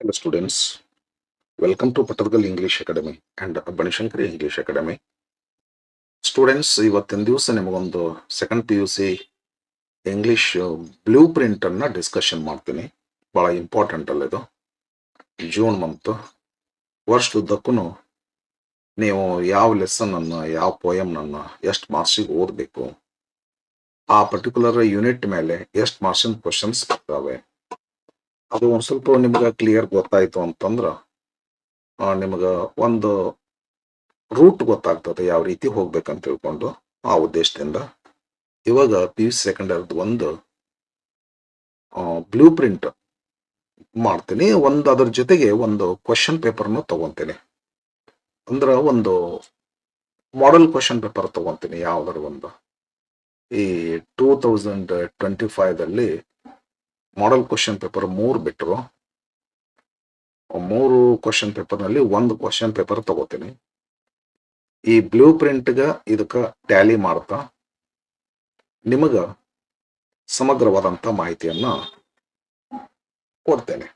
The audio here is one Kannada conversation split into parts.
Hello students, welcome to Patadgal English Academy and Banishankari English Academy. Students ಇವತ್ತಿನ ದಿವಸ ನಿಮಗೊಂದು second P U C English blue print ಅನ್ನ ಡಿಸ್ಕಷನ್ ಮಾಡ್ತೀನಿ. ಬಹಳ ಇಂಪಾರ್ಟೆಂಟ್ ಅಲ್ಲ ಇದು. ಜೂನ್ ಮಂತ್ ವರ್ಷದುದ್ದಕ್ಕೂ ನೀವು ಯಾವ ಲೆಸನ್ ಅನ್ನ ಯಾವ ಪೋಯಮ್ ಅನ್ನ ಎಷ್ಟು ಮಾರ್ಕ್ಸಿಗೆ ಓದಬೇಕು, ಆ ಪರ್ಟಿಕ್ಯುಲರ್ ಯೂನಿಟ್ ಮೇಲೆ ಎಷ್ಟು ಮಾರ್ಕ್ಸಿನ ಕ್ವಶನ್ಸ್ ಬರ್ತವೆ, ಅದು ಒಂದ್ ಸ್ವಲ್ಪ ನಿಮ್ಗೆ ಕ್ಲಿಯರ್ ಗೊತ್ತಾಯ್ತು ಅಂತಂದ್ರ ನಿಮ್ಗೆ ಒಂದು ರೂಟ್ ಗೊತ್ತಾಗ್ತದೆ ಯಾವ ರೀತಿ ಹೋಗ್ಬೇಕಂತ ತಿಳ್ಕೊಂಡು. ಆ ಉದ್ದೇಶದಿಂದ ಇವಾಗ ಪಿ ಯು ಸಿ ಸೆಕೆಂಡ್ ಇಯರ್ದು ಒಂದು ಬ್ಲೂ ಪ್ರಿಂಟ್ ಮಾಡ್ತೀನಿ. ಅದ್ರ ಜೊತೆಗೆ ಒಂದು ಕ್ವಶನ್ ಪೇಪರ್ನು ತಗೊಂತೀನಿ. ಅಂದ್ರೆ ಒಂದು ಮಾಡೆಲ್ ಕ್ವಶನ್ ಪೇಪರ್ ತಗೊಂತೀನಿ. ಯಾವ್ದಾರು ಒಂದು ಈ 2025 ಮಾಡೆಲ್ ಕ್ವಶನ್ ಪೇಪರ್ 3 ಬಿಟ್ಟರು. 3 ಕ್ವಶನ್ ಪೇಪರ್ ನಲ್ಲಿ ಒಂದು ಕ್ವಶನ್ ಪೇಪರ್ ತಗೋತೀನಿ. ಈ ಬ್ಲೂ ಪ್ರಿಂಟ್ಗ ಇದಕ್ಕ ಟ್ಯಾಲಿ ಮಾಡ್ತಾ ನಿಮಗ ಸಮಗ್ರವಾದಂತ ಮಾಹಿತಿಯನ್ನ ಕೊಡ್ತೇನೆ.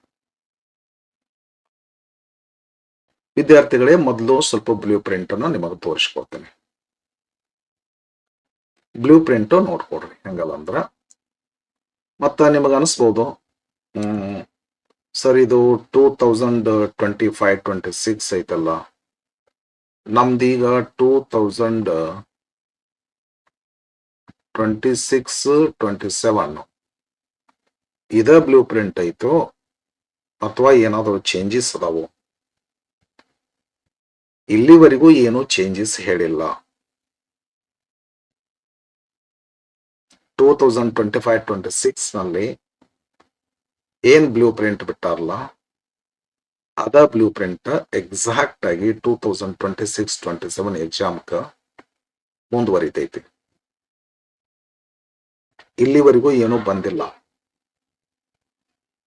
ವಿದ್ಯಾರ್ಥಿಗಳೇ, ಮೊದಲು ಸ್ವಲ್ಪ ಬ್ಲೂ ಪ್ರಿಂಟ್ ಅನ್ನ ನಿಮಗೆ ತೋರಿಸ್ಕೊಡ್ತೇನೆ. ಬ್ಲೂ ಪ್ರಿಂಟ್ ನೋಡ್ಕೊಡ್ರಿ. ಹೆಂಗಲ್ಲ ಅಂದ್ರ ಮತ್ತ ನಿಮಗ ಅನಿಸ್ಬೋದು, ಸರ್ ಇದು 2025-26 ಐತಲ್ಲ, ನಮ್ದೀಗ 2026-27 ಇದ ಬ್ಲೂ ಪ್ರಿಂಟ್ ಐತೋ ಅಥವಾ ಏನಾದ್ರು ಚೇಂಜಸ್ ಅದಾವು? ಇಲ್ಲಿವರೆಗೂ ಏನು ಚೇಂಜಸ್ ಹೇಳಿಲ್ಲ. 2025-26 ನಲ್ಲಿ ಏನ್ ಬ್ಲೂ ಪ್ರಿಂಟ್ ಬಿಟ್ಟಾರಲ್ಲ, ಅದ ಬ್ಲೂ ಪ್ರಿಂಟ್ ಎಕ್ಸಾಕ್ಟ್ ಆಗಿ 2026-27 ಎಕ್ಸಾಮ್ಕ ಮುಂದುವರಿತೈತಿ. ಇಲ್ಲಿವರೆಗೂ ಏನೂ ಬಂದಿಲ್ಲ,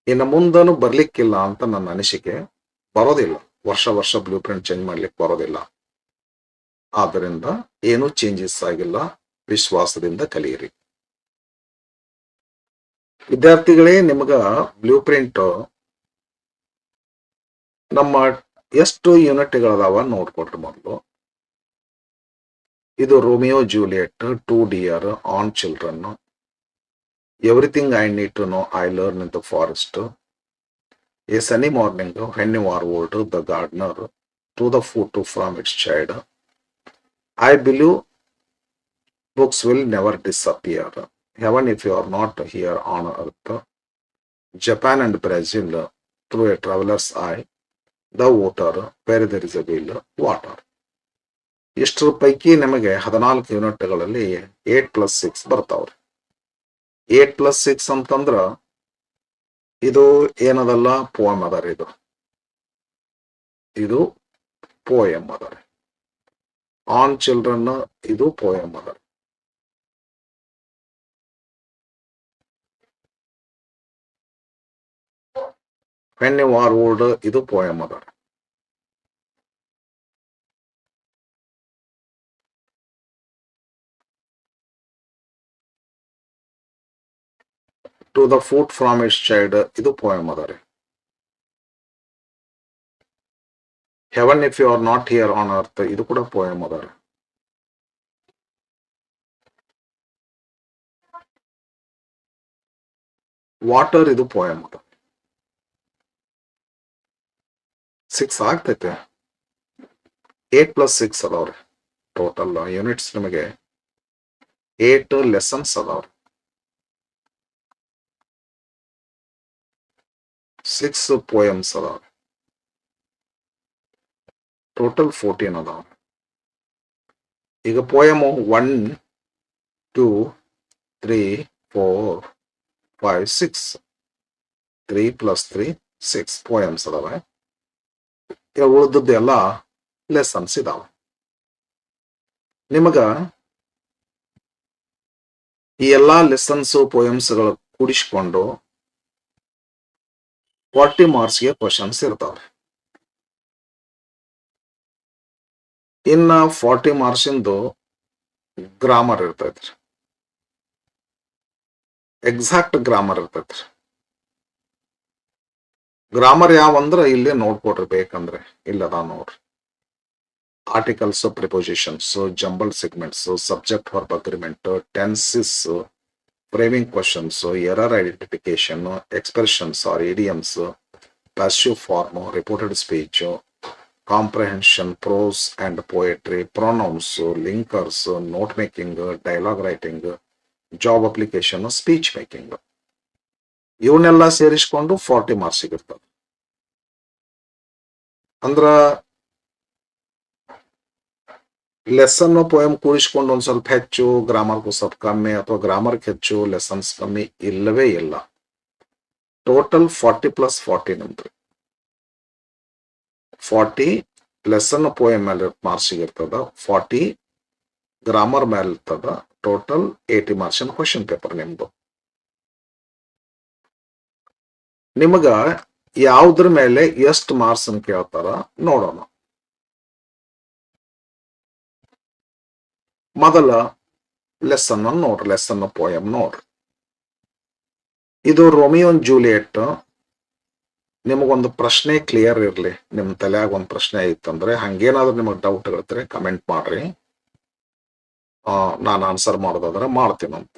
ಇನ್ನು ಮುಂದನು ಬರ್ಲಿಕ್ಕಿಲ್ಲ ಅಂತ ನನ್ನ ಅನಿಸಿಕೆ. ಬರೋದಿಲ್ಲ, ವರ್ಷ ಬ್ಲೂ ಪ್ರಿಂಟ್ ಚೇಂಜ್ ಮಾಡ್ಲಿಕ್ಕೆ ಬರೋದಿಲ್ಲ. ಆದ್ದರಿಂದ ಏನೂ ಚೇಂಜಸ್ ಆಗಿಲ್ಲ, ವಿಶ್ವಾಸದಿಂದ ಕಲಿಯಿರಿ. ವಿದ್ಯಾರ್ಥಿಗಳೇ, ನಿಮಗ ಬ್ಲೂ ಪ್ರಿಂಟ್ ನಮ್ಮ ಎಷ್ಟು ಯೂನಿಟ್ಗಳದಾವ ನೋಡ್ಕೊಟ್ರಿ. ಮೊದಲು ಇದು Romeo Juliet, 2 dear, on children, everything I need to know, I learn in the forest, a sunny morning, when you are old, the gardener, to the foot from its child, I believe books will never disappear, heaven if you are not here on earth, Japan and Brazil through a traveler's eye, the water, where there is a will, water. ಇಷ್ಟರ ಪೈಕಿ ನಿಮಗೆ 14 ಯೂನಿಟ್ಗಳಲ್ಲಿ 8+6 ಬರ್ತಾವ್ರಿ. 8+6 ಅಂತಂದ್ರ ಇದು ಏನದಲ್ಲ, ಪೋಯಮ್ ಅದಾರಿ. ಇದು ಪೋಯಮ್ ಅದಾರಿ. ಆನ್ ಚಿಲ್ಡ್ರನ್ ಇದು ಪೋಯಮ್ ಅದಾರಿ. ವೆನ್ ಯು ಆರ್ ಓಲ್ಡ್ ಇದು ಪೋಯಮ್ ಅದಾರಿ. To the foot from its child ಇದು ಪೋಯಮ್ ಅದಾರಿ. Heaven if you are not here on earth ಇದು ಕೂಡ ಪೋಯಮ್ ಅದಾರಿ. ವಾಟರ್ ಇದು ಪೋಯಮ್ ಅದ. 6 ಆಗ್ತೈತೆ. 8+6 ಅದಾವ್ರಿ. ಟೋಟಲ್ ಯೂನಿಟ್ಸ್ ನಿಮಗೆ 8 ಲೆಸನ್ಸ್ ಅದಾವ್ರಿ. 6 ಪೋಯಮ್ಸ್ ಅದಾವ್ರಿ. ಟೋಟಲ್ 14 ಅದಾವ್ರಿ. ಈಗ ಪೋಯಮ್ 1, 2, 3, 4, 5, 6, 3 + 3 6 ಪೋಯಮ್ಸ್ ಅದಾವೆ. ಉಳಿದದ್ದು ಎಲ್ಲ ಲೆಸನ್ಸ್ ಇದಾವೆ. ನಿಮಗ ಈ ಎಲ್ಲಾ ಲೆಸನ್ಸ್ ಪೋಯಮ್ಸ್ಗಳು ಕೂಡಿಸ್ಕೊಂಡು 40 ಮಾರ್ಕ್ಸ್ಗೆ ಕ್ವಶನ್ಸ್ ಇರ್ತಾವ್ರಿ. ಇನ್ನ 40 ಮಾರ್ಕ್ಸಿಂದು ಗ್ರಾಮರ್ ಇರ್ತೈತ್ರಿ. ಎಕ್ಸಾಕ್ಟ್ ಗ್ರಾಮರ್ ಇರ್ತೈತ್ರಿ. ಗ್ರಾಮರ್ ಯಾವಂದ್ರೆ ಇಲ್ಲೇ ನೋಡ್ಕೊಡ್ರಿ ಬೇಕಂದ್ರೆ ಇಲ್ಲದ ನೋಡ್ರಿ. Articles, prepositions, jumble segments, subject verb agreement, tenses, framing questions, error identification, expressions or idioms, passive form, reported speech, comprehension, prose and poetry, pronouns, linkers, note making, dialogue writing, job application, speech making, ಇವನ್ನೆಲ್ಲ ಸೇರಿಸ್ಕೊಂಡು 40 ಮಾರ್ಕ್ಸ್ ಸಿಗಿರ್ತದೆ. ಅಂದ್ರ ಲೆಸನ್ ಪೋಯಮ್ ಕೂಡಿಸ್ಕೊಂಡು ಒಂದ್ ಸ್ವಲ್ಪ ಹೆಚ್ಚು, ಗ್ರಾಮರ್ಗೂ ಸ್ವಲ್ಪ ಕಮ್ಮಿ, ಅಥವಾ ಗ್ರಾಮರ್ಗೆ ಹೆಚ್ಚು ಲೆಸನ್ಸ್ ಕಮ್ಮಿ ಇಲ್ಲವೇ ಇಲ್ಲ. ಟೋಟಲ್ 40 + 40 ನಮ್ದು. 40 ಲೆಸನ್ ಪೋಯಮ್ ಮೇಲೆ ಮಾರ್ಕ್ಸ್ ಸಿಗಿರ್ತದ, 40 ಗ್ರಾಮರ್ ಮೇಲೆ ಇರ್ತದ. ಟೋಟಲ್ 80 ಮಾರ್ಕ್ಸ್ ಕ್ವಶನ್ ಪೇಪರ್ ನಿಮ್ದು. ನಿಮಗ ಯಾವ್ದ್ರ ಮೇಲೆ ಎಷ್ಟು ಮಾರ್ಕ್ಸ್ ಅಂತ ಕೇಳ್ತಾರ ನೋಡೋಣ. ಮೊದಲ ಲೆಸನ್ ನೋಡ್ರಿ, ಲೆಸನ್ ಪೋಯಮ್ ನೋಡ್ರಿ. ಇದು ರೋಮಿಯೋ ಅಂಡ್ ಜೂಲಿಯೆಟ್. ನಿಮಗೊಂದು ಪ್ರಶ್ನೆ ಕ್ಲಿಯರ್ ಇರ್ಲಿ, ನಿಮ್ ತಲೆಯಾಗ ಒಂದು ಪ್ರಶ್ನೆ ಐತಂದ್ರೆ, ಹಂಗೇನಾದ್ರೂ ನಿಮಗ್ ಡೌಟ್ ಇರ್ತಾರೆ ಕಮೆಂಟ್ ಮಾಡ್ರಿ. ನಾನು ಆನ್ಸರ್ ಮಾಡೋದಾದ್ರೆ ಮಾಡ್ತೀನಂತ.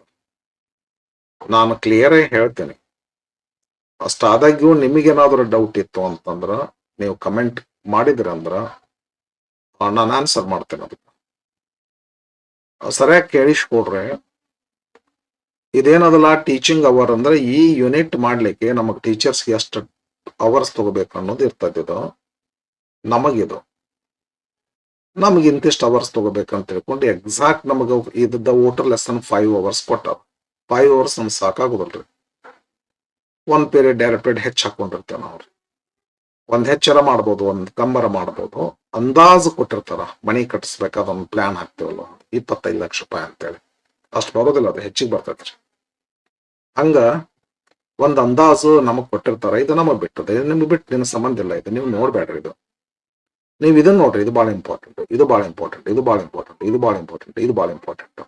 ನಾನು ಕ್ಲಿಯರ್ ಆಗಿ ಹೇಳ್ತೀನಿ. ಅಷ್ಟಾದಾಗ್ಯೂ ನಿಮಗೇನಾದ್ರೂ ಡೌಟ್ ಇತ್ತು ಅಂತಂದ್ರ ನೀವು ಕಮೆಂಟ್ ಮಾಡಿದ್ರಂದ್ರ ನಾನು ಆನ್ಸರ್ ಮಾಡ್ತೇನೆ. ಅದಕ್ಕೆ ಸರಿಯಾಗಿ ಕೇಳಿಸ್ಕೊಡ್ರಿ. ಇದೇನದಲ್ಲ ಟೀಚಿಂಗ್ ಅವರ್ ಅಂದ್ರೆ, ಈ ಯೂನಿಟ್ ಮಾಡ್ಲಿಕ್ಕೆ ನಮಗ್ ಟೀಚರ್ಸ್ಗೆ ಎಷ್ಟು ಅವರ್ಸ್ ತಗೋಬೇಕು ಅನ್ನೋದು ಇರ್ತದೆ. ಇದು ನಮಗಿದು ನಮ್ಗೆ ಇಂತಿಷ್ಟು ಅವರ್ಸ್ ತಗೋಬೇಕಂತ ತಿಳ್ಕೊಂಡು ಎಕ್ಸಾಕ್ಟ್ ನಮಗ ಇದ್ದ ವೋಟರ್ ಲೆಸನ್ 5 ಅವರ್ಸ್ ಕೊಟ್ಟಾರ. 5 ಅವರ್ಸ್ ನಮ್ಗೆ ಸಾಕಾಗುದಲ್ರಿ. ಒಂದ್ ಪೀರಿಯಡ್ 2 ಪೀರಿಯಡ್ ಹೆಚ್ಚು ಹಾಕೊಂಡಿರ್ತೇವೆ ನಾವ್ರಿ. ಒಂದ್ ಹೆಚ್ಚರ ಮಾಡ್ಬೋದು, ಒಂದ್ ಕಮ್ಮರ ಮಾಡ್ಬೋದು. ಅಂದಾಜು ಕೊಟ್ಟಿರ್ತಾರ, ಮನಿ ಕಟ್ಟಿಸ್ಬೇಕಾದ ಒಂದು ಪ್ಲಾನ್ ಹಾಕ್ತೇವಲ್ಲ, 25 ಲಕ್ಷ ರೂಪಾಯಿ ಅಂತೇಳಿ. ಅಷ್ಟು ಬರೋದಿಲ್ಲ, ಅದು ಹೆಚ್ಚಿಗೆ ಬರ್ತೈತ್ರಿ. ಹಂಗ ಒಂದ್ ಅಂದಾಜು ನಮಗ್ ಕೊಟ್ಟಿರ್ತಾರ. ಇದು ನಮಗ್ ಬಿಟ್ಟದೆ, ನಿಮ್ಗೆ ಬಿಟ್ಟು ನಿನ್ನ ಸಂಬಂಧ ಇಲ್ಲ. ಇದು ನೀವು ನೋಡ್ಬೇಡ್ರಿ. ಇದು ನೀವು ಇದನ್ನ ನೋಡ್ರಿ. ಇದು ಬಹಳ ಇಂಪಾರ್ಟೆಂಟ್, ಇದು ಬಹಳ ಇಂಪಾರ್ಟೆಂಟ್, ಇದು ಬಹಳ ಇಂಪಾರ್ಟೆಂಟ್, ಇದು ಬಹಳ ಇಂಪಾರ್ಟೆಂಟ್, ಇದು ಬಹಳ important.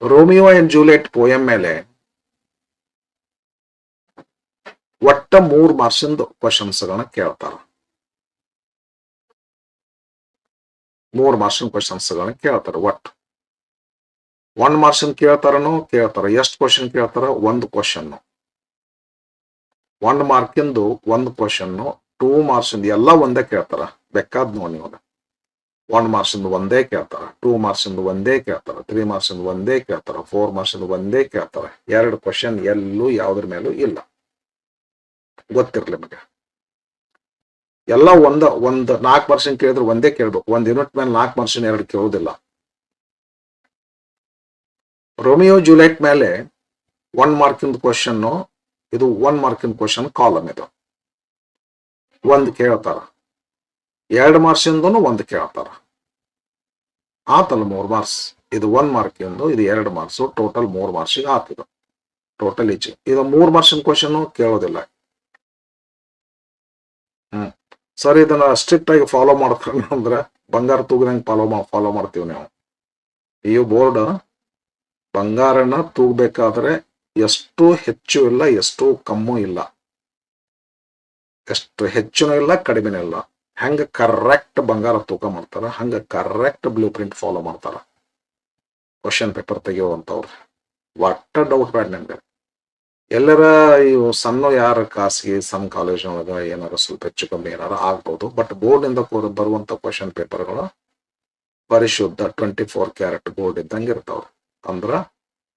Romeo and Juliet poem ಮೇಲೆ ಒಟ್ಟ 3 ಮಾರ್ಕ್ಸಿಂದು ಕ್ವಶನ್ಸ್ ಗಳನ್ನ ಕೇಳ್ತಾರ. 3 ಮಾರ್ಕ್ಸಿನ ಕ್ವಶನ್ಸ್ ಗಳನ್ನ ಕೇಳ್ತಾರ. ಒಟ್ಟು 1 ಮಾರ್ಕ್ಸಿನ ಕೇಳ್ತಾರ. ಎಷ್ಟು ಕ್ವಶನ್ ಕೇಳ್ತಾರ? 1 ಕ್ವಶನ್. 1 ಮಾರ್ಕಿಂದು 1 ಕ್ವಶನ್. 2 ಮಾರ್ಕ್ಸಿಂದ ಎಲ್ಲ ಒಂದೇ ಕೇಳ್ತಾರ. ಬೇಕಾದ್ ನೋಡಿ ನೀವು. 1 ಮಾರ್ಕ್ಸಿಂದ ಒಂದೇ ಕೇಳ್ತಾರ, 2 ಮಾರ್ಕ್ಸಿಂದ ಒಂದೇ ಕೇಳ್ತಾರ, 3 ಮಾರ್ಕ್ಸಿಂದ ಒಂದೇ ಕೇಳ್ತಾರ, 4 ಮಾರ್ಕ್ಸಿಂದ ಒಂದೇ ಕೇಳ್ತಾರ. 2 ಕ್ವಶನ್ ಎಲ್ಲೂ ಯಾವ್ದ್ರ ಮೇಲೂ ಇಲ್ಲ. ಗೊತ್ತಿರ್ಲಿ ನಿಮಗೆ. ಎಲ್ಲ ಒಂದು 4 ಮಾರ್ಕ್ಸಿನ ಕೇಳಿದ್ರೆ ಒಂದೇ ಕೇಳ್ಬೇಕು. 1 ಯೂನಿಟ್ ಮೇಲೆ 4 ಮಾರ್ಕ್ಸಿನ 2 ಕೇಳುವುದಿಲ್ಲ. ರೋಮಿಯೋ ಜೂಲಿಯೆಟ್ ಮೇಲೆ 1 ಮಾರ್ಕಿಂದ ಕ್ವಶನ್, ಇದು 1 ಮಾರ್ಕಿನ ಕ್ವಶನ್ ಕಾಲಮ್. ಇದು 1 ಕೇಳ್ತಾರ. 2 ಮಾರ್ಕ್ಸಿಂದನು 1 ಕೇಳ್ತಾರ. ಆತಲ್ಲ 3 ಮಾರ್ಕ್ಸ್. ಇದು 1 ಮಾರ್ಕಿಂದು, ಇದು 2 ಮಾರ್ಕ್ಸ್. ಟೋಟಲ್ 3 ಮಾರ್ಕ್ಸಿಗೆ ಆತಿದು. ಟೋಟಲ್ ಈಚೆ ಇದು 3 ಮಾರ್ಕ್ಸಿನ ಕ್ವಶನ್ ಕೇಳೋದಿಲ್ಲ. ಸರ್, ಇದನ್ನ ಸ್ಟ್ರಿಕ್ಟ್ ಆಗಿ ಫಾಲೋ ಮಾಡ್ತಾರೆ ಅಂದ್ರೆ ಬಂಗಾರ ತೂಗದಂಗೆ ಫಾಲೋ ಮಾಡ್ತೀವಿ ನಾವು. ಈ ಬೋರ್ಡ್ ಬಂಗಾರನ ತೂಗಬೇಕಾದ್ರೆ ಎಷ್ಟು ಹೆಚ್ಚು ಇಲ್ಲ, ಎಷ್ಟು ಕಮ್ಮು ಇಲ್ಲ, ಎಷ್ಟು ಹೆಚ್ಚುನೂ ಇಲ್ಲ, ಕಡಿಮೆನೂ ಇಲ್ಲ. ಹೆಂಗ ಕರೆಕ್ಟ್ ಬಂಗಾರ ತೂಕ ಮಾಡ್ತಾರ, ಹಂಗ ಕರೆಕ್ಟ್ ಬ್ಲೂ ಪ್ರಿಂಟ್ ಫಾಲೋ ಮಾಡ್ತಾರ ಕ್ವಶನ್ ಪೇಪರ್ ತೆಗೆಯುವಂತವ್ರು. ಒಟ್ಟ ಡೌಟ್ ಬೇಡ ನಿಮ್ಗೆ. ಎಲ್ಲರ ಇವು ಸಣ್ಣ ಯಾರ ಖಾಸಗಿ ಸಣ್ಣ ಕಾಲೇಜ್ ಒಳಗ ಏನಾರ ಸ್ವಲ್ಪ ಹೆಚ್ಚು ಕಮ್ಮಿ ಏನಾರ ಆಗ್ಬಹುದು. ಬಟ್ ಬೋರ್ಡ್ ಇಂದ ಬರುವಂತ ಕ್ವಶನ್ ಪೇಪರ್ಗಳು ಪರಿಶುದ್ಧ 24 ಕ್ಯಾರೆಟ್ ಬೋರ್ಡ್ ಇದ್ದಂಗೆ ಇರ್ತಾವ್ರು. ಅಂದ್ರ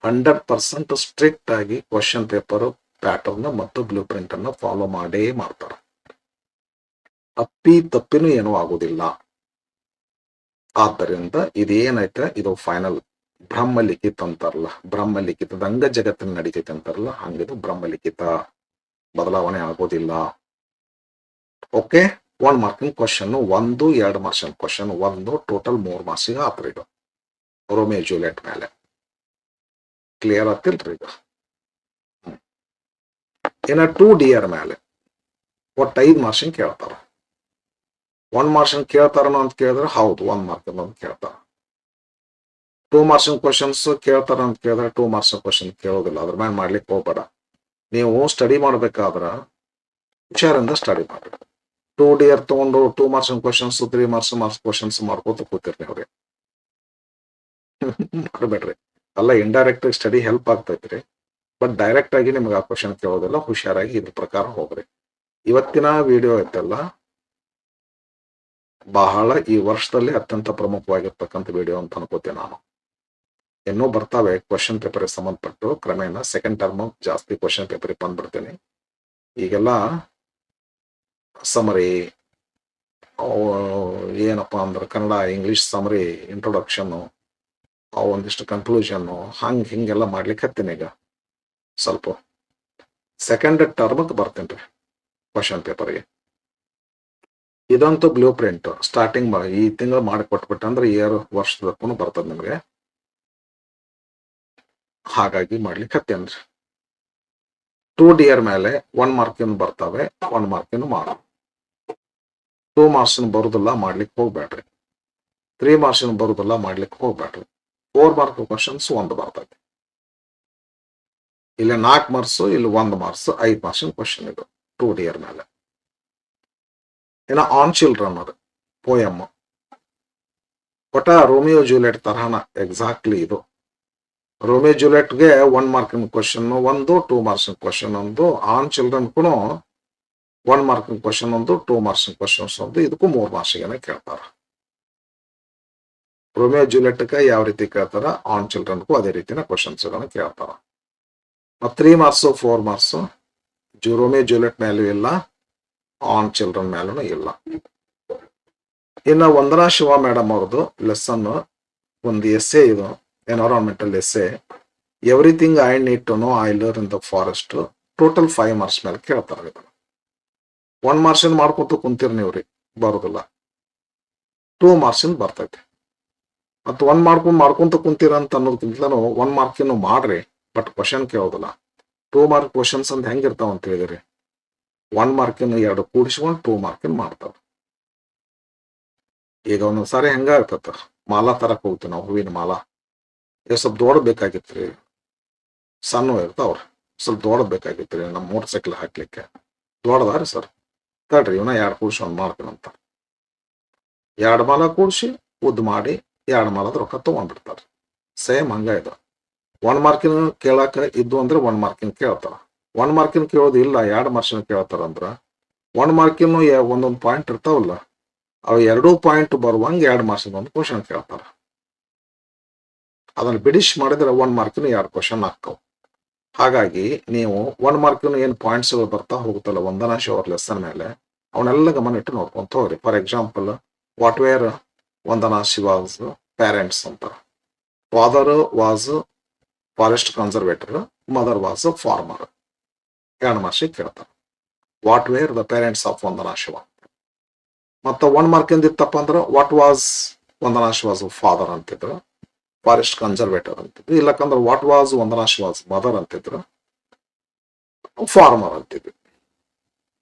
100% ಸ್ಟ್ರಿಕ್ಟ್ ಆಗಿ ಕ್ವಶನ್ ಪೇಪರ್ ಪ್ಯಾಟರ್ನ್ ಮತ್ತು ಬ್ಲೂ ಪ್ರಿಂಟ್ ಅನ್ನ ಫಾಲೋ ಮಾಡೇ ಮಾಡ್ತಾರ. ತಪ್ಪಿನೂ ಏನೂ ಆಗುದಿಲ್ಲ. ಆದ್ದರಿಂದ ಇದೇನೈತೆ, ಇದು ಫೈನಲ್. ಬ್ರಹ್ಮಲಿಖಿತ ಅಂತಾರಲ್ಲ, ಬ್ರಹ್ಮಲಿಖಿತದಂಗ ಜಗತ್ತಿನ ನಡೀತೈತೆ ಅಂತಾರಲ್ಲ, ಹಂಗಿದು ಬ್ರಹ್ಮಲಿಖಿತ. ಬದಲಾವಣೆ ಆಗೋದಿಲ್ಲ. ಓಕೆ. 1 ಮಾರ್ಕಿನ ಕ್ವಶನ್ 1, 2 ಮಾರ್ಕ್ಸಿನ ಕ್ವಶನ್ 1, ಟೋಟಲ್ 3 ಮಾರ್ಕ್ಸಿಗೆ ಆತ್ರಿ. ಇದು ರೋಮಿಯೋ ಜೂಲಿಯೆಟ್ ಮೇಲೆ ಕ್ಲಿಯರ್ ಆಗ್ತಿಲ್ರಿ ಈಗ. ಇನ್ನ 2 ಡಿಯರ್ ಮೇಲೆ ಒಟ್ಟು 5 ಮಾರ್ಕ್ಸಿನ ಕೇಳ್ತಾರ. 1 ಮಾರ್ಕ್ಸಿನ ಕೇಳ್ತಾರನ ಅಂತ ಕೇಳಿದ್ರೆ ಹೌದು, 1 ಮಾರ್ಕ್ ಅಂತ ಕೇಳ್ತಾರ. 2 ಮಾರ್ಕ್ಸಿನ ಕ್ವಶನ್ಸ್ ಕೇಳ್ತಾರ ಅಂತ ಕೇಳಿದ್ರೆ 2 ಮಾರ್ಕ್ಸಿನ ಕ್ವಶನ್ ಕೇಳೋದಿಲ್ಲ. ಅದ್ರ ಮೇಲೆ ಮಾಡ್ಲಿಕ್ಕೆ ಹೋಗ್ಬೇಡ. ನೀವು ಸ್ಟಡಿ ಮಾಡ್ಬೇಕಾದ್ರ ಹುಷಾರಿಂದ ಸ್ಟಡಿ ಮಾಡಿ. 2 D ತಗೊಂಡು 2 ಮಾರ್ಕ್ಸ್ ಕ್ವಶನ್ಸ್ 3 ಮಾರ್ಕ್ಸ್ ಕ್ವಶನ್ಸ್ ಮಾಡ್ಕೋತ ಕೂತಿರ್ಲಿ ಅವ್ರಿಗೆ. ಮಾಡಬೇಡ್ರಿ. ಅಲ್ಲ, ಇಂಡೈರೆಕ್ಟ್ ಸ್ಟಡಿ ಹೆಲ್ಪ್ ಆಗ್ತೈತ್ರಿ, ಬಟ್ ಡೈರೆಕ್ಟ್ ಆಗಿ ನಿಮ್ಗೆ ಆ ಕ್ವಶನ್ ಕೇಳೋದಿಲ್ಲ. ಹುಷಾರಾಗಿ ಇದ್ರ ಪ್ರಕಾರ ಹೋಗ್ರಿ. ಇವತ್ತಿನ ವಿಡಿಯೋ ಐತಲ್ಲ, ಬಹಳ ಈ ವರ್ಷದಲ್ಲಿ ಅತ್ಯಂತ ಪ್ರಮುಖವಾಗಿರ್ತಕ್ಕಂಥ ವಿಡಿಯೋ ಅಂತ ಅನ್ಕೋತೀನಿ ನಾನು. ಇನ್ನೂ ಬರ್ತಾವೆ ಕ್ವಶನ್ ಪೇಪರ್ ಸಂಬಂಧಪಟ್ಟು. ಕ್ರಮೇಣ ಸೆಕೆಂಡ್ ಟರ್ಮ್ ಜಾಸ್ತಿ ಕ್ವಶನ್ ಪೇಪರ್ ಬಂದ್ಬಿಡ್ತೀನಿ. ಈಗೆಲ್ಲ ಸಮರಿ, ಏನಪ್ಪಾ ಅಂದ್ರೆ ಕನ್ನಡ ಇಂಗ್ಲಿಷ್ ಸಮರಿ, ಇಂಟ್ರೊಡಕ್ಷನ್ನು, ಒಂದಿಷ್ಟು ಕನ್ಕ್ಲೂಷನ್ನು, ಹಿಂಗೆಲ್ಲ ಮಾಡ್ಲಿಕ್ಕೆ ಹತ್ತೀನಿ. ಈಗ ಸ್ವಲ್ಪ ಸೆಕೆಂಡ್ ಟರ್ಮ್ಗೆ ಬರ್ತೇನೆ ರೀ ಕ್ವಶನ್ ಪೇಪರ್ಗೆ. ಇದಂತೂ ಬ್ಲೂ ಪ್ರಿಂಟ್ ಸ್ಟಾರ್ಟಿಂಗ್ ಈ ತಿಂಗಳು ಮಾಡಿ ಕೊಟ್ಬಿಟ್ಟ ಅಂದ್ರೆ ವರ್ಷದಕ್ಕೂ ಬರ್ತದೆ ನಿಮಗೆ. ಹಾಗಾಗಿ ಮಾಡ್ಲಿಕ್ಕೆ ಹತ್ತೇನ್ರಿ. 2D ಮೇಲೆ 1 ಮಾರ್ಕಿನ ಬರ್ತಾವೆ, 1 ಮಾರ್ಕಿನ ಮಾಡು. 2 ಮಾರ್ಕ್ಸ್ ಬರುದಿಲ್ಲ, ಮಾಡ್ಲಿಕ್ಕೆ ಹೋಗ್ಬೇಡ್ರಿ. 3 ಮಾರ್ಕ್ಸ್ ಬರುದಿಲ್ಲ, ಮಾಡ್ಲಿಕ್ಕೆ ಹೋಗ್ಬೇಡ್ರಿ. 4 ಮಾರ್ಕ್ ಕ್ವಶನ್ಸ್ 1 ಬರ್ತೈತಿ. ಇಲ್ಲಿ 4 ಮಾರ್ಕ್ಸ್, ಇಲ್ಲಿ 1 ಮಾರ್ಕ್ಸ್, 5 ಮಾರ್ಕ್ಸ್ ಕ್ವಶನ್ ಇದು 2D ಮೇಲೆ. ಇನ್ನು ಆನ್ ಚಿಲ್ಡ್ರನ್ ಅದು ಪೋಯಮ್, ಒಟ್ಟ ರೋಮಿಯೋ ಜೂಲಿಯಟ್ ತರಹನ ಎಕ್ಸಾಕ್ಟ್ಲಿ ಇದು. ರೋಮಿಯೋ ಜೂಲಿಯಟ್ಗೆ 1 ಮಾರ್ಕಿನ ಕ್ವಶನ್ ಒಂದು, 2 ಮಾರ್ಕ್ಸ್ ಕ್ವಶನ್ ಒಂದು. ಆನ್ ಚಿಲ್ಡ್ರನ್ ಕೂಡ 1 ಮಾರ್ಕಿನ ಕ್ವಶನ್ ಒಂದು, 2 ಮಾರ್ಕ್ಸ್ ಕ್ವಶನ್ಸ್ ಒಂದು. ಇದಕ್ಕೂ 3 ಮಾರ್ಕ್ಸ್ಗೆನೆ ಕೇಳ್ತಾರ. ರೋಮಿಯೋ ಜೂಲಿಯಟ್ಗೆ ಯಾವ ರೀತಿ ಕೇಳ್ತಾರ, ಆನ್ ಚಿಲ್ಡ್ರನ್ಗೂ ಅದೇ ರೀತಿನ ಕ್ವಶನ್ಸ್ ಕೇಳ್ತಾರ. 3 ಮಾರ್ಕ್ಸ್ 4 ಮಾರ್ಕ್ಸ್ ರೋಮಿಯೋ ಜೂಲಿಯಟ್ ಮೇಲೂ ಇಲ್ಲ, ಆನ್ ಚಿಲ್ಡ್ರನ್ ಮೇಲೂ ಇಲ್ಲ. ಇನ್ನು ವಂದನಾ ಶಿವ ಮೇಡಮ್ ಅವ್ರದ್ದು ಲೆಸನ್ ಒಂದು ಎಸ್ಸೆ ಇದು, environmental essay, everything I need to know I learn in the forest. Total 5 marks ಮೇಲೆ ಕೇಳ್ತಾರೆ. 1 ಮಾರ್ಕ್ಸ್ ಮಾಡ್ಕೊತ ಕುಂತೀರಿ ನೀವ್ರಿ, ಬರೋದಿಲ್ಲ. 2 ಮಾರ್ಕ್ಸ್ ಬರ್ತೈತಿ. ಮತ್ತು 1 ಮಾಡ್ಕೊಂತ ಕುಂತೀರ ಅಂತ ಅನ್ನೋದಕ್ಕಿಂತಲೂ 1 ಮಾರ್ಕಿನ ಮಾಡ್ರಿ, ಬಟ್ ಕ್ವಶನ್ ಕೇಳೋದಿಲ್ಲ. 2 ಮಾರ್ಕ್ ಕ್ವಶನ್ಸ್ ಅಂತ ಹೆಂಗಿರ್ತಾವ ಅಂತ ಹೇಳಿದ್ರಿ, 1 ಮಾರ್ಕಿನ 2 ಕೂಡಿಸ್ಕೊಂಡು 2 ಮಾರ್ಕಿನ ಮಾಡ್ತಾವ. ಈಗ ಒಂದೊಂದ್ಸಾರಿ ಹೆಂಗ ಇರ್ತದ, ಮಾಲಾ ತರಕ್ ಹೋಗ್ತೀವಿ ನಾವು, ಹೂವಿನ ಮಾಲಾ. ಸ್ವಲ್ಪ ದೊಡ್ಡ ಬೇಕಾಗಿತ್ರಿ, ಸಣ್ಣ ಇರ್ತಾವ್ರಿ, ಸ್ವಲ್ಪ ದೊಡ್ಡ ಬೇಕಾಗಿತ್ರಿ ನಮ್ಮ ಮೋಟರ್ ಸೈಕಲ್ ಹಾಕ್ಲಿಕ್ಕೆ. ದೊಡ್ಡದಾರಿ ಸರ್, ತಡ್ರಿ ಇವನ 2 ಕೂಡಿಸಿ 1 ಮಾಡ್ತೀನಂತ. 2 ಮಾಲ ಕೂಡಿಸಿ ಉದ್ದು ಮಾಡಿ 2 ಮಾಲದ ರೊಕ್ಕ ತಗೊಂಡ್ಬಿಡ್ತಾರ. ಸೇಮ್ ಹಂಗ ಇದು. 1 ಮಾರ್ಕಿನ ಕೇಳಾಕ ಇದ್ದು ಅಂದ್ರೆ 1 ಮಾರ್ಕಿನ ಕೇಳ್ತಾರ. 1 ಮಾರ್ಕಿನ ಕೇಳೋದು ಇಲ್ಲ, 2 ಮಾರ್ಕ್ಸಿನ ಕೇಳ್ತಾರ ಅಂದ್ರ 1 ಮಾರ್ಕಿನ ಒಂದೊಂದು ಪಾಯಿಂಟ್ ಇರ್ತಾವಲ್ಲ, ಅವು 2 ಪಾಯಿಂಟ್ ಬರುವಂಗೆ 2 ಮಾರ್ಕ್ಸಿನ ಒಂದು ಕ್ವಶನ್ ಕೇಳ್ತಾರ. ಅದನ್ನ ಬಿಡಿಸಿ ಮಾಡಿದ್ರೆ 1 ಮಾರ್ಕಿನ 2 ಕ್ವಶನ್ ಹಾಕವು. ಹಾಗಾಗಿ ನೀವು 1 ಮಾರ್ಕಿನ ಏನು ಪಾಯಿಂಟ್ಸ್ ಬರ್ತಾ ಹೋಗುತ್ತಲ್ಲ ವಂದನಾ ಶಿವ ಅವ್ರ ಲೆಸನ್ ಮೇಲೆ, ಅವನ್ನೆಲ್ಲ ಗಮನ ಇಟ್ಟು ನೋಡ್ಕೊಂತ ಹೋಗ್ರಿ. For example, what were Vandana Shiva's parents ಅಂತ. Father was forest conservator, mother was farmer. 2 ಮಾರ್ಕ್ಸಿಗೆ ಕೇಳ್ತಾರೆ. What were the parents of Vandana Shiva. ಮತ್ತು 1 ಮಾರ್ಕಿಂದ ಇತ್ತಪ್ಪ ಅಂದ್ರೆ what was Vandana Shiva's father ಅಂತಿದ್ರು, ಫಾರೆಸ್ಟ್ ಕನ್ಸರ್ವೇಟರ್ ಅಂತಿದ್ರು. ಇಲ್ಲಕ್ಕಂದ್ರೆ what was Vandana Shiva's mother ಅಂತಿದ್ರು, ಫಾರ್ಮರ್ ಅಂತಿದ್ರು.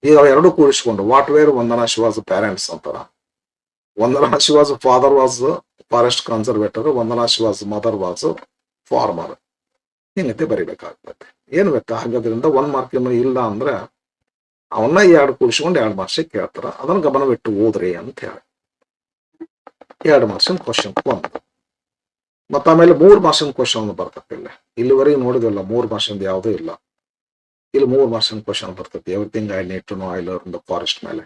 ಈಗ ಎರಡು ಕೂಡಿಸ್ಕೊಂಡು what were Vandana Shiva's parents ಅಂತಾರ. Vandana Shiva's father was forest conservator, Vandana Shiva's mother was farmer. ಹಿಂಗತೆ ಬರಿಬೇಕಾಗ್ತದೆ. ಏನು ಬೇಕಾ, ಹಾಗಾದ್ರಿಂದ 1 ಮಾರ್ಕಿನ ಇಲ್ಲ ಅಂದ್ರೆ ಅವನ್ನ 2 ಕೂಡಿಸ್ಕೊಂಡು 2 ಮಾರ್ಕ್ಸಿಗೆ ಕೇಳ್ತಾರ. ಅದನ್ನ ಗಮನವಿಟ್ಟು ಓದ್ರಿ ಅಂತ ಹೇಳಿ 2 ಮಾರ್ಕ್ಸಿನ ಕ್ವಶನ್ ಒಂದು. ಮತ್ತ ಆಮೇಲೆ 3 ಮಾರ್ಕ್ಸಿನ ಕ್ವಶನ್ ಬರ್ತೈತಿ. ಇಲ್ಲಿವರೆಗೆ ನೋಡಿದ್ವಲ್ಲ 3 ಮಾರ್ಕ್ಸಿಂದ ಯಾವುದೂ ಇಲ್ಲ. ಇಲ್ಲಿ 3 ಮಾರ್ಕ್ಸಿನ ಕ್ವಶನ್ ಬರ್ತೈತಿ. Everything I need to know I learn the forest ಮೇಲೆ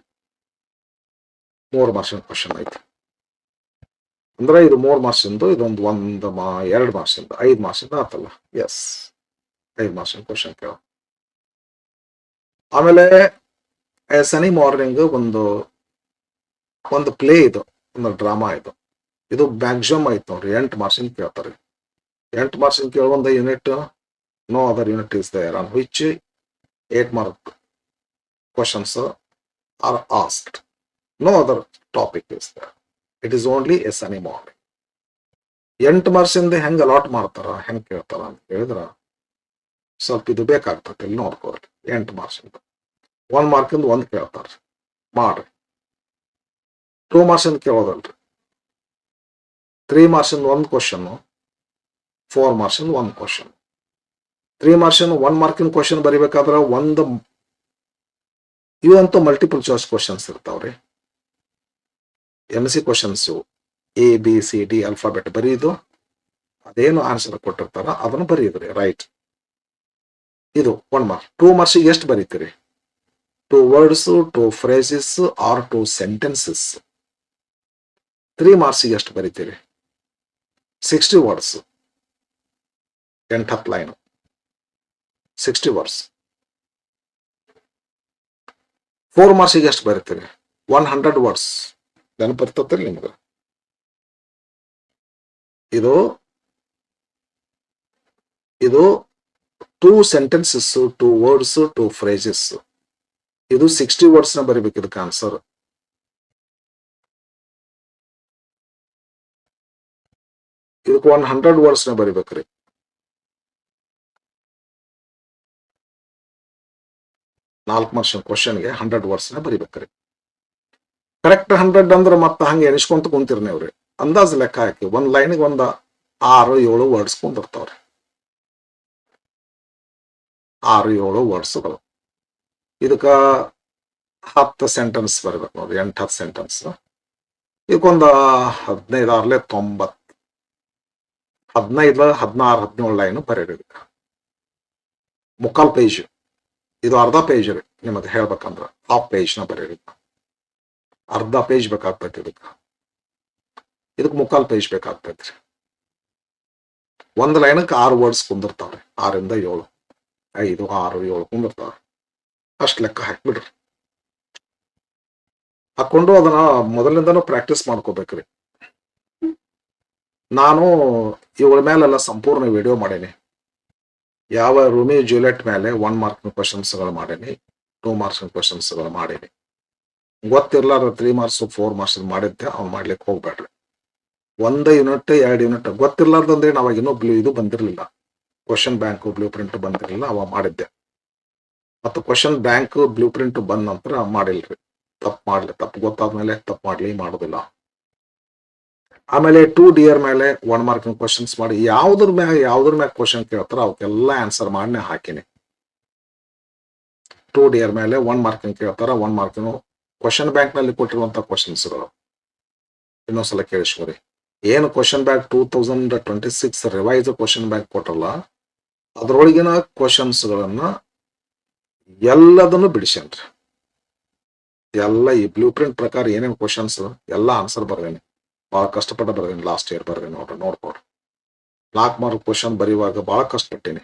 3 ಮಾರ್ಕ್ಸಿನ ಕ್ವಶನ್ ಐತಿ. ಅಂದ್ರೆ ಇದು 3 ಮಾರ್ಕ್ಸಿಂದು, ಇದೊಂದು 2 ಮಾರ್ಕ್ಸಿಂದ 5 ಮಾರ್ಕ್ಸಿಂದ ಆತಲ್ಲ. ಎಸ್, 5 ಮಾರ್ಕ್ಸಿನ ಕ್ವಶನ್ ಕೇಳ. ಆಮೇಲೆ ಸನಿ ಮಾರ್ನಿಂಗ್ ಒಂದು ಪ್ಲೇ ಇದು, ಒಂದು ಡ್ರಾಮಾ ಇದು. ಇದು ಮ್ಯಾಕ್ಸಿಮಮ್ ಐತೆ ನೋಡ್ರಿ, 8 ಮಾರ್ಕ್ಸಿನ ಕೇಳ್ತಾರೆ. 8 ಮಾರ್ಕ್ಸಿನ ಕೇಳೋ ಒಂದು unit, no other unit is there on which 8 mark questions are asked. No other topic is there. It is only a sunny morning. 8 ಮಾರ್ಕ್ಸಿಂದ ಹೆಂಗ್ ಅಲಾಟ್ ಮಾಡ್ತಾರ, ಹೆಂಗ್ ಕೇಳ್ತಾರ ಅಂತ ಹೇಳಿದ್ರ ಸ್ವಲ್ಪ ಇದು ಬೇಕಾಗ್ತದೆ. ಇಲ್ಲಿ ನೋಡ್ಕೋರಿ, 8 ಮಾರ್ಕ್ಸಿಂದ 1 ಮಾರ್ಕಿಂದ 1 ಕೇಳ್ತಾರ, ಮಾಡ್ರಿ. 2 ಮಾರ್ಕ್ಸಿಂದ ಕೇಳೋದಲ್ರಿ. 3 ಮಾರ್ಕ್ಸಿಂದ 1 ಕ್ವಶನ್, 4 ಮಾರ್ಕ್ಸಿಂದ 1 ಕ್ವಶನ್. 3 ಮಾರ್ಕ್ಸಿನ 1 ಮಾರ್ಕಿನ ಕ್ವಶನ್ ಬರಿಬೇಕಾದ್ರೆ ಇವಂತೂ ಮಲ್ಟಿಪಲ್ ಚಾಯ್ಸ್ ಕ್ವಶನ್ಸ್ ಇರ್ತಾವ್ರಿ. MC ಕ್ವಶನ್ಸ್ ABCD ಅಲ್ಫಾಬೆಟ್ ಬರೀದು ಅದೇನು ಆನ್ಸರ್ ಕೊಟ್ಟಿರ್ತಾರ ಅದನ್ನು ಬರೀದ್ರಿ ರೈಟ್. ಇದು 1 ಮಾರ್ಕ್. 2 ಮಾರ್ಕ್ಸಿಗೆ ಎಷ್ಟು ಬರೀತೀರಿ? 2 ವರ್ಡ್ಸ್, 2 ಫ್ರೇಸಸ್ ಆರ್ 2 ಸೆಂಟೆನ್ಸಸ್. 3 ಮಾರ್ಕ್ಸಿಗೆ ಎಷ್ಟು ಬರೀತೀರಿ? 60 ವರ್ಡ್ಸ್, 8-10 ಲೈನ್, 60 ವರ್ಡ್ಸ್. 4 ಮಾರ್ಕ್ಸಿಗೆ ಎಷ್ಟು ಬರೀತೀರಿ? 100 ವರ್ಡ್ಸ್. ನೆನಪು ಬರ್ತೈತ್ರಿ ನಿಮ್ಗೆ? ಇದು 2 ಸೆಂಟೆನ್ಸಸ್, 2 ವರ್ಡ್ಸ್, 2 ಫ್ರೇಸಸ್. ಇದು 60 ವರ್ಡ್ಸ್ ನ ಬರಿಬೇಕು ಇದಕ್ಕೆ ಆನ್ಸರ್. ಇದಕ್ಕೆ 100 ವರ್ಡ್ಸ್ ನ ಬರಿಬೇಕ್ರಿ. 4 ಮಾರ್ಕ್ಸ್ ಕ್ವಶನ್ಗೆ 100 ವರ್ಡ್ಸ್ ನ ಬರಿಬೇಕ್ರಿ. ಕರೆಕ್ಟ್ 100 ಅಂದ್ರೆ ಮತ್ತೆ ಹಂಗೆ ಎಣಿಸ್ಕೊಂತ ಕುಂತಿರ್ನಿ ಅವ್ರಿ. ಅಂದಾಜ್ ಲೆಕ್ಕ ಹಾಕಿ ಒಂದ್ ಲೈನ್ಗೆ 6-7 ವರ್ಡ್ಸ್ ಕುಂದಿರ್ತಾವ್ರಿ. 6-7 ವರ್ಡ್ಸ್ಗಳು. ಇದಕ್ಕ 10 ಸೆಂಟೆನ್ಸ್ ಬರ್ಬೇಕು ನೋಡ್ರಿ, 8-10 ಸೆಂಟೆನ್ಸ್. ಇದಕ್ಕೊಂದು 15 90, 15, 16, 17 ಲೈನ್ ಬರೀರಿ. ಇದಕ್ಕೆ ಮುಕ್ಕಾಲ್ ಪೇಜ್. ಇದು ಅರ್ಧ ಪೇಜ್ ರೀ. ನಿಮಗೆ ಹೇಳ್ಬೇಕಂದ್ರ ಹಾಫ್ ಪೇಜ್ ನ ಬರೀರಿ. ಅರ್ಧ ಪೇಜ್ ಬೇಕಾಗ್ತೈತಿ ಇದಕ್ಕೆ ಮುಕ್ಕಾಲ್ ಪೇಜ್ ಬೇಕಾಗ್ತೈತ್ರಿ. ಒಂದ್ ಲೈನಕ್ಕೆ 6 ವರ್ಡ್ಸ್ ಕುಂದಿರ್ತಾವ್ರಿ. 6 ಇಂದ 7, 5, 6, 7 ಕುಂದಿರ್ತಾವ್ರಿ. ಅಷ್ಟ್ ಲೆಕ್ಕ ಹಾಕ್ಬಿಡ್ರಿ. ಹಾಕೊಂಡು ಅದನ್ನ ಮೊದಲಿಂದನೂ ಪ್ರಾಕ್ಟೀಸ್ ಮಾಡ್ಕೋಬೇಕ್ರಿ. ನಾನು ಇವುಗಳ ಮೇಲೆಲ್ಲ ಸಂಪೂರ್ಣ ವಿಡಿಯೋ ಮಾಡೀನಿ. ಯಾವ ರೋಮಿಯೋ ಜೂಲಿಯಟ್ ಮೇಲೆ 1 ಮಾರ್ಕ್ನ ಕ್ವಶನ್ಸ್ಗಳು ಮಾಡೀನಿ, 2 ಮಾರ್ಕ್ಸ್ ಕ್ವಶನ್ಸ್ಗಳು ಮಾಡೀನಿ. ಗೊತ್ತಿರ್ಲಾರ 3 ಮಾರ್ಕ್ಸ್ 4 ಮಾರ್ಕ್ಸ್ ಮಾಡಿದ್ದೆ ಅವ್ನು ಮಾಡ್ಲಿಕ್ಕೆ ಹೋಗ್ಬೇಡ್ರಿ. 1 ಯೂನಿಟ್ 2 ಯೂನಿಟ್ ಗೊತ್ತಿರ್ಲಾರ್ದಂದ್ರೆ ಅವಾಗ ಇನ್ನೂ ಇದು ಬಂದಿರ್ಲಿಲ್ಲ, ಕ್ವಶನ್ ಬ್ಯಾಂಕ್ ಬ್ಲೂ ಪ್ರಿಂಟ್ ಬಂದಿರಲಿಲ್ಲ. ಅವ ಮಾಡಿದ್ದೆ. ಮತ್ತು ಕ್ವಶನ್ ಬ್ಯಾಂಕ್ ಬ್ಲೂ ಪ್ರಿಂಟ್ ಬಂದ ನಂತರ ಮಾಡಿಲ್ರಿ. ತಪ್ಪು ಗೊತ್ತಾದ್ಮೇಲೆ ತಪ್ಪು ಮಾಡೋದಿಲ್ಲ. ಆಮೇಲೆ 2 ಡಿಯರ್ ಮೇಲೆ 1 ಮಾರ್ಕಿನ ಕ್ವಶನ್ಸ್ ಮಾಡಿ ಯಾವ್ದ್ರ ಮ್ಯಾಗ ಕ್ವಶನ್ ಕೇಳ್ತಾರ ಅವಕ್ಕೆಲ್ಲ ಆನ್ಸರ್ ಮಾಡಿ ಹಾಕಿನಿ. 2 ಡಿಯರ್ ಮೇಲೆ 1 ಮಾರ್ಕಿನ ಕೇಳ್ತಾರ, 1 ಮಾರ್ಕಿನ ಕ್ವಶನ್ ಬ್ಯಾಂಕ್ ನಲ್ಲಿ ಕೊಟ್ಟಿರುವಂತ ಕ್ವಶನ್ಸ್ಗಳು ಇನ್ನೊಂದ್ಸಲ ಕೇಳಿಸ್ಕೊರಿ. ಏನು question bank 2026 revise question bank ಕೊಟ್ಟಲ್ಲ, ಅದ್ರೊಳಗಿನ ಕ್ವಶನ್ಸ್ಗಳನ್ನ ಎಲ್ಲದನ್ನು ಬಿಡಿಸೇನ್ರಿ. ಎಲ್ಲ ಈ ಬ್ಲೂ ಪ್ರಿಂಟ್ ಪ್ರಕಾರ ಏನೇನು ಕ್ವಶನ್ಸ್ ಎಲ್ಲ ಆನ್ಸರ್ ಬರ್ದೇನೆ. ಬಹಳ ಕಷ್ಟಪಟ್ಟ ಬರ್ದೇನೆ. ಲಾಸ್ಟ್ ಇಯರ್ ಬರ್ದೇನೆ ನೋಡ್ಕೊಡ್ರಿ. 4 ಮಾರ್ಕ್ ಕ್ವಶನ್ ಬರೆಯುವಾಗ ಬಹಳ ಕಷ್ಟಪಟ್ಟಿನಿ.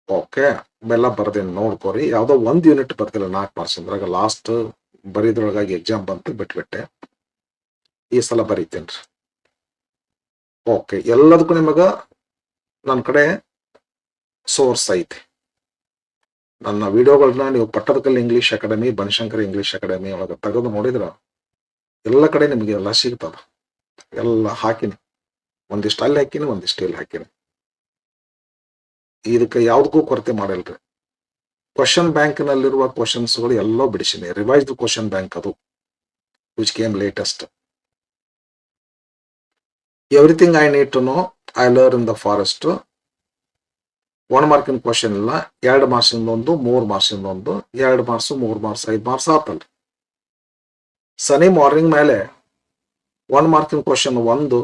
ಓಕೆ, ಬೆಲ್ಲ ಬರ್ದೇನೆ ನೋಡ್ಕೋರಿ. ಯಾವ್ದೋ 1 ಯೂನಿಟ್ ಬರ್ತಿಲ್ಲ 4 ಮಾರ್ಕ್ಸ್ ಅಂದ್ರಾಗ ಲಾಸ್ಟ್ ಬರೀದ್ರೊಳಗಾಗಿ ಎಕ್ಸಾಮ್ ಬಂತು, ಬಿಟ್ಬಿಟ್ಟೆ. ಈ ಸಲ ಬರೀತೇನ್ರಿ. ಓಕೆ, ಎಲ್ಲದಕ್ಕೂ ನಿಮಗ ನನ್ನ ಕಡೆ ಸೋರ್ಸ್ ಐತಿ. ನನ್ನ ವಿಡಿಯೋಗಳನ್ನ ನೀವು Pattadakal English academy, Banashankari English academy ಒಳಗೆ ತೆಗೆದು ನೋಡಿದ್ರ ಎಲ್ಲ ಕಡೆ ನಿಮಗೆ ಎಲ್ಲ ಸಿಗ್ತದ. ಎಲ್ಲ ಹಾಕಿನಿ. ಒಂದಿಷ್ಟು ಅಲ್ಲಿ ಹಾಕಿನಿ, ಒಂದಿಷ್ಟು ಇಲ್ಲಿ ಹಾಕಿನಿ. ಇದಕ್ಕೆ ಯಾವ್ದಕ್ಕೂ ಕೊರತೆ ಮಾಡಿಲ್ರಿ. ಕ್ವಶನ್ ಬ್ಯಾಂಕ್ ನಲ್ಲಿರುವ ಕ್ವಶನ್ಸ್ಗಳು ಎಲ್ಲೋ ಬಿಡಿಸಿನಿ. ರಿವೈಸ್ಡ್ ಕ್ವಶನ್ ಬ್ಯಾಂಕ್ ಅದು, which came latest. Everything I need to know I learn in the forest. 1 ಮಾರ್ಕಿನ ಕ್ವಶನ್ ಇಲ್ಲ, 2 ಮಾರ್ಕ್ಸಿಂದ ಒಂದು, 3 ಮಾರ್ಕ್ಸಿಂದ ಒಂದು, 2 ಮಾರ್ಕ್ಸ್, 3 ಮಾರ್ಕ್ಸ್, 5 ಮಾರ್ಕ್ಸ್ ಆತಲ್ರಿ. ಸನಿ ಮಾರ್ನಿಂಗ್ ಮೇಲೆ 1 ಮಾರ್ಕಿನ ಕ್ವಶನ್ 1,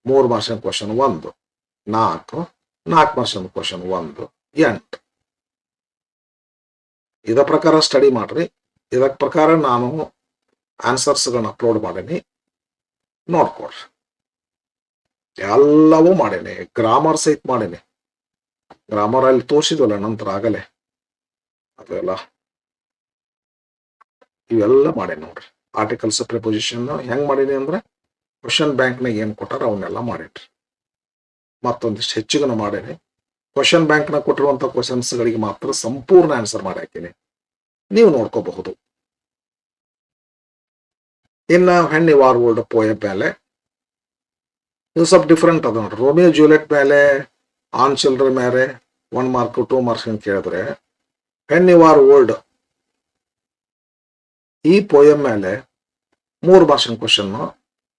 3 ಮಾರ್ಕ್ಸಿನ ಕ್ವಶನ್ 1, 4 ಮಾರ್ಕ್ಸಿನ ಕ್ವಶನ್ 1, 8. ಇದ ಪ್ರಕಾರ ಸ್ಟಡಿ ಮಾಡ್ರಿ. ಇದಕ್ ಪ್ರಕಾರ ನಾನು ಆನ್ಸರ್ಸ್ಗಳನ್ನ ಅಪ್ಲೋಡ್ ಮಾಡೀನಿ, ನೋಡ್ಕೊಡ್ರಿ. ಎಲ್ಲವೂ ಮಾಡೀನಿ. ಗ್ರಾಮರ್ ಸಹಿತ ಮಾಡೀನಿ. ಗ್ರಾಮರ್ ಅಲ್ಲಿ ತೋರಿಸಿದ್ವಲ್ಲ ನಂತರ ಆಗಲೇ, ಅದೆಲ್ಲ ಇವೆಲ್ಲ ಮಾಡೀನಿ ನೋಡ್ರಿ. ಆರ್ಟಿಕಲ್ಸ್ ಪ್ರಿಪೋಸಿಷನ್ ಹೆಂಗ್ ಮಾಡೀನಿ ಅಂದ್ರೆ ಕ್ವಶನ್ ಬ್ಯಾಂಕ್ನಾಗ ಏನ್ ಕೊಟ್ಟಾರ ಅವನ್ನೆಲ್ಲ ಮಾಡೀನಿ. ಮತ್ತೊಂದಿಷ್ಟು ಹೆಚ್ಚಿಗೆ ಮಾಡೀನಿ. ಕ್ವಶನ್ ಬ್ಯಾಂಕ್ನಾಗ ಕೊಟ್ಟಿರುವಂತ ಕ್ವಶನ್ಸ್ ಗಳಿಗೆ ಮಾತ್ರ ಸಂಪೂರ್ಣ ಆನ್ಸರ್ ಮಾಡಿ ಹಾಕಿನಿ. ನೀವು ನೋಡ್ಕೋಬಹುದು. ಇನ್ನ ಹೆಣ್ಣಿ ವಾರ್ ವರ್ಲ್ಡ್ ಪೋಯಮ್ ಮೇಲೆ ಇದು ಸ್ವಲ್ಪ ಡಿಫ್ರೆಂಟ್ ಅದ ನೋಡ್ರಿ. ರೋಮಿಯೋ ಜೂಲಿಯಟ್ ಮೇಲೆ, ಆನ್ ಚಿಲ್ಡ್ರನ್ ಮೇಲೆ 1 ಮಾರ್ಕ್ 2 ಮಾರ್ಕ್ಸ್ ಅಂತ ಕೇಳಿದ್ರೆ, ಹೆಣ್ಣಿ ವಾರ್ ವರ್ಲ್ಡ್ ಈ ಪೋಯಮ್ ಮೇಲೆ 3 ಮಾರ್ಕ್ಸಿನ ಕ್ವಶನ್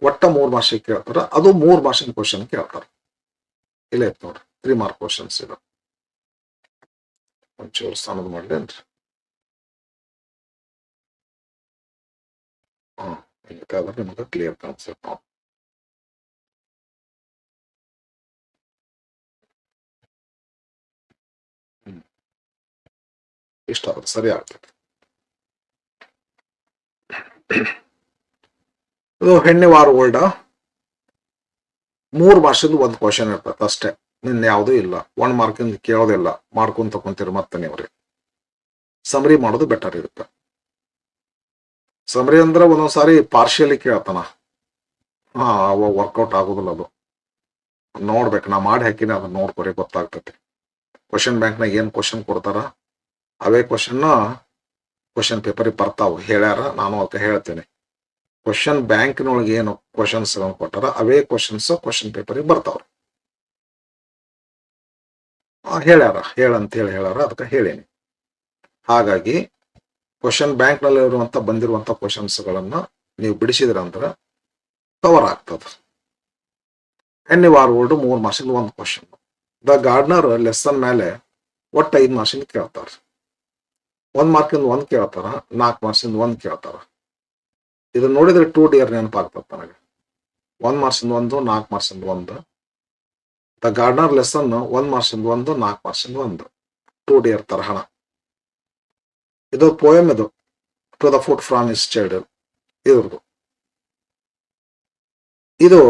ಒಟ್ಟ 3 ಮಾರ್ಕ್ಸಿಗೆ ಕೇಳ್ತಾರ. ಅದು 3 ಮಾರ್ಕ್ಸಿನ ಕ್ವಶನ್ ಕೇಳ್ತಾರ. ಇಲ್ಲ ನೋಡ್ರಿ, 3 ಮಾರ್ಕ್ ಕ್ವಶನ್ಸ್ ಇದು. ಒಂಚೂರು ಸಣ್ಣದು ಮಾಡ್ಲೇನ್ರಿ. ಹಿಂಗಾದ್ರೆ ನಿಮ್ಗೆ ಕ್ಲಿಯರ್ ಕಾಣಿಸುತ್ತೆ ನಾವು. ಇಷ್ಟ ಆದ್ರೆ ಸರಿ ಆಗ್ತದೆ. ಇದು ಹೆಣ್ಣಿವಾರ ಓಲ್ಡ 3 ಭಾಷೆದು ಒಂದು ಕ್ವಶನ್ ಇರ್ತದೆ ಅಷ್ಟೇ, ನಿನ್ನ ಯಾವುದೂ ಇಲ್ಲ. 1 ಮಾರ್ಕಿಂದ ಕೇಳೋದಿಲ್ಲ, ಮಾಡ್ಕೊಂತ ತಕೊಂತೀರಿ ಮತ್ತೆ ನೀವ್ರಿ. ಸಮರಿ ಮಾಡೋದು ಬೆಟರ್ ಇರುತ್ತೆ. ಸಮರಿ ಅಂದ್ರೆ ಒಂದೊಂದ್ಸಾರಿ ಪಾರ್ಶಿಯಲಿ ಕೇಳ್ತಾನ, ಅವ ವರ್ಕೌಟ್ ಆಗೋದಿಲ್ಲ. ಅದು ನೋಡ್ಬೇಕು, ನಾ ಮಾಡಿ ಹಾಕಿನಿ, ಅದನ್ನ ನೋಡ್ಕೊರಿ ಗೊತ್ತಾಗ್ತೈತಿ. ಕ್ವಶನ್ ಬ್ಯಾಂಕ್ನಾಗ ಏನ್ ಕ್ವಶನ್ ಕೊಡ್ತಾರ ಅವೇ ಕ್ವಶನ್ ಪೇಪರಿಗೆ ಬರ್ತಾವ. ಹೇಳ್ಯಾರ, ನಾನು ಅದಕ್ಕೆ ಹೇಳ್ತೇನೆ. ಕ್ವಶನ್ ಬ್ಯಾಂಕ್ನೊಳಗೆ ಏನು ಕ್ವಶನ್ಸ್ ಕೊಟ್ಟಾರ ಅವೇ ಕ್ವಶನ್ ಪೇಪರಿಗೆ ಬರ್ತಾವ್ರಿ. ಹೇಳ್ಯಾರ, ಹೇಳಂತೇಳಿ ಹೇಳ್ಯಾರ, ಅದಕ್ಕೆ ಹೇಳೇನಿ. ಹಾಗಾಗಿ ಕ್ವಶನ್ ಬ್ಯಾಂಕ್ ನಲ್ಲಿ ಬಂದಿರುವಂತ ಕ್ವಶನ್ಸ್ಗಳನ್ನ ನೀವು ಬಿಡಿಸಿದ್ರಂದ್ರೆ ಕವರ್ ಆಗ್ತದ. ಹೆಣ್ಣಿವಾರ ಓಲ್ಡ್ 3 ಮಾರ್ಕ್ಸಿಂದ ಒಂದು ಕ್ವಶನ್. ದ ಗಾರ್ಡ್ನರ್ ಲೆಸನ್ ಮೇಲೆ ಒಟ್ಟು 5 ಮಾರ್ಕ್ಸಿಂದ ಕೇಳ್ತಾರ. 1 ಮಾರ್ಕಿಂದ 1 ಕೇಳ್ತಾರ, 4 ಮಾರ್ಕ್ಸಿಂದ 1 ಕೇಳ್ತಾರ. ಇದನ್ನ ನೋಡಿದ್ರೆ 2 ಡಿಯರ್ ನೆನಪಾಗ್ತದ ನನಗೆ. 1 ಮಾರ್ಕ್ಸಿಂದ 1, 4 ಮಾರ್ಕ್ಸಿಂದ 1. ದ ಗಾರ್ಡ್ನರ್ ಲೆಸನ್ 1 ಮಾರ್ಕ್ಸಿಂದ 1, 4 ಮಾರ್ಕ್ಸಿಂದ 1. 2 ಡಿಯರ್ ತರಹಣ. ಇದು ಪೋಯಮ್, ಇದು to the foot from his child ಇದ್ರದ್ದು. ಇದು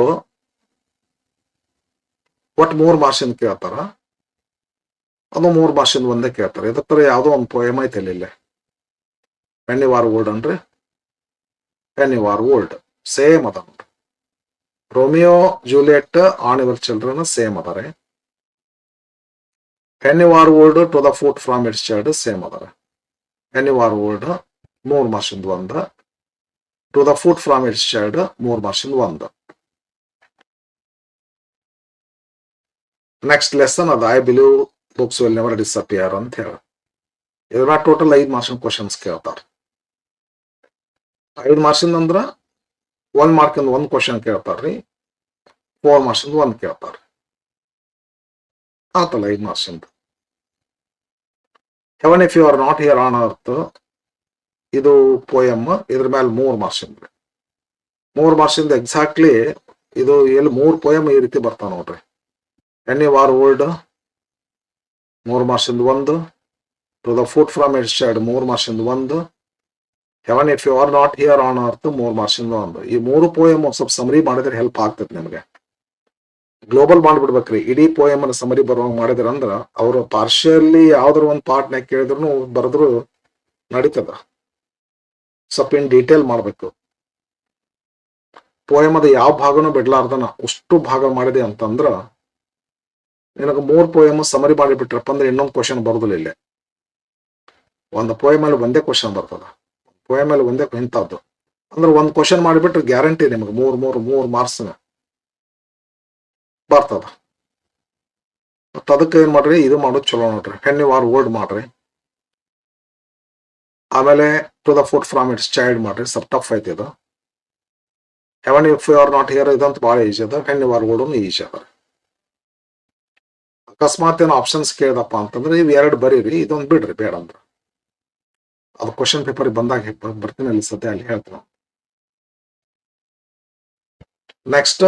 ಒಟ್ಟು 3 ಮಾರ್ಕ್ಸಿಂದ ಕೇಳ್ತಾರ, ಅದು 3 ಮಾರ್ಕ್ಸಿಂದ ಒಂದೇ ಕೇಳ್ತಾರೆ. ಇದರ ಯಾವುದೋ ಒಂದು ಪೋಯಮ್ ಐತೆ ಇಲ್ಲೇ, ಹೆಣ್ಣಿವಾರ ಓಲ್ಡ್ ಅನ್ರಿ. ಹೆಣ್ಣಿವಾರ ಓಲ್ಡ್ ಸೇಮ್ ಅದ ನೋಡ್ರಿ. Romeo Juliet on your children same ಅದಾರೆ. When you are old to the foot from its child same ಅದಾರೆ. ಹೆಣ್ಣಿವಾರ ಓಲ್ಡ್ 3 ಮಾರ್ಕ್ಸಿಂದ 1, to the foot from its child 3 ಮಾರ್ಕ್ಸಿಂದ 1. ನೆಕ್ಸ್ಟ್ ಲೆಸನ್ ಅದ I believe books will never disappear ಅಂತ ಹೇಳಿ. ಇದ್ರ ಟೋಟಲ್ 5 ಮಾರ್ಕ್ಸಿನ ಕ್ವಶನ್ಸ್ ಕೇಳ್ತಾರ. 5 ಮಾರ್ಕ್ಸಿಂದ ಅಂದ್ರ 1 ಮಾರ್ಕಿಂದ 1 ಕ್ವಶನ್ ಕೇಳ್ತಾರ್ರಿ, 4 ಮಾರ್ಕ್ಸಿಂದ 1 ಕೇಳ್ತಾರ. ಆತಲ್ಲ 5 ಮಾರ್ಕ್ಸಿಂದ. Heaven if you are not here on earth, ಇದು ಪೋಯಮ್. ಇದ್ರ ಮೇಲೆ 3 ಮಾರ್ಕ್ಸಿಂದ. 3 ಮಾರ್ಕ್ಸಿಂದ ಎಕ್ಸಾಕ್ಟ್ಲಿ ಇದು ಎಲ್ಲಿ 3 ಪೋಯಮ್ ಈ ರೀತಿ ಬರ್ತಾವ ನೋಡ್ರಿ. ಹೆಣ್ಣಿವಾರ ಓಲ್ಡ್ 3 ಮಾರ್ಕ್ಸಿಂದ 1, to the foot from its child 3 ಮಾರ್ಕ್ಸಿಂದ 1, heaven if you are not here on earth 3 ಮಾರ್ಕ್ಸಿಂದ 1. ಈ 3 ಪೋಯಮ್ ಸ್ವಲ್ಪ ಸಮರಿ ಮಾಡಿದ್ರೆ ಹೆಲ್ಪ್ ಆಗ್ತದೆ ನಿಮಗೆ. ಗ್ಲೋಬಲ್ ಮಾಡ್ಬಿಡ್ಬೇಕ್ರಿ. ಇಡೀ ಪೋಯಮ್ ಅನ್ನ ಸಮರಿ ಬರುವಂಗ ಮಾಡಿದ್ರ ಅಂದ್ರ ಅವರು ಪಾರ್ಶಿಯಲಿ ಯಾವ್ದಾರ ಒಂದು ಪಾರ್ಟ್ನಾಗ ಕೇಳಿದ್ರು ಬರೆದ್ರು ನಡೀತದ. ಸ್ವಲ್ಪ ಇನ್ ಡೀಟೇಲ್ ಮಾಡ್ಬೇಕು. ಪೋಯಮ್ ಅದ ಯಾವ ಭಾಗನೂ ಬಿಡ್ಲಾರ್ದನ ಅಷ್ಟು ಭಾಗ ಮಾಡಿದೆ ಅಂತಂದ್ರ ನಿನಗೆ 3 ಪೋಯಮ್ ಸಮರಿ ಮಾಡಿಬಿಟ್ರಪ್ಪ ಅಂದ್ರೆ ಇನ್ನೊಂದು ಕ್ವಶನ್ ಬರೋದಿಲ್ಲ. ಇಲ್ಲೇ ಒಂದು ಪೋಯಮ್ ಮೇಲೆ ಒಂದೇ ಕ್ವಶನ್ ಬರ್ತದ. ಪೋಯಮ್ ಮೇಲೆ ಒಂದೇ ಇಂಥದ್ದು ಅಂದ್ರೆ ಒಂದು ಕ್ವಶನ್ ಮಾಡಿಬಿಟ್ರೆ ಗ್ಯಾರಂಟಿ ನಿಮ್ಗೆ 3 ಮಾರ್ಕ್ಸ್ ಬರ್ತದ. ಮತ್ತ ಅದಕ್ಕೆ ಏನ್ ಮಾಡ್ರಿ, ಇದು ಮಾಡೋದು ಚಲೋ ನೋಡ್ರಿ. ಹೆಣ್ಣಿವಾರ ಓಲ್ಡ್ ಮಾಡ್ರಿ, ಆಮೇಲೆ to the foot from its child ಮಾಡ್ರಿ. ಸ್ವಲ್ಪ ಟಫ್ ಐತಿ ಇದು. Haven if you are not here ಇದಂತ ಭಾಳ ಈಜಿ ಅದ. ಹೆಣ್ಣಿವಾರ ಓಲ್ಡ್ ಈಜಿ ಅದ. ಅಕಸ್ಮಾತ್ ಏನೋ ಆಪ್ಷನ್ಸ್ ಕೇಳ್ದಪ್ಪ ಅಂತಂದ್ರೆ ಇವ್ 2 ಬರೀರಿ, ಇದೊಂದು ಬಿಡ್ರಿ ಬೇಡ ಅಂದ್ರ. ಅದು ಕ್ವಶನ್ ಪೇಪರ್ ಬಂದಾಗ ಬರ್ತೀನಿ, ಅಲ್ಲಿ ಸದ್ಯ ಅಲ್ಲಿ ಹೇಳ್ತೀನಿ. Next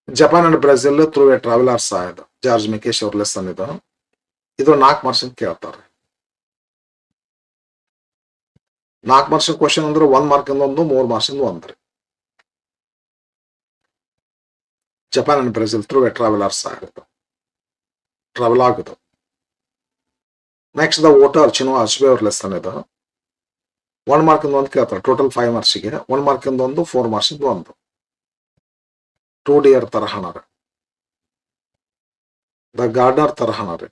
Japan and Brazil through A travellers ಆಯ್ತು, ಜಾರ್ಜ್ ಮಿಕೇಶ್ ಅವ್ರ ಲೆಸನ್ ಇದು. ಇದು 4 ಮಾರ್ಕ್ಸಿಂದ ಕೇಳ್ತಾರೆ. 4 ಮಾರ್ಕ್ಸಿನ ಕ್ವಶನ್ ಅಂದ್ರೆ 1 ಮಾರ್ಕಿಂದ 1, 3 ಮಾರ್ಕ್ಸಿಂದ 1 ರೀ. Japan and Brazil through A travellers ಆಗುತ್ತೆ, ಟ್ರಾವೆಲ್ ಆಗುದು. ನೆಕ್ಸ್ಟ್ ದ ವೋಟರ್ ಚಿನ್ವಾ ಅಶ್ಬೆ ಅವ್ರ ಲೆಸನ್ ಇದು. 1 ಮಾರ್ಕಿಂದ 1 ಕೇಳ್ತಾರೆ, ಟೋಟಲ್ 5 ಮಾರ್ಕ್ಸಿಗೆ. 1 ಮಾರ್ಕಿಂದ 1, 4 ಮಾರ್ಕ್ಸಿಂದ 1. 2 ಡಿಯರ್ ತರಹಣ ರೀ. ದ ಗಾರ್ಡನರ್ ತರಹಣ ರೀ.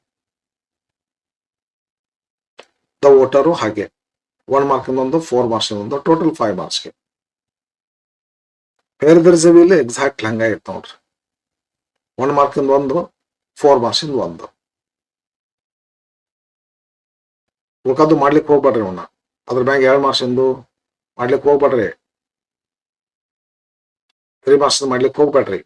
ದ ವೋಟರು ಹಾಗೆ 1 ಮಾರ್ಕಿಂದ 1, 4 ಮಾರ್ಕ್ಸಿಂದ 1, ಟೋಟಲ್ 5 ಮಾರ್ಕ್ಸ್ಗೆ. ಬೇರೆ ದರ್ಜವಿಲ್ಲಿ ಎಕ್ಸಾಕ್ಟ್ ಹಂಗ ಇತ್ತು ನೋಡ್ರಿ. 1 ಮಾರ್ಕಿಂದ 1, 4 ಮಾರ್ಕ್ಸಿಂದ 1. ಉಳ್ಕದ್ದು ಮಾಡ್ಲಿಕ್ಕೆ ಹೋಗ್ಬೇಡ್ರಿ. ಅವನ್ನ ಅದ್ರ ಮ್ಯಾಗ 2 ಮಾರ್ಕ್ಸಿಂದು ಮಾಡ್ಲಿಕ್ಕೆ ಹೋಗ್ಬೇಡ್ರಿ. 3 ಮಾರ್ಕ್ಸ್ ಮಾಡ್ಲಿಕ್ಕೆ ಹೋಗ್ಬೇಡ್ರಿ.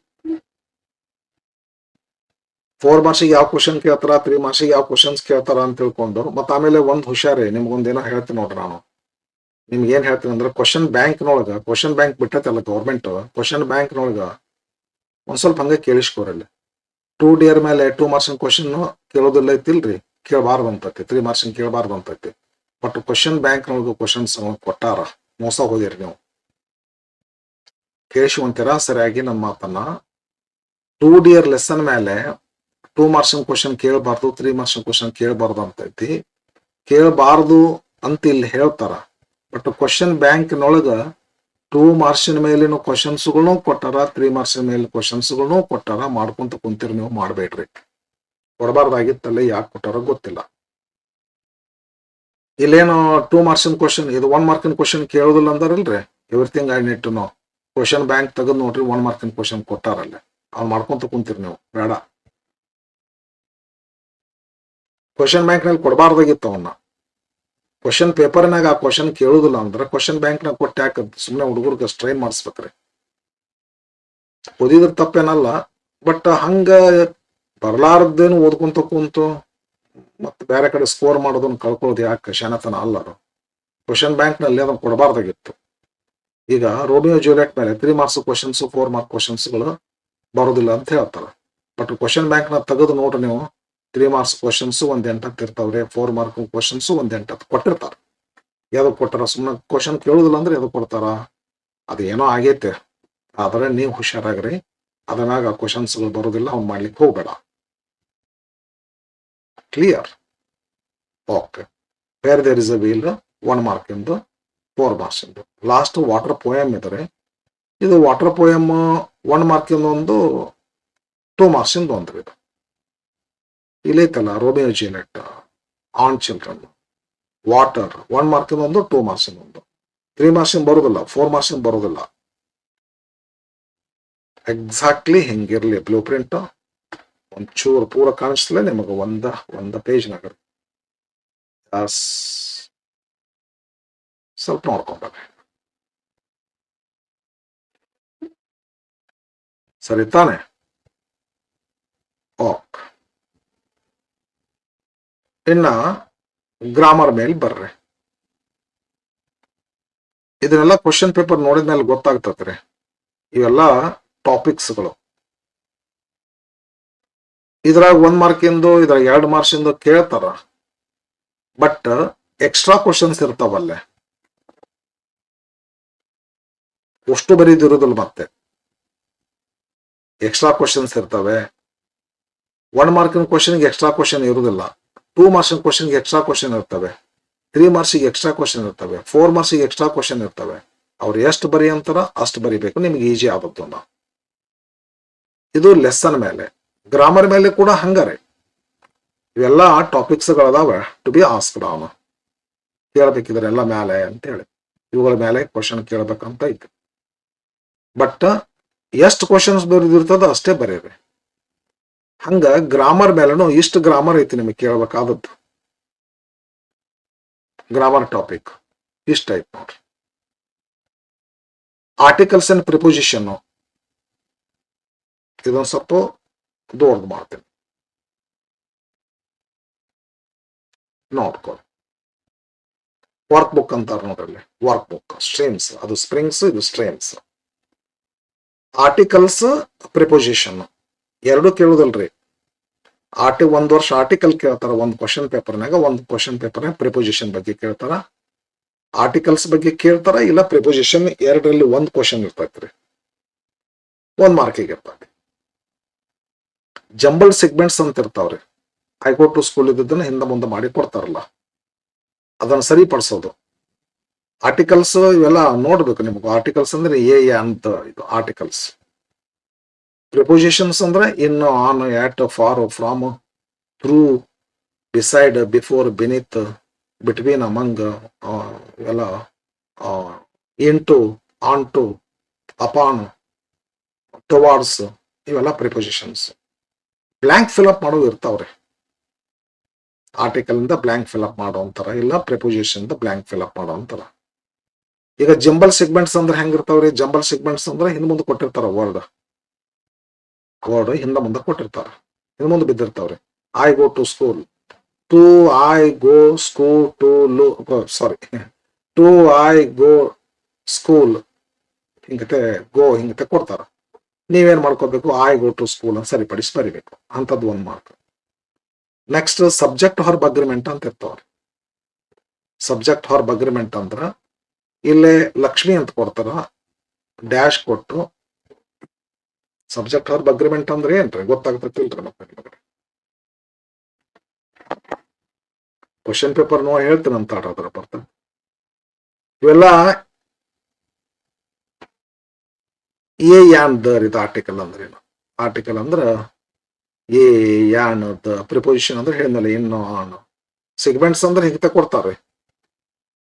4 ಮಾರ್ಕ್ಸಿಗೆ ಯಾವ ಕ್ವಶನ್ ಕೇಳ್ತಾರ, 3 ಮಾರ್ಕ್ಸಿಗೆ ಯಾವ ಕ್ವಶನ್ಸ್ ಕೇಳ್ತಾರ ಅಂತ ತಿಳ್ಕೊಂಡು, ಮತ್ತೆ ಆಮೇಲೆ ಒಂದು ಹುಷಾರಿ, ನಿಮ್ಗೊಂದೇನೋ ಹೇಳ್ತೀನಿ ನೋಡ್ರಿ. ನಾನು ನಿಮ್ಗೆ ಏನ್ ಹೇಳ್ತೀನಿ ಅಂದ್ರೆ, ಕ್ವಶನ್ ಬ್ಯಾಂಕ್ ಬಿಟ್ಟೈತಲ್ಲ ಗೌರ್ಮೆಂಟ್, ಕ್ವಶನ್ ಬ್ಯಾಂಕ್ನೊಳಗ ಒಂದ್ ಸ್ವಲ್ಪ ಹಂಗೆ ಕೇಳಿಸ್ಕೋರಲ್ಲಿ. 2 ಡಿಯರ್ ಮೇಲೆ 2 ಮಾರ್ಕ್ಸಿನ ಕ್ವಶನ್ ಕೇಳೋದಿಲ್ಲ ಐತಿಲ್ರಿ, ಕೇಳಬಾರ್ದು ಅಂತೈತಿ. 3 ಮಾರ್ಕ್ಸಿನ ಕೇಳಬಾರ್ದು ಅಂತೈತಿ. ಬಟ್ ಕ್ವಶನ್ ಬ್ಯಾಂಕ್ನೊಳಗ ಕ್ವಶನ್ಸ್ ಕೊಟ್ಟಾರ, ಮೋಸ ಹೋದಿರಿ ನೀವು. ಕೇಳಿಸುವಂತೀರ ಸರಿಯಾಗಿ ನನ್ನ ಮಾತನ್ನ. 2 ಡಿಯರ್ ಲೆಸನ್ ಮೇಲೆ 2 ಮಾರ್ಕ್ಸಿನ ಕ್ವಶನ್ ಕೇಳಬಾರ್ದು, 3 ಮಾರ್ಕ್ಸಿನ ಕ್ವಶನ್ ಕೇಳಬಾರ್ದು ಅಂತೈತಿ. ಕೇಳಬಾರ್ದು ಅಂತ ಇಲ್ಲಿ ಹೇಳ್ತಾರ. ಬಟ್ ಕ್ವಶನ್ ಬ್ಯಾಂಕ್ನೊಳಗ 2 ಮಾರ್ಕ್ಸಿನ ಮೇಲಿನ ಕ್ವಶನ್ಸ್ಗಳನ್ನು ಕೊಟ್ಟಾರ, 3 ಮಾರ್ಕ್ಸಿನ ಮೇಲೆ ಕ್ವಶನ್ಸ್ಗಳನ್ನು ಕೊಟ್ಟಾರ. ಮಾಡ್ಕೊಂತ ಕುಂತೀರಿ ನೀವು, ಮಾಡಬೇಡ್ರಿ. ಕೊಡಬಾರ್ದಾಗಿತ್ತಲ್ಲ, ಯಾಕೆ ಕೊಟ್ಟಾರ ಗೊತ್ತಿಲ್ಲ. ಇಲ್ಲೇನು 2 ಮಾರ್ಕ್ಸಿನ ಕ್ವಶನ್, ಇದು 1 ಮಾರ್ಕಿನ ಕ್ವಶನ್ ಕೇಳೋದಿಲ್ಲ ಅಂದಾರಲ್ರಿ. Everything I need to know. Question bank ತೆಗೆದು ನೋಡ್ರಿ, 1 ಮಾರ್ಕಿನ ಕ್ವಶನ್ ಕೊಟ್ಟಾರಲ್ಲ, ಅವ್ನು ಮಾಡ್ಕೊಂತ ಕುಂತೀರಿ ನೀವು, ಬೇಡ. ಕ್ವಶನ್ ಬ್ಯಾಂಕ್ನಲ್ಲಿ ಕೊಡಬಾರ್ದಾಗಿತ್ತು ಅವನ್ನ. ಕ್ವಶನ್ ಪೇಪರ್ನಾಗ ಆ ಕ್ವಶನ್ ಕೇಳುದಿಲ್ಲ ಅಂದ್ರೆ ಕ್ವಶನ್ ಬ್ಯಾಂಕ್ನಾಗ ಕೊಟ್ಟು ಯಾಕೆ ಸುಮ್ಮನೆ ಹುಡುಗರಿಗೆ ಸ್ಟ್ರೈನ್ ಮಾಡಿಸ್ಬೇಕ್ರಿ. ಓದಿದ್ರ ತಪ್ಪೇನಲ್ಲ, ಬಟ್ ಹಂಗ ಬರ್ಲಾರ್ದೇನು ಓದ್ಕೊಂತ ಕುಂತು ಮತ್ತೆ ಬೇರೆ ಕಡೆ ಸ್ಕೋರ್ ಮಾಡೋದನ್ನ ಕಳ್ಕೊಳ್ಳೋದು ಯಾಕೆ ಶಾನತನ ಅಲ್ಲ ಅದು. ಕ್ವಶನ್ ಬ್ಯಾಂಕ್ನಲ್ಲಿ ಅದನ್ನು ಕೊಡಬಾರ್ದಾಗಿತ್ತು. ಈಗ ರೋಮಿಯೋ ಜೂಲಿಯಟ್ ಮೇಲೆ 3 ಮಾರ್ಕ್ಸ್ ಕ್ವಶನ್ಸ್, 4 ಮಾರ್ಕ್ ಕ್ವಶನ್ಸ್ಗಳು ಬರೋದಿಲ್ಲ ಅಂತ ಹೇಳ್ತಾರೆ. ಬಟ್ ಕ್ವಶನ್ ಬ್ಯಾಂಕ್ನ ತೆಗೆದು ನೋಡ್ರಿ ನೀವು, 3 ಮಾರ್ಕ್ಸ್ ಕ್ವಶನ್ಸ್ ಒಂದ್ 8 ಇರ್ತಾವ್ರಿ, 4 ಮಾರ್ಕ್ ಕ್ವಶನ್ಸ್ ಒಂದ್ 8 ಕೊಟ್ಟಿರ್ತಾರ. ಯಾವ್ದು ಕೊಟ್ಟಾರ? ಸುಮ್ಮನೆ ಕ್ವಶನ್ ಕೇಳುದಿಲ್ಲ ಅಂದ್ರೆ ಯಾವ್ದು ಕೊಡ್ತಾರ? ಅದೇನೋ ಆಗೈತೆ, ಆದ್ರೆ ನೀವು ಹುಷಾರಾಗ್ರಿ. ಅದನ್ನಾಗ ಕ್ವಶನ್ಸ್ಗಳು ಬರೋದಿಲ್ಲ, ಅವ್ನು ಮಾಡ್ಲಿಕ್ಕೆ ಹೋಗ್ಬೇಡ. Clear? Okay. Where there is a wheel, 1 mark ಇಂದು, 4 ಮಾರ್ಕ್ಸ್ ಇಂದು. ಲಾಸ್ಟ್ ವಾಟರ್ ಪೋಯಮ್ ಇದ್ರೆ, ಇದು ವಾಟರ್ ಪೋಯಮ್ 1 ಮಾರ್ಕ್ ಇಂದ ಒಂದು, 2 ಮಾರ್ಕ್ಸ್ ಇಂದ ಒಂದು. ಇದು ಇಲ್ಲೈತಲ್ಲ Romeo Juliet, on children, water 1 mark ಇಂದ ಒಂದು, 2 ಮಾರ್ಕ್ಸ್ ಇಂದ ಒಂದು. 3 ಮಾರ್ಕ್ಸ್ ಇಂದ ಬರೋದಿಲ್ಲ, 4 ಮಾರ್ಕ್ಸ್ ಇಂದ ಬರೋದಿಲ್ಲ. ಎಕ್ಸಾಕ್ಟ್ಲಿ ಹಿಂಗಿರ್ಲಿ ಬ್ಲೂ ಪ್ರಿಂಟ್. ಒಂಚೂರು ಪೂರ ಕಾಣಿಸ್ಲೇ ನಿಮಗೆ ಒಂದ ಪೇಜ್ನಾಗ. ಸ್ವಲ್ಪ ನೋಡ್ಕೊಂಡ ಸರಿ ತಾನೆ? ಓಕೆ. ಇನ್ನ ಗ್ರಾಮರ್ ಮೇಲೆ ಬರ್ರಿ. ಇದನ್ನೆಲ್ಲ ಕ್ವಶನ್ ಪೇಪರ್ ನೋಡಿದ್ಮೇಲೆ ಗೊತ್ತಾಗ್ತತ್ರಿ. ಇವೆಲ್ಲ ಟಾಪಿಕ್ಸ್ಗಳು. ಇದ್ರಾಗ 1 ಮಾರ್ಕ್ ಇಂದು, ಇದ್ರಾಗ 2 ಮಾರ್ಕ್ಸ್ ಇಂದು ಕೇಳ್ತಾರ. ಬಟ್ ಎಕ್ಸ್ಟ್ರಾ ಕ್ವಶನ್ಸ್ ಇರ್ತಾವಲ್ಲೇ, ಅಷ್ಟು ಬರೀದಿರುದಿಲ್ಲ. ಮತ್ತೆ ಎಕ್ಸ್ಟ್ರಾ ಕ್ವಶನ್ಸ್ ಇರ್ತವೆ. 1 ಮಾರ್ಕಿನ ಕ್ವಶನ್ಗೆ ಎಕ್ಸ್ಟ್ರಾ ಕ್ವಶನ್ ಇರುವುದಿಲ್ಲ. 2 ಮಾರ್ಕ್ಸಿನ ಕ್ವಶನ್ಗೆ ಎಕ್ಸ್ಟ್ರಾ ಕ್ವಶನ್ ಇರ್ತವೆ. 3 ಮಾರ್ಕ್ಸಿಗೆ ಎಕ್ಸ್ಟ್ರಾ ಕ್ವಶನ್ ಇರ್ತವೆ. 4 ಮಾರ್ಕ್ಸಿಗೆ ಎಕ್ಸ್ಟ್ರಾ ಕ್ವಶನ್ ಇರ್ತವೆ. ಅವ್ರು ಎಷ್ಟು ಬರಿ ಅಂತಾರ ಅಷ್ಟು ಬರಿಬೇಕು, ನಿಮ್ಗೆ ಈಜಿ ಆಗುತ್ತೆ. ಇದು ಲೆಸನ್ ಮೇಲೆ. ಗ್ರಾಮರ್ ಮೇಲೆ ಕೂಡ ಹಂಗಾರೆ ಇವೆಲ್ಲ ಟಾಪಿಕ್ಸ್ ಗಳದಾವ ಟು ಬಿ ಆಸ್ಕ್ಡ್ ಆನ್. ಕೇಳ್ಬೇಕಿದ್ರೆಲ್ಲ ಮೇಲೆ ಅಂತ ಹೇಳಿ ಇವುಗಳ ಮೇಲೆ ಕ್ವಶನ್ ಕೇಳ್ಬೇಕಂತ ಐತಿ. ಬಟ್ ಎಷ್ಟು ಕ್ವಶನ್ಸ್ ಬರೆದಿರ್ತದ ಅಷ್ಟೇ ಬರೀರಿ. ಹಂಗ ಗ್ರಾಮರ್ ಮೇಲೆನು ಇಷ್ಟು ಗ್ರಾಮರ್ ಐತಿ ನಿಮಗೆ ಕೇಳಬೇಕಾದದ್ದು. ಗ್ರಾಮರ್ ಟಾಪಿಕ್ ಇಷ್ಟ ಐತಿ ನೋಡ್ರಿ. ಆರ್ಟಿಕಲ್ಸ್ ಅಂಡ್ ಪ್ರಿಪೋಸಿಷನ್ ಇದೊಂದು ಸ್ವಲ್ಪ ದೊಡ್ಡದು ಮಾಡ್ತೀನಿ, ನೋಡ್ಕೊಳ್ಳಿ. ವರ್ಕ್ ಬುಕ್ ಅಂತಾರ ನೋಡ್ರಲ್ಲಿ, ವರ್ಕ್ ಬುಕ್ ಸ್ಟ್ರೀಮ್ಸ್, ಅದು ಸ್ಪ್ರಿಂಗ್ಸ್, ಇದು ಸ್ಟ್ರೀಮ್ಸ್. ಆರ್ಟಿಕಲ್ಸ್, ಪ್ರಿಪೋಸಿಷನ್ ಎರಡು ಕೇಳುದಲ್ರಿ. ಒಂದ್ ವರ್ಷ ಆರ್ಟಿಕಲ್ ಕೇಳ್ತಾರ ಒಂದು ಕ್ವಶನ್ ಪೇಪರ್ನಾಗ, ಒಂದು ಕ್ವಶನ್ ಪೇಪರ್ನಾಗ ಪ್ರಿಪೋಸಿಷನ್ ಬಗ್ಗೆ ಕೇಳ್ತಾರ, ಆರ್ಟಿಕಲ್ಸ್ ಬಗ್ಗೆ ಕೇಳ್ತಾರ, ಇಲ್ಲ ಪ್ರಿಪೋಸಿಷನ್. ಎರಡರಲ್ಲಿ ಒಂದು ಕ್ವಶನ್ ಇರ್ತೈತ್ರಿ, 1 ಮಾರ್ಕಿಗೆ ಇರ್ತೈತಿ. ಜಂಬಲ್ ಸೆಗ್ಮೆಂಟ್ಸ್ ಅಂತ ಇರ್ತಾವ್ರಿ. ಐ ಗೋ ಟು ಸ್ಕೂಲ್ ಇದ್ದದನ್ನ ಹಿಂದೆ ಮುಂದೆ ಮಾಡಿ ಕೊಡ್ತಾರಲ್ಲ, ಅದನ್ನ ಸರಿಪಡಿಸೋದು. ಆರ್ಟಿಕಲ್ಸ್ ಇವೆಲ್ಲ ನೋಡ್ಬೇಕು ನಿಮ್ಗೆ. ಆರ್ಟಿಕಲ್ಸ್ ಅಂದ್ರೆ ಎ ಅಂತ ಇದು ಆರ್ಟಿಕಲ್ಸ್. ಪ್ರಿಪೋಸಿಷನ್ಸ್ ಅಂದ್ರೆ in, on, at, for, from, through, beside, before, beneath, between, among, ಇವೆಲ್ಲ into, on to, upon, towards, ಇವೆಲ್ಲ ಪ್ರಿಪೋಸಿಷನ್ಸ್. ಬ್ಲ್ಯಾಂಕ್ ಫಿಲ್ಅಪ್ ಮಾಡೋದು ಇರ್ತಾವ್ರಿ. ಆರ್ಟಿಕಲ್ ಇಂದ ಬ್ಲ್ಯಾಂಕ್ ಫಿಲ್ಅಪ್ ಮಾಡೋ ಅಂತಾರ, ಇಲ್ಲ ಪ್ರಿಪೋಸಿಷನ್ ಇಂದ ಬ್ಲ್ಯಾಂಕ್ ಫಿಲ್ಅಪ್ ಮಾಡೋ ಅಂತಾರ. ಈಗ ಜಂಬಲ್ ಸೆಗ್ಮೆಂಟ್ಸ್ ಅಂದ್ರೆ ಹೆಂಗಿರ್ತಾವ್ರಿ? ಜಂಬಲ್ ಸೆಗ್ಮೆಂಟ್ಸ್ ಅಂದ್ರೆ ಹಿಂದ್ ಮುಂದೆ ಕೊಟ್ಟಿರ್ತಾರ, ವರ್ಡ್ ಹಿಂದ ಮುಂದೆ ಕೊಟ್ಟಿರ್ತಾರ. ಇನ್ನು ಮುಂದೆ ಬಿದ್ದಿರ್ತಾವ್ರಿ. I go to school, to I go school, to low sorry to I go school ಹಿಂಗತೆ ಗೋ ಹಿಂಗತೆ ಕೊಡ್ತಾರ. ನೀವೇನ್ ಮಾಡ್ಕೋಬೇಕು, ಐ ಗೋ ಟು ಸ್ಕೂಲ್ ಅಂತ ಸರಿಪಡಿಸಿ ಬರಿಬೇಕು. ಅಂತದ್ದು 1 ಮಾರ್ಕ್. ನೆಕ್ಸ್ಟ್ ಸಬ್ಜೆಕ್ಟ್ ಹೊರ್ಬ್ ಅಗ್ರಿಮೆಂಟ್ ಅಂತ ಇರ್ತಾವ್ರಿ. ಸಬ್ಜೆಕ್ಟ್ ಹೊರ್ಬ್ ಅಗ್ರಿಮೆಂಟ್ ಅಂದ್ರ ಇಲ್ಲೇ ಲಕ್ಷ್ಮಿ ಅಂತ ಕೊಡ್ತಾರ, ಡ್ಯಾಶ್ ಕೊಟ್ಟು ಸಬ್ಜೆಕ್ಟ್ ಹೊರ್ಬ್ ಅಗ್ರಿಮೆಂಟ್ ಅಂದ್ರೆ ಏನ್ರಿ ಗೊತ್ತಾಗ್ತೈತಿಲ್ರಿ? ಮತ್ತೆ ಕ್ವಶನ್ ಪೇಪರ್ ನೋ ಹೇಳ್ತೀನಿ ಅಂತ ಆಡ್ರ ಬರ್ತ ಇವೆಲ್ಲ ಎ ಯಾನ್ ದರ್ ಇದು ಆರ್ಟಿಕಲ್ ಅಂದ್ರೆ ಏನು? ಆರ್ಟಿಕಲ್ ಅಂದ್ರ ಎ ಯಾನ್ ದ, ಪ್ರಿಪೋಸಿಷನ್ ಅಂದ್ರೆ ಹೇಳಿದ್ನಲ್ಲ ಇನ್ನು ಆನ್. ಸೆಗ್ಮೆಂಟ್ಸ್ ಅಂದ್ರೆ ಹಿಂಗೆ ಕೊಡ್ತಾರೆ,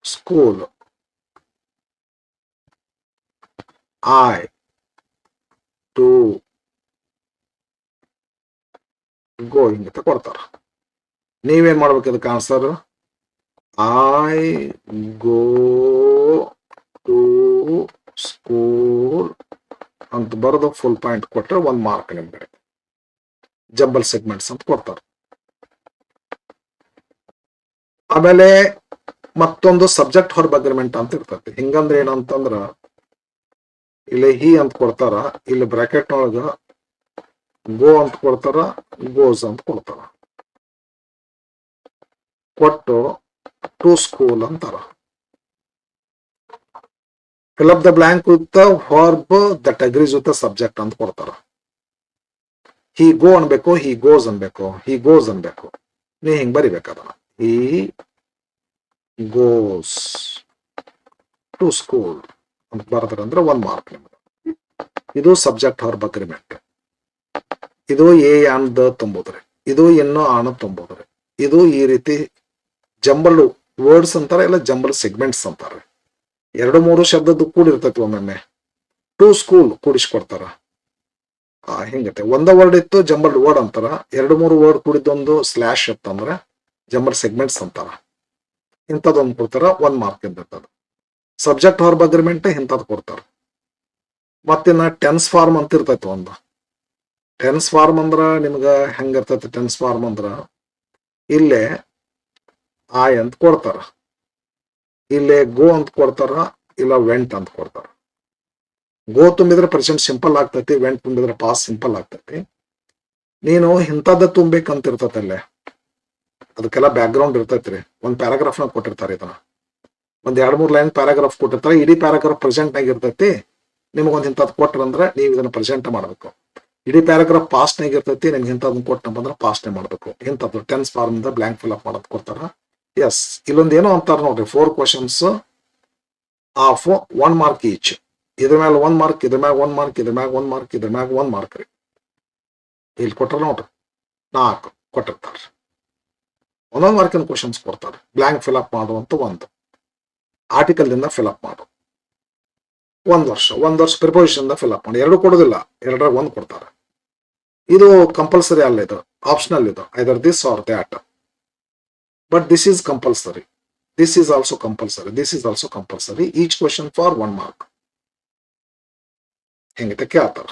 ಸ್ಕೂಲ್, ಐ ಟು ಗೋ ಹಿಂಗೆ ಕೊಡ್ತಾರ. ನೀವೇನ್ ಮಾಡ್ಬೇಕು ಅದಕ್ಕೆ answer? I go to school ಅಂತ ಬರೋದು ಫುಲ್ ಪಾಯಿಂಟ್ ಕೊಟ್ಟರೆ 1 ಮಾರ್ಕ್ ನಿಮ್ಗೆ. ಜಂಬಲ್ ಸೆಗ್ಮೆಂಟ್ಸ್ ಅಂತ ಕೊಡ್ತಾರೆ. ಆಮೇಲೆ ಮತ್ತೊಂದು ಸಬ್ಜೆಕ್ಟ್ ಹೊರ್ಬ್ ಅಗ್ರಿಮೆಂಟ್ ಅಂತ ಇರ್ತೈತಿ. ಹಿಂಗಂದ್ರೆ ಏನಂತಂದ್ರ ಇಲ್ಲಿ ಹಿ ಅಂತ ಕೊಡ್ತಾರ, ಇಲ್ಲಿ ಬ್ರಾಕೆಟ್ ಒಳಗ ಗೋ ಅಂತ ಕೊಡ್ತಾರ, ಗೋಸ್ ಅಂತ ಕೊಡ್ತಾರ, ಕೊಟ್ಟು ಟು ಸ್ಕೂಲ್ ಅಂತಾರ. Fill up the blank with the verb that agrees with the subject ಅಂತ ಕೊಡ್ತಾರ. ಹಿ ಗೋ ಅನ್ಬೇಕು, ಹಿ ಗೋಸ್ ಅನ್ಬೇಕು, ಹಿ ಗೋಸ್ ಅನ್ಬೇಕು. ನೀ ಹಿಂಗ್ ಬರಿಬೇಕು ಅದನ್ನ, ಹಿ ಗೋಸ್ ಟು ಸ್ಕೂಲ್ ಅಂತ ಬರದ್ರಂದ್ರೆ 1 ಮಾರ್ಕ್ ನಿಮ್ಗೆ. ಇದು ಸಬ್ಜೆಕ್ಟ್ ವರ್ಬ್ ಅಗ್ರಿಮೆಂಟ್. ಇದು ಎ ಆನ್ ದ ತುಂಬೋದ್ರಿ, ಇದು ಇನ್ನೂ ಆನ ತುಂಬೋದ್ರಿ. ಇದು ಈ ರೀತಿ ಜಂಬಲ್ ವರ್ಡ್ಸ್ ಅಂತಾರ, ಇಲ್ಲ ಜಂಬಲ್ ಸೆಗ್ಮೆಂಟ್ಸ್ ಅಂತಾರೆ. 2-3 ಶಬ್ದದ್ದು ಕೂಡಿರ್ತೈತಿ. ಒಮ್ಮೊಮ್ಮೆ ಟು ಸ್ಕೂಲ್ ಕೂಡಿಸ್ಕೊಡ್ತಾರ. ಹಿಂಗತೆ ಒಂದ ವರ್ಡ್ ಇತ್ತು ಜಂಬಲ್ ವರ್ಡ್ ಅಂತಾರ, 2-3 ವರ್ಡ್ ಕೂಡಿದ್ದೊಂದು ಸ್ಲ್ಯಾಶ್ ಇತ್ತಂದ್ರೆ ಜಂಬಲ್ ಸೆಗ್ಮೆಂಟ್ಸ್ ಅಂತಾರ. ಇಂಥದ್ದೊಂದು ಕೊಡ್ತಾರ, 1 ಮಾರ್ಕ್ ಇರ್ತದ. ಸಬ್ಜೆಕ್ಟ್ ವರ್ಬ್ ಅಗ್ರಿಮೆಂಟ್ ಇಂಥದ್ದು ಕೊಡ್ತಾರ. ಮತ್ತಿನ್ನ ಟೆನ್ಸ್ ಫಾರ್ಮ್ ಅಂತ ಇರ್ತೈತಿ ಒಂದು. ಟೆನ್ಸ್ ಫಾರ್ಮ್ ಅಂದ್ರ ನಿಮ್ಗ ಹೆಂಗಿರ್ತೈತಿ? ಟೆನ್ಸ್ ಫಾರ್ಮ್ ಅಂದ್ರ ಇಲ್ಲೇ ಐ ಅಂತ ಕೊಡ್ತಾರ, ಇಲ್ಲೇ ಗೋ ಅಂತ ಕೊಡ್ತಾರ, ಇಲ್ಲ ವೆಂಟ್ ಅಂತ ಕೊಡ್ತಾರ. ಗೋ ತುಂಬಿದ್ರೆ ಪ್ರೆಸೆಂಟ್ ಸಿಂಪಲ್ ಆಗ್ತೈತಿ, ವೆಂಟ್ ತುಂಬಿದ್ರೆ ಪಾಸ್ ಸಿಂಪಲ್ ಆಗ್ತೈತಿ. ನೀನು ಇಂಥದ್ದ ತುಂಬೇಕಂತ ಇರ್ತೈತಲ್ಲೇ, ಅದಕ್ಕೆಲ್ಲ ಬ್ಯಾಕ್ ಗ್ರೌಂಡ್ ಇರ್ತೈತ್ರಿ. ಒಂದು ಪ್ಯಾರಾಗ್ರಾಫ್ ನಾಗ ಕೊಟ್ಟಿರ್ತಾರೆ ಇದನ್ನ, ಒಂದ್ 2-3 ಲೈನ್ ಪ್ಯಾರಾಗ್ರಾಫ್ ಕೊಟ್ಟಿರ್ತಾರೆ. ಇಡೀ ಪ್ಯಾರಾಗ್ರಾಫ್ ಪ್ರೆಸೆಂಟ್ ನಾಗ ಇರ್ತೈತಿ. ನಿಮ್ಗೊಂದು ಇಂಥದ್ದು ಕೊಟ್ರಂದ್ರೆ ನೀವು ಇದನ್ನ ಪ್ರೆಸೆಂಟ್ ಮಾಡ್ಬೇಕು. ಇಡೀ ಪ್ಯಾರಾಗ್ರಾಫ್ ಪಾಸ್ಟ್ ನಾಗ ಇರ್ತೈತಿ, ನಿಮ್ಗೆ ಇಂಥದನ್ನ ಕೊಟ್ಟಂದ್ರೆ ಪಾಸ್ಟ್ನೇ ಮಾಡ್ಬೇಕು. ಇಂಥದ್ದು ಟೆನ್ಸ್ ಫಾರ್ಮ್ ಇಂದ ಬ್ಲಾಂಕ್ ಫಿಲ್ ಅಪ್ ಮಾಡೋದು ಕೊಡ್ತಾರ. ಎಸ್, ಇಲ್ಲೊಂದು ಏನೋ ಅಂತಾರ ನೋಡ್ರಿ, 4 ಕ್ವಶನ್ಸ್ ಆಫ್ 1 ಮಾರ್ಕ್ ಈಚ್. ಇದ್ರ ಮ್ಯಾಲ 1 ಮಾರ್ಕ್, ಇದ್ರ ಮ್ಯಾಗ 1 ಮಾರ್ಕ್, ಇದ್ರ ಮ್ಯಾಗ 1 ಮಾರ್ಕ್, ಇದ್ರ ಮ್ಯಾಗ 1 ಮಾರ್ಕ್ ರೀ. ಇಲ್ಲಿ ಕೊಟ್ಟಾರ ನೋಡ್ರಿ, 4 ಕೊಟ್ಟಿರ್ತಾರ. 1 ಮಾರ್ಕಿನ ಕ್ವಶನ್ಸ್ ಕೊಡ್ತಾರೆ. ಬ್ಲಾಂಕ್ ಫಿಲ್ ಅಪ್ ಮಾಡುವಂತ ಒಂದು ಆರ್ಟಿಕಲ್ ದಿಂದ ಫಿಲ್ ಅಪ್ ಮಾಡು. 1 ವರ್ಷ ಪ್ರಿಪೋಸಿಷನ್ ಫಿಲ್ ಅಪ್ ಮಾಡಿ. 2 ಕೊಡೋದಿಲ್ಲ, 2ರ 1 ಕೊಡ್ತಾರೆ. ಇದು ಕಂಪಲ್ಸರಿ ಅಲ್ಲ, ಇದು ಆಪ್ಷನಲ್. ಇದು either this or that, but this is compulsory. This is also compulsory, this is also compulsory. Each question for 1 mark ಹೆಂಗೈತೆ ಕೇಳ್ತಾರ.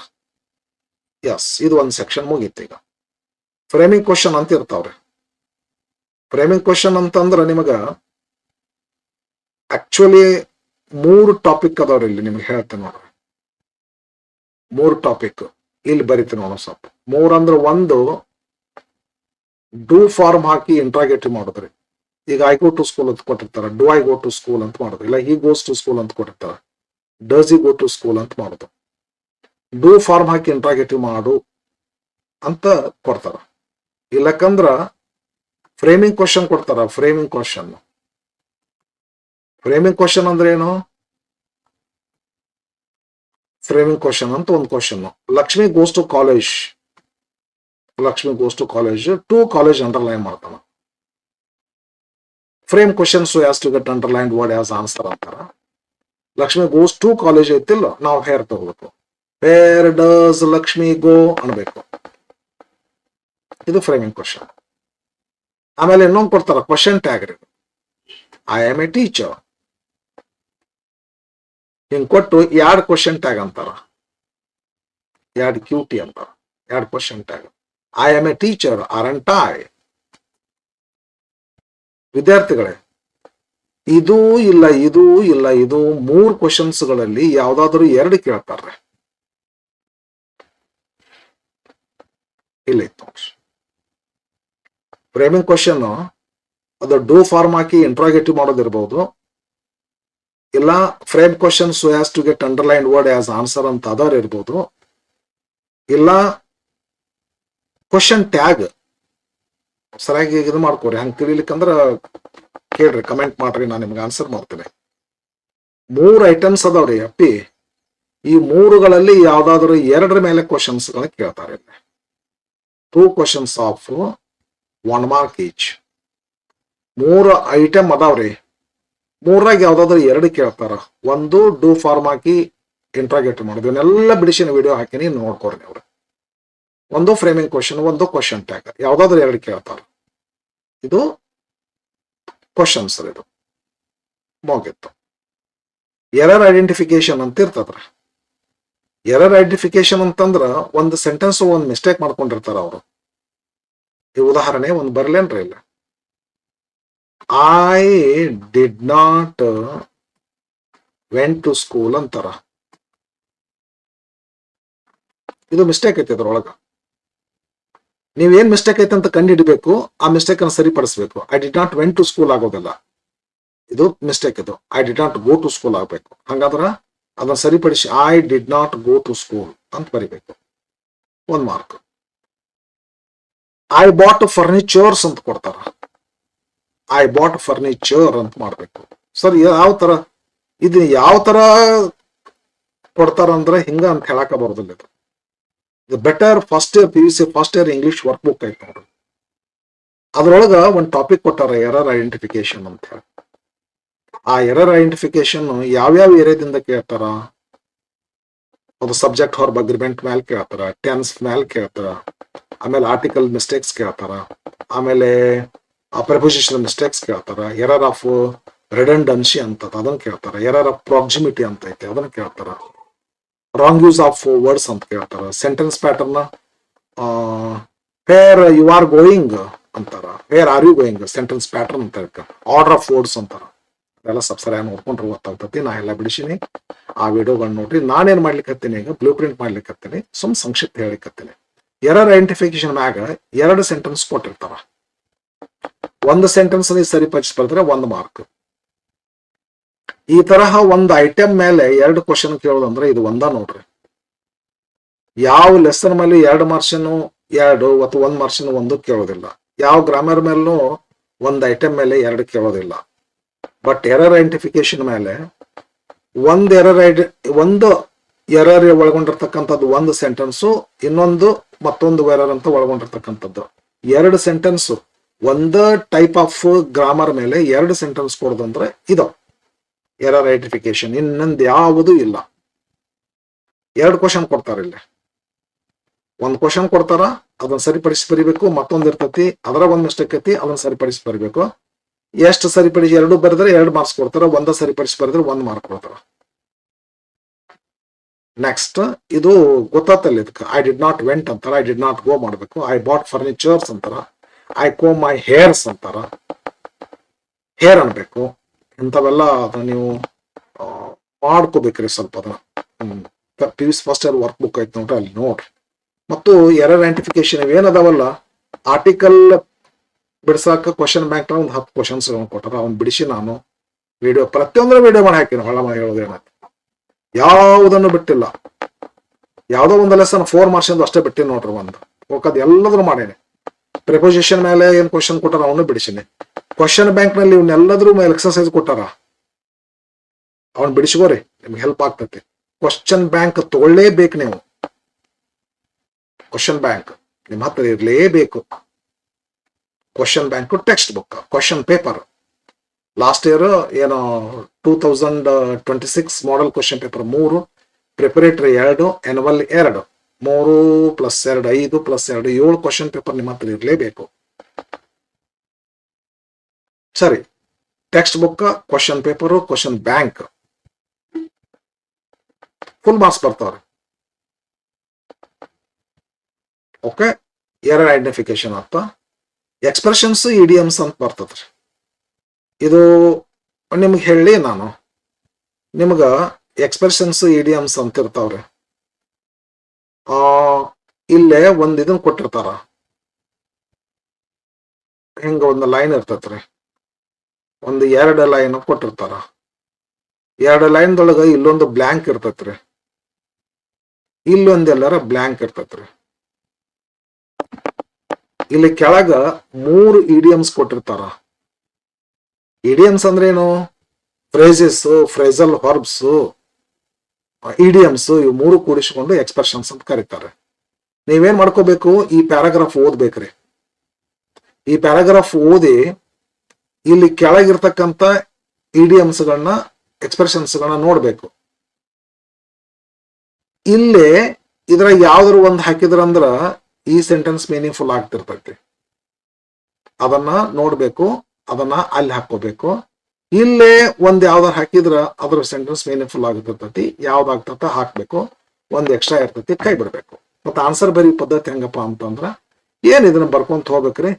ಎಸ್, ಇದು ಒಂದು ಸೆಕ್ಷನ್ ಮುಗೀತು. ಈಗ ಫ್ರೇಮಿಂಗ್ ಕ್ವಶನ್ ಅಂತ ಇರ್ತಾವ್ರಿ. ಫ್ರೇಮಿಂಗ್ ಕ್ವಶನ್ ಅಂತಂದ್ರ ನಿಮಗ ಆಕ್ಚುಲಿ 3 ಟಾಪಿಕ್ ಅದಾವ್ರಿ. ಇಲ್ಲಿ ನಿಮ್ಗೆ ಹೇಳ್ತೇನೆ ನೋಡ್ರಿ, 3 ಟಾಪಿಕ್ ಇಲ್ಲಿ ಬರಿತೀನಿ ನೋಡೋ ಸ್ವಲ್ಪ. 3 ಅಂದ್ರೆ, ಒಂದು ಡೂ ಫಾರ್ಮ್ ಹಾಕಿ ಇಂಟ್ರಾಗೇಟಿವ್ ಮಾಡಿದ್ರಿ. ಈಗ ಐ ಗೋ ಟು ಸ್ಕೂಲ್ ಅಂತ ಕೊಟ್ಟಿರ್ತಾರ, do I go to school ಅಂತ ಮಾಡೋದು. ಇಲ್ಲ ಹಿ ಗೋಸ್ ಟು ಸ್ಕೂಲ್ ಅಂತ ಕೊಟ್ಟಿರ್ತಾರ, does he go to school ಅಂತ ಮಾಡೋದು. ಡೂ ಫಾರ್ಮ್ ಹಾಕಿ ಇಂಟ್ರಾಗೇಟಿವ್ ಮಾಡು ಅಂತ ಕೊಡ್ತಾರ. ಇಲ್ಲಕಂದ್ರ ಫ್ರೇಮಿಂಗ್ ಕ್ವಶನ್ ಕೊಡ್ತಾರ. ಫ್ರೇಮಿಂಗ್ ಕ್ವಶನ್ ಅಂದ್ರೆ ಏನು? ಫ್ರೇಮಿಂಗ್ ಕ್ವಶನ್ ಅಂತ ಒಂದು question. Lakshmi goes to college, Lakshmi goes to college, to college underline ಮಾಡ್ತಾನ. Frame question so has to get underlined word as answer ಅಂತಾರ. ಲಕ್ಷ್ಮಿ ಗೋಸ್ ಟು ಕಾಲೇಜ್ ಐತಿಲ್ಲ, ನಾವು ಹೇರ್ ತಗೋಬೇಕು. ವೇರ್ ಡಸ್ ಲಕ್ಷ್ಮಿ ಗೋ ಅನ್ಬೇಕು. ಇದು ಫ್ರೇಮಿಂಗ್ ಕ್ವಶನ್. ಆಮೇಲೆ ಇನ್ನೊಂದು ಕೊಡ್ತಾರ ಕ್ವಶನ್ ಟ್ಯಾಗ್ ರೀ. ಐ ಆಮ್ ಎ ಟೀಚರ್ ಹಿಂಗ್ ಕೊಟ್ಟು 2 ಕ್ವಶನ್ ಟ್ಯಾಗ್ ಅಂತಾರ, 2 QT ಅಂತಾರ, 2 question tag. I am A teacher aren't I. ವಿದ್ಯಾರ್ಥಿಗಳೇ, ಇದೂ ಇಲ್ಲ ಇದೂ ಇಲ್ಲ ಇದು 3 ಕ್ವಶನ್ಸ್ಗಳಲ್ಲಿ ಯಾವ್ದಾದ್ರು 2 ಕೇಳ್ತಾರೆ. ಇಲ್ಲ ಇತ್ತು ಫ್ರೇಮಿಂಗ್ ಕ್ವಶನ್, ಅದು ಡೂ ಫಾರ್ಮ್ ಹಾಕಿ ಇಂಟ್ರಾಗೇಟಿವ್ ಮಾಡೋದಿರ್ಬೋದು, ಇಲ್ಲ frame question so has to get underline word as answer ಅಂತ ಅದರ್ ಇರ್ಬೋದು, ಇಲ್ಲ ಕ್ವಶನ್ ಟ್ಯಾಗ್ ಸರಿಯಾಗಿ ಇದು ಮಾಡ್ಕೋರಿ. ಹಂಗೆ ತಿಳಿಲಿಕ್ಕಂದ್ರ ಕೇಳ್ರಿ, ಕಮೆಂಟ್ ಮಾಡ್ರಿ, ನಾನು ನಿಮ್ಗೆ ಆನ್ಸರ್ ಮಾಡ್ತೇನೆ. 3 ಐಟಮ್ಸ್ ಅದಾವ್ರಿ ಅಪ್ಪಿ. ಈ 3ಗಳಲ್ಲಿ ಯಾವ್ದಾದ್ರು 2 ಮೇಲೆ ಕ್ವಶನ್ಸ್ ಕೇಳ್ತಾರೆ. 2 questions of 1 mark each. 3 item ಅದಾವ್ರಿ, 3ರಾಗ ಯಾವ್ದಾದ್ರು 2 ಕೇಳ್ತಾರ. ಒಂದು ಡೂ ಫಾರ್ಮ್ ಹಾಕಿ ಇಂಟ್ರಾಗೇಟ್ ಮಾಡೋದು, ಇವನ್ನೆಲ್ಲ ಬಿಡಿಸಿನ ವಿಡಿಯೋ ಹಾಕಿನಿ, ನೋಡ್ಕೋರಿ ಅವ್ರು. ಒಂದು ಫ್ರೇಮಿಂಗ್ ಕ್ವಶನ್, ಒಂದು ಕ್ವಶನ್ ಟ್ಯಾಗ್, ಯಾವ್ದಾದ್ರು 2 ಕೇಳ್ತಾರ. ಇದು ಕ್ವಶನ್ಸ್ ಇದು ಮುಗಿತ್ತು. ಎರರ್ ಐಡೆಂಟಿಫಿಕೇಶನ್ ಅಂತ ಇರ್ತದ್ರ. ಎರರ್ ಐಡೆಂಟಿಫಿಕೇಶನ್ ಅಂತಂದ್ರ ಒಂದು ಸೆಂಟೆನ್ಸ್ ಒಂದು ಮಿಸ್ಟೇಕ್ ಮಾಡ್ಕೊಂಡಿರ್ತಾರ ಅವರು. ಈ ಉದಾಹರಣೆ ಒಂದು ಬರ್ಲೇನ್ರಿ ಇಲ್ಲ, I did not went to school ಅಂತಾರ. ಇದು ಮಿಸ್ಟೇಕ್ ಐತಿ. ಅದ್ರೊಳಗ ನೀವೇನ್ ಮಿಸ್ಟೇಕ್ ಐತೆ ಅಂತ ಕಂಡು ಹಿಡಬೇಕು, ಆ ಮಿಸ್ಟೇಕ್ ಅನ್ನು ಸರಿಪಡಿಸಬೇಕು. I did not went to school ಆಗೋದಿಲ್ಲ, ಇದು ಮಿಸ್ಟೇಕ್. ಇದು I did not go to school ಆಗ್ಬೇಕು. ಹಂಗಾದ್ರ ಅದನ್ನ ಸರಿಪಡಿಸಿ I did not go to school ಅಂತ ಬರಿಬೇಕು, 1 ಮಾರ್ಕ್. ಐ ಬಾಟ್ ಫರ್ನಿಚರ್ಸ್ ಅಂತ ಕೊಡ್ತಾರ, ಐ ಬಾಟ್ ಫರ್ನಿಚರ್ ಅಂತ ಮಾಡ್ಬೇಕು. ಸರ್ ಯಾವ ತರ ಇದು ಯಾವ ತರ ಕೊಡ್ತಾರ ಅಂದ್ರೆ ಹಿಂಗ ಅಂತ ಹೇಳಕ ಬರೋದಿಲ್ಲ. ಇದು better first year PUC first year English work book ಐತೆ ನೋಡ್ರಿ. ಅದ್ರೊಳಗ ಒಂದು ಟಾಪಿಕ್ ಕೊಟ್ಟಾರ, ಎರರ್ ಐಡೆಂಟಿಫಿಕೇಶನ್ ಅಂತ ಹೇಳಿ. ಆ ಎರರ್ ಐಡೆಂಟಿಫಿಕೇಶನ್ ಯಾವ್ಯಾವ ಏರಿಯಾದಿಂದ ಕೇಳ್ತಾರ, ಅದು ಸಬ್ಜೆಕ್ಟ್ ಹೊರಬ್ ಅಗ್ರಿಮೆಂಟ್ ಮೇಲೆ ಕೇಳ್ತಾರ, ಟೆನ್ಸ್ ಮೇಲೆ ಕೇಳ್ತಾರ, ಆಮೇಲೆ ಆರ್ಟಿಕಲ್ ಮಿಸ್ಟೇಕ್ಸ್ ಕೇಳ್ತಾರ, ಆಮೇಲೆ ಪ್ರೆಪೋಸಿಷನಲ್ ಮಿಸ್ಟೇಕ್ಸ್ ಕೇಳ್ತಾರ, ಎರರ್ ಆಫ್ ರಿಡಂಡನ್ಸಿ ಅಂತ ಅದನ್ನ ಕೇಳ್ತಾರ, ಎರರ್ ಆಫ್ ಪ್ರಾಕ್ಸಿಮಿಟಿ ಅಂತ ಐತೆ ಅದನ್ನ ಕೇಳ್ತಾರ, ರಾಂಗ್ ಯೂಸ್ ಆಫ್ ವರ್ಡ್ಸ್ ಅಂತ ಕೇಳ್ತಾರ, sentence pattern where you are going ಅಂತಾರ, where are you going sentence pattern ಅಂತ ಹೇಳ್ತಾರೆ, ಆರ್ಡರ್ ಆಫ್ ವರ್ಡ್ಸ್ ಅಂತಾರ. ಅದೆಲ್ಲ ಸಬ್ಸರ ನೋಡ್ಕೊಂಡ್ರೆ ಗೊತ್ತಾಗ್ತತಿ. ನಾ ಎಲ್ಲ ಬಿಡಿಸಿನಿ, ಆ ವಿಡಿಯೋಗಳನ್ನ ನೋಡ್ರಿ. ನಾನೇನ್ ಮಾಡ್ಲಿಕ್ಕೆ ಹತ್ತೀನಿ, ಈಗ ಬ್ಲೂ ಪ್ರಿಂಟ್ ಮಾಡ್ಲಿಕ್ಕೆ ಹತ್ತೀನಿ, ಸಂಕ್ಷಿಪ್ತ ಹೇಳಿಕ್ ಹತ್ತೀನಿ. ಎರರ್ ಐಡೆಂಟಿಫಿಕೇಶನ್ ಮ್ಯಾಗ 2 ಸೆಂಟೆನ್ಸ್ ಕೊಟ್ಟಿರ್ತಾರ. ಒಂದು ಸೆಂಟೆನ್ಸ್ ಸರಿಪಡಿಸಿ ಬರೆದ್ರೆ 1 ಮಾರ್ಕ್. ಈ ತರಹ ಒಂದು ಐಟಮ್ ಮೇಲೆ 2 ಕ್ವಶನ್ ಕೇಳೋದಂದ್ರೆ ಇದು ಒಂದ ನೋಡ್ರಿ. ಯಾವ ಲೆಸನ್ ಮೇಲೆ 2 ಮಾರ್ಕ್ಸಿನ 2 ಅಥವಾ 1 ಮಾರ್ಕ್ಸಿನ 1 ಕೇಳೋದಿಲ್ಲ. ಯಾವ ಗ್ರಾಮರ್ ಮೇಲೂ ಒಂದು ಐಟಮ್ ಮೇಲೆ 2 ಕೇಳೋದಿಲ್ಲ. ಬಟ್ ಎರರ್ ಐಡೆಂಟಿಫಿಕೇಶನ್ ಮೇಲೆ ಒಂದು ಎರರ್ ಒಳಗೊಂಡಿರ್ತಕ್ಕಂಥದ್ದು ಒಂದು ಸೆಂಟೆನ್ಸು, ಇನ್ನೊಂದು ಮತ್ತೊಂದು ಎರರ್ ಅಂತ ಒಳಗೊಂಡಿರ್ತಕ್ಕಂಥದ್ದು 2 ಸೆಂಟೆನ್ಸ್. ಒಂದು ಟೈಪ್ ಆಫ್ ಗ್ರಾಮರ್ ಮೇಲೆ 2 ಸೆಂಟೆನ್ಸ್ ಕೊಡೋದಂದ್ರೆ ಇದು ಎರರ್ ಐಡೆಂಟಿಫಿಕೇಶನ್. ಇನ್ನೊಂದು ಯಾವುದೂ ಇಲ್ಲ. 2 ಕ್ವಶನ್ ಕೊಡ್ತಾರ ಇಲ್ಲಿ. ಒಂದು ಕ್ವಶನ್ ಕೊಡ್ತಾರ, ಅದನ್ನ ಸರಿಪಡಿಸಿ ಬರಿಬೇಕು. ಮತ್ತೊಂದು ಇರ್ತತಿ, ಅದರ ಒಂದು ಮಿಸ್ಟೇಕ್ ಐತಿ, ಅದನ್ನ ಸರಿಪಡಿಸಿ ಬರಿಬೇಕು. ಎಷ್ಟು ಸರಿಪಡಿಸಿ 2 ಬರೆದ್ರೆ 2 ಮಾರ್ಕ್ಸ್ ಕೊಡ್ತಾರ, 1 ಸರಿಪಡಿಸಿ ಬರೆದ್ರೆ 1 ಮಾರ್ಕ್ ಕೊಡ್ತಾರ. ನೆಕ್ಸ್ಟ್ ಇದು ಗೊತ್ತಾತಲ್ಲ, ಇದಕ್ಕೆ ಐ ಡಿಡ್ ನಾಟ್ ವೆಂಟ್ ಅಂತಾರ, ಐ ಡಿಡ್ ನಾಟ್ ಗೋ ಮಾಡ್ಬೇಕು. ಐ ಬಾಟ್ ಫರ್ನಿಚರ್ಸ್ ಅಂತಾರ, ಐ ಕೋಮ್ ಮೈ ಹೇರ್ಸ್ ಅಂತಾರ, ಹೇರ್ ಅನ್ಬೇಕು. ಇಂಥವೆಲ್ಲ ಅದನ್ನ ನೀವು ಮಾಡ್ಕೋಬೇಕ್ರಿ ಸ್ವಲ್ಪ. ಅದನ್ನ PUC first year work book ಐತೆ ನೋಡ್ರಿ, ಅಲ್ಲಿ ನೋಡ್ರಿ. ಮತ್ತು ಎರರ್ ಐಡೆಂಟಿಫಿಕೇಶನ್ ಏನದಾವಲ್ಲ, ಆರ್ಟಿಕಲ್ ಬಿಡ್ಸಾಕ ಕ್ವಶನ್ ಬ್ಯಾಂಕ್ ಒಂದು 10 ಕ್ವಶನ್ಸ್ ಕೊಟ್ಟಾರ. ಅವ್ನು ಬಿಡಿಸಿ ನಾನು ಪ್ರತಿಯೊಂದರ ವಿಡಿಯೋ ಮಾಡಿ ಹಾಕಿನ. ಹೊಳ ಹೇಳೋದೇನಂತ ಯಾವುದನ್ನು ಬಿಟ್ಟಿಲ್ಲ. ಯಾವ್ದೋ ಒಂದು ಲೆಸನ್ 4 ಮಾರ್ಕ್ಸ್ ಅಷ್ಟೇ ಬಿಟ್ಟಿನಿ ನೋಡ್ರಿ. ಒಂದು ಹೋಗದ್ ಎಲ್ಲದ್ರು ಮಾಡೇನಿ. ಪ್ರಿಪೋಸಿಷನ್ ಮೇಲೆ ಏನ್ ಕ್ವಶನ್ ಕೊಟ್ಟಾರ ಅವನು ಬಿಡಿಸಿನಿ. ಕ್ವಶನ್ ಬ್ಯಾಂಕ್ ನಲ್ಲಿ ಇವನ್ನೆಲ್ಲದ್ರ ಮೇಲೆ ಎಕ್ಸರ್ಸೈಸ್ ಕೊಟ್ಟಾರ, ಅವ್ನ್ ಬಿಡಿಸ್ಕೋರಿ, ನಿಮ್ಗೆ ಹೆಲ್ಪ್ ಆಗ್ತತಿ. ಕ್ವಶನ್ ಬ್ಯಾಂಕ್ ತಗೊಳ್ಳೇಬೇಕು ನೀವು. ಕ್ವಶನ್ ಬ್ಯಾಂಕ್ ನಿಮ್ಮ ಹತ್ರ ಇರ್ಲೇಬೇಕು. Question bank, textbook, question paper. Last year ಏನೋ 2026 model question paper 3, preparatory 2, annual 2, 3 + 2 5 + 2 7 question paper ನಿಮ್ಮ ಹತ್ರ ಇರಲೇಬೇಕು. ಸರಿ, textbook, question paper, question bank full marks ಬರ್ತಾವ್ರಿ. ಓಕೆ, ಎರರ್ ಐಡೆಂಟಿಫಿಕೇಶನ್ ಅಂತ. ಎಕ್ಸ್ಪ್ರೆಷನ್ಸ್ ಇಡಿಯಮ್ಸ್ ಅಂತ ಬರ್ತದ್ರಿ. ಇದು ನಿಮ್ಗೆ ಹೇಳಿ ನಾನು ನಿಮ್ಗ ಎಕ್ಸ್ಪ್ರೆಷನ್ಸ್ ಇಡಿಯಮ್ಸ್ ಅಂತ ಇರ್ತಾವ್ರಿ. ಇಲ್ಲೇ ಒಂದ್ ಇದನ್ನ ಕೊಟ್ಟಿರ್ತಾರ, ಹಿಂಗ ಒಂದು ಲೈನ್ ಇರ್ತೈತ್ರಿ, ಒಂದು 2 ಲೈನ್ ಕೊಟ್ಟಿರ್ತಾರ. 2 ಲೈನ್ದೊಳಗ ಇಲ್ಲೊಂದು ಬ್ಲ್ಯಾಂಕ್ ಇರ್ತೈತ್ರಿ, ಇಲ್ಲೊಂದೆಲ್ಲರ ಬ್ಲ್ಯಾಂಕ್ ಇರ್ತೈತ್ರಿ. ಇಲ್ಲಿ ಕೆಳಗ 3 ಇಡಿಯಮ್ಸ್ ಕೊಟ್ಟಿರ್ತಾರ. ಇಡಿಯಮ್ಸ್ ಅಂದ್ರೆ ಏನು? ಫ್ರೇಸಸ್, ಫ್ರೇಸಲ್ ವರ್ಬ್ಸ್, ಇಡಿಯಮ್ಸ್, ಇವು 3 ಕೂಡಿಸಿಕೊಂಡು ಎಕ್ಸ್ಪ್ರೆಷನ್ಸ್ ಅಂತ ಕರೀತಾರೆ. ನೀವೇನ್ ಮಾಡ್ಕೋಬೇಕು, ಈ ಪ್ಯಾರಾಗ್ರಾಫ್ ಓದ್ಬೇಕ್ರಿ. ಈ ಪ್ಯಾರಾಗ್ರಾಫ್ ಓದಿ ಇಲ್ಲಿ ಕೆಳಗಿರ್ತಕ್ಕಂಥ ಇಡಿಯಮ್ಸ್ಗಳನ್ನ, ಎಕ್ಸ್ಪ್ರೆಷನ್ಸ್ಗಳನ್ನ ನೋಡ್ಬೇಕು. ಇಲ್ಲೇ ಇದ್ರ ಯಾವ್ದಾರು ಒಂದು ಹಾಕಿದ್ರಂದ್ರ ಈ ಸೆಂಟೆನ್ಸ್ ಮೀನಿಂಗ್ಫುಲ್ ಆಗ್ತಿರ್ತೈತಿ. ಅದನ್ನ ನೋಡ್ಬೇಕು, ಅದನ್ನ ಅಲ್ಲಿ ಹಾಕೋಬೇಕು. ಇಲ್ಲೇ ಒಂದ್ ಯಾವ್ದಾರು ಹಾಕಿದ್ರ ಅದ್ರ ಸೆಂಟೆನ್ಸ್ ಮೀನಿಂಗ್ಫುಲ್ ಆಗಿರ್ತೈತಿ. ಯಾವ್ದಾಗ್ತತ ಹಾಕ್ಬೇಕು, ಒಂದ್ ಎಕ್ಸ್ಟ್ರಾ ಇರ್ತೈತಿ, ಕೈ ಬಿಡ್ಬೇಕು. ಮತ್ತೆ ಆನ್ಸರ್ ಬರೀ ಪದ್ಧತಿ ಹೆಂಗಪ್ಪ ಅಂತಂದ್ರ ಏನ್ ಇದನ್ನ ಬರ್ಕೊಂತ ಹೋಗ್ಬೇಕ್ರಿ.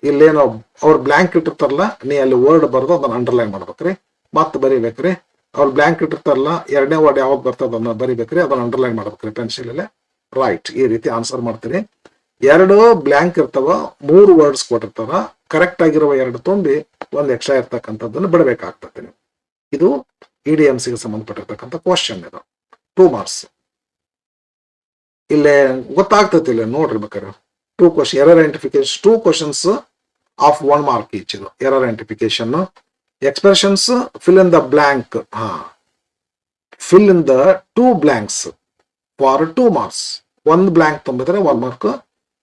ಇಲ್ಲೇನೋ ಅವ್ರ ಬ್ಲ್ಯಾಂಕ್ ಇಟ್ಟಿರ್ತಾರಲ್ಲ, ನೀ ಅಲ್ಲಿ ವರ್ಡ್ ಬರ್ದು ಅದನ್ನ ಅಂಡರ್ಲೈನ್ ಮಾಡ್ಬೇಕ್ರಿ, ಮತ್ ಬರಿಬೇಕ್ರಿ. ಅವ್ರ ಬ್ಲ್ಯಾಂಕ್ ಇಟ್ಟಿರ್ತಾರಲ್ಲ, 2ನೇ ವರ್ಡ್ ಯಾವ್ದು ಬರ್ತದ ಅದನ್ನ ಬರಿಬೇಕ್ರಿ, ಅದನ್ನ ಅಂಡರ್ಲೈನ್ ಮಾಡ್ಬೇಕ್ರಿ ಪೆನ್ಸಿಲ್ ಅಲ್ಲೇ. ರೈಟ್, ಈ ರೀತಿ ಆನ್ಸರ್ ಮಾಡ್ತೀರಿ. 2 ಬ್ಲ್ಯಾಂಕ್ ಇರ್ತಾವ, 3 ವರ್ಡ್ಸ್ ಕೊಟ್ಟಿರ್ತಾರ, ಕರೆಕ್ಟ್ ಆಗಿರುವ 2 ತುಂಬಿ ಒಂದ್ ಎಕ್ಸ್ಟ್ರಾ ಇರ್ತಕ್ಕಂಥದ್ದನ್ನು ಬಿಡಬೇಕಾಗ್ತದೆ ನೀವು. ಇದು ಇಡಿಎಮ್ಸ್ ಗೆ ಸಂಬಂಧಪಟ್ಟಿರ್ತಕ್ಕಂಥ ಕ್ವಶನ್. ಇದು 2 ಮಾರ್ಕ್ಸ್. ಇಲ್ಲೇ ಗೊತ್ತಾಗ್ತತಿ, ಇಲ್ಲ ನೋಡ್ರಿ ಬೇಕಾರೆ 2 question, error identification, 2 questions of 1 mark each. ಇದು error identification. Expressions, fill in the ಬ್ಲ್ಯಾಂಕ್. ಫಿಲ್ ಇನ್ ದ 2 ಬ್ಲ್ಯಾಂಕ್ಸ್ ಫಾರ್ 2 ಮಾರ್ಕ್ಸ್. 1 ಬ್ಲ್ಯಾಂಕ್ ತುಂಬಿದ್ರೆ 1 ಮಾರ್ಕ್.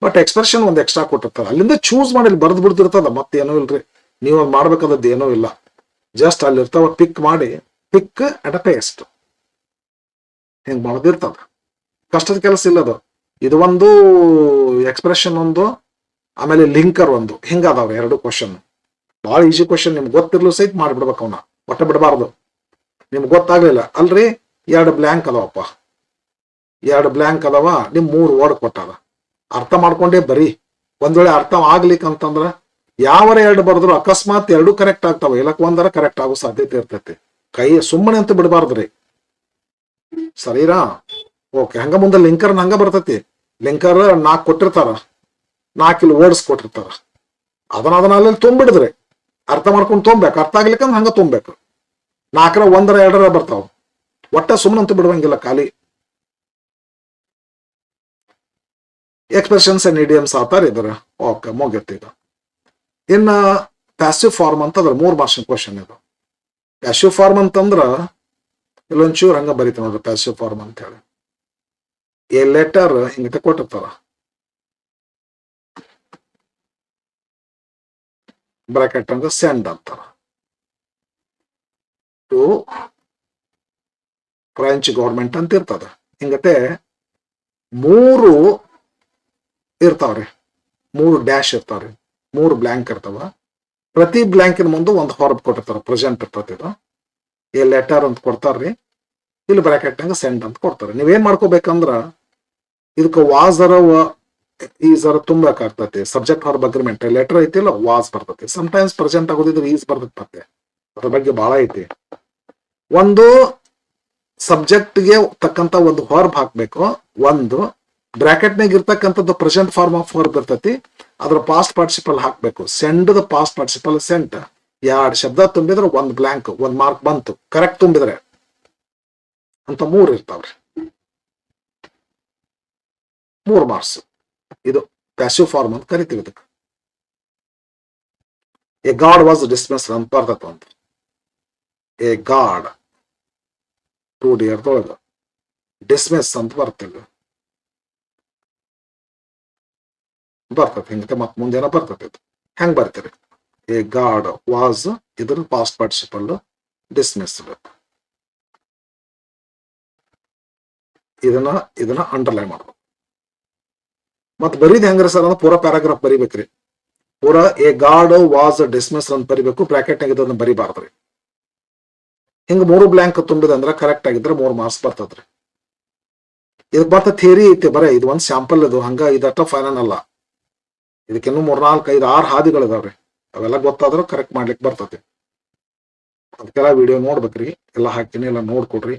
ಬಟ್ ಎಕ್ಸ್ಪ್ರೆಷನ್ ಒಂದು ಎಕ್ಸ್ಟ್ರಾ ಕೊಟ್ಟಿರ್ತಾರೆ, ಅಲ್ಲಿಂದ ಚೂಸ್ ಮಾಡಿ ಬರ್ದು ಬಿಡ್ತಿರ್ತದ. ಮತ್ತೇನೋ ಇಲ್ರಿ, ನೀವು ಮಾಡ್ಬೇಕಾದದ್ದು ಏನೋ ಇಲ್ಲ. ಜಸ್ಟ್ ಅಲ್ಲಿ ಇರ್ತಾವ, ಪಿಕ್ ಮಾಡಿ, ಪಿಕ್ ಅಟ್ ಅ ಪೇಸ್ಟ್ ಹಿಂಗ್ ಮಾಡೋದಿರ್ತದ. ಕಷ್ಟದ ಕೆಲಸ ಇಲ್ಲದು. ಇದು ಒಂದು ಎಕ್ಸ್ಪ್ರೆಷನ್ ಒಂದು, ಆಮೇಲೆ ಲಿಂಕರ್ ಒಂದು, ಹಿಂಗದಾವ್ರಿ 2 ಕ್ವಶನ್. ಬಹಳ ಈಸಿ ಕ್ವಶನ್, ನಿಮ್ಗೆ ಗೊತ್ತಿರ್ಲು ಸಹಿತ ಮಾಡಿಬಿಡ್ಬೇಕು. ಅವನ್ನ ಒಟ್ಟ ಬಿಡಬಾರ್ದು. ನಿಮ್ಗೆ ಗೊತ್ತಾಗ್ಲಿಲ್ಲ ಅಲ್ರಿ, 2 ಬ್ಲ್ಯಾಂಕ್ ಅದಾವಪ್ಪ, 2 ಬ್ಲ್ಯಾಂಕ್ ಅದಾವ, ನಿಮ್ 3 ವರ್ಡ್ ಕೊಟ್ಟಾರ, ಅರ್ಥ ಮಾಡ್ಕೊಂಡೇ ಬರೀ. ಒಂದ್ ವೇಳೆ ಅರ್ಥ ಆಗ್ಲಿಕ್ಕಂತಂದ್ರ ಯಾವರ 2 ಬರೆದ್ರು ಅಕಸ್ಮಾತ್ 2 ಕರೆಕ್ಟ್ ಆಗ್ತಾವ, ಇಲ್ಲಕ್ ಒಂದರ ಕರೆಕ್ಟ್ ಆಗೋ ಸಾಧ್ಯತೆ ಇರ್ತೈತಿ. ಕೈ ಸುಮ್ಮನೆ ಅಂತ ಬಿಡಬಾರ್ದ್ರಿ, ಸರಿನಾ? ಓಕೆ, ಹಂಗ ಮುಂದೆ ಲಿಂಕರ್ ಹಂಗ ಬರ್ತೈತಿ. ಲಿಂಕರ್ 4 ಕೊಟ್ಟಿರ್ತಾರ, 4 ಇಲ್ಲಿ ವರ್ಡ್ಸ್ ಕೊಟ್ಟಿರ್ತಾರ, ಅದನ್ನ ಅಲ್ಲಿ ತುಂಬಿಡಿದ್ರಿ, ಅರ್ಥ ಮಾಡ್ಕೊಂಡು ತುಂಬ್ಬೇಕು. ಅರ್ಥ ಆಗ್ಲಿಕ್ಕಂದ್ರೆ ಹಂಗ ತುಂಬ್ಬೇಕು. 4ರ 1ರ 2ರ ಬರ್ತಾವ, ಒಟ್ಟ ಸುಮ್ಮನೆ ಅಂತ ಬಿಡುವಂಗಿಲ್ಲ ಖಾಲಿ. ಎಕ್ಸ್ಪ್ರೆಷನ್ಸ್ ಅಂಡ್ ಇಡಿಯಮ್ಸ್ ಆತಾರ ಇದ್ರ. ಓಕೆ, ಮುಗಿತ್ತು ಇದು. ಇನ್ನ ಪ್ಯಾಸಿವ್ ಫಾರ್ಮ್ ಅಂತ ಅದ್ರ 3 ಮಾರ್ಕ್ಸ್ ಕ್ವಶನ್. ಇದು ಪ್ಯಾಸಿವ್ ಫಾರ್ಮ್ ಅಂತಂದ್ರ ಇಲ್ಲೊಂಚೂರು ಹಂಗ ಬರೀತೀವಿ ನೋಡ್ರಿ. ಪ್ಯಾಸಿವ್ ಫಾರ್ಮ್ ಅಂತ ಹೇಳಿ ಎ ಲೆಟರ್ ಹಿಂಗ ಕೊಟ್ಟಿರ್ತಾರ, ಬ್ರಾಕೆಟ್ ಅಂದ್ರೆ ಸೆಂಡ್ ಅಂತಾರ, ಟು ಫ್ರೆಂಚ್ ಗೌರ್ಮೆಂಟ್ ಅಂತ ಇರ್ತದ. ಹಿಂಗತೆ 3 ಇರ್ತಾವ್ರಿ, 3 ಡ್ಯಾಶ್ ಇರ್ತಾವ್ರಿ, 3 ಬ್ಲ್ಯಾಂಕ್ ಇರ್ತಾವ. ಪ್ರತಿ ಬ್ಲ್ಯಾಂಕಿನ ಮುಂದೆ ಒಂದು ಹೊರಬ್ ಕೊಟ್ಟಿರ್ತಾರ, ಪ್ರೆಸೆಂಟ್ ಇರ್ತೈತಿ. ಇದು ಎ ಲೆಟರ್ ಅಂತ ಕೊಡ್ತಾರ್ರಿ, ಇಲ್ಲಿ ಬ್ರಾಕೆಟ್ ನಂಗ ಸೆಂಡ್ ಅಂತ ಕೊಡ್ತಾರೆ. ನೀವೇನ್ ಮಾಡ್ಕೋಬೇಕಂದ್ರ ಇದಕ್ಕೆ ವಾಸರ ಈಸರ ತುಂಬಬೇಕಾಗ್ತತಿ. Subject verb agreement. ಲೆಟರ್ ಐತಿಲ್ಲ, ವಾಸ್ ಬರ್ತೈತಿ. ಸಮ್ಟೈಮ್ಸ್ ಪ್ರೆಸೆಂಟ್ ಆಗೋದಿದ್ರೆ ಈಸ್ ಬರ್ತೈತಿ. ಅದ್ರ ಬಗ್ಗೆ ಬಹಳ ಐತಿ. ಒಂದು ಸಬ್ಜೆಕ್ಟ್ಗೆ ತಕ್ಕಂತ ಒಂದು ವರ್ಬ್ ಹಾಕ್ಬೇಕು. ಒಂದು ಬ್ರಾಕೆಟ್ನಾಗ ಇರ್ತಕ್ಕಂಥದ್ದು ಪ್ರೆಸೆಂಟ್ ಫಾರ್ಮ್ ಆಫ್ ವರ್ಬ್ ಇರ್ತೈತಿ, ಅದ್ರ ಪಾಸ್ಟ್ ಪಾರ್ಟಿಸಿಪಲ್ ಹಾಕ್ಬೇಕು. Send the past participle sent. 2 ಶಬ್ದ ತುಂಬಿದ್ರೆ 1 ಬ್ಲ್ಯಾಂಕ್, 1 ಮಾರ್ಕ್ ಬಂತು. ಕರೆಕ್ಟ್ ತುಂಬಿದ್ರೆ ಅಂತ 3 ಇರ್ತಾವ್ರಿ, 3 ಮಾರ್ಕ್ಸ್. ಇದು ಪ್ಯಾಸಿವ್ ಫಾರ್ಮ್ ಅಂತ ಕರಿತೀವಿ. ಇದಕ್ಕೆ ಎ ಗಾಡ್ ವಾಸ್ ಡಿಸ್ಮಿಸ್ಡ್ ಅಂತ ಬರ್ತೈತ ಅಂತ. ಎ ಗಾಡ್ 2 ಡಿಯರ್ದೊಳಗ ಡಿಸ್ಮಿಸ್ ಅಂತ ಬರ್ತೀವಿ, ಬರ್ತೈತಿ ಹಿಂಗತೆ. ಮತ್ ಮುಂದೇನ ಬರ್ತೈತಿ. ಇದು ಹೆಂಗ್ ಬರ್ತೀರಿ? ಎ ಗಾಡ್ ವಾಸ್, ಇದ್ರ ಪಾಸ್ಟ್ ಪಾರ್ಟಿಸಿಪಲ್ ಡಿಸ್ಮಿಸ್ಡ್. ಇದನ್ನ ಅಂಡರ್ಲೈನ್ ಮಾಡ್ಬೇಕು. ಮತ್ ಬರೀದ್ ಹೆಂಗ್ರಿ ಸರ್ ಅಂದ್ರೆ ಪೂರಾ ಪ್ಯಾರಾಗ್ರಾಫ್ ಬರಿಬೇಕ್ರಿ. ಪೂರಾ ಎ ಗಾಡ್ ವಾಸ್ ಡಿಸ್ಮಿಸ್ಡ್ ಅಂತ ಬರಿಬೇಕು, ಬ್ರಾಕೆಟ್ ನಾಗ ಇದನ್ನ ಬರಿಬಾರ್ದ್ರಿ. ಹಿಂಗ 3 ಬ್ಲ್ಯಾಂಕ್ ತುಂಬಿದ ಅಂದ್ರ ಕರೆಕ್ಟ್ ಆಗಿದ್ರೆ 3 ಮಾರ್ಕ್ಸ್ ಬರ್ತದ್ರಿ. ಇದಕ್ ಬರ್ತ ಥಿಯರಿ ಐತಿ ಬರೇ, ಇದು ಒಂದ್ ಸ್ಯಾಂಪಲ್. ಇದು ಹಂಗ ಇದಟ್ಟ ಫೈನಲ್ ಅಲ್ಲ. ಇದಕ್ಕಿನ್ನೂ 3, 4, 5, 6 ಹಾದಿಗಳಿದಾವ್ರಿ. ಅವೆಲ್ಲ ಗೊತ್ತಾದ್ರೂ ಕರೆಕ್ಟ್ ಮಾಡ್ಲಿಕ್ಕೆ ಬರ್ತದೆ. ಅದಕ್ಕೆಲ್ಲ ವಿಡಿಯೋ ನೋಡ್ಬೇಕ್ರಿ. ಎಲ್ಲ ಹಾಕಿನಿ, ಎಲ್ಲ ನೋಡ್ಕೊಡ್ರಿ.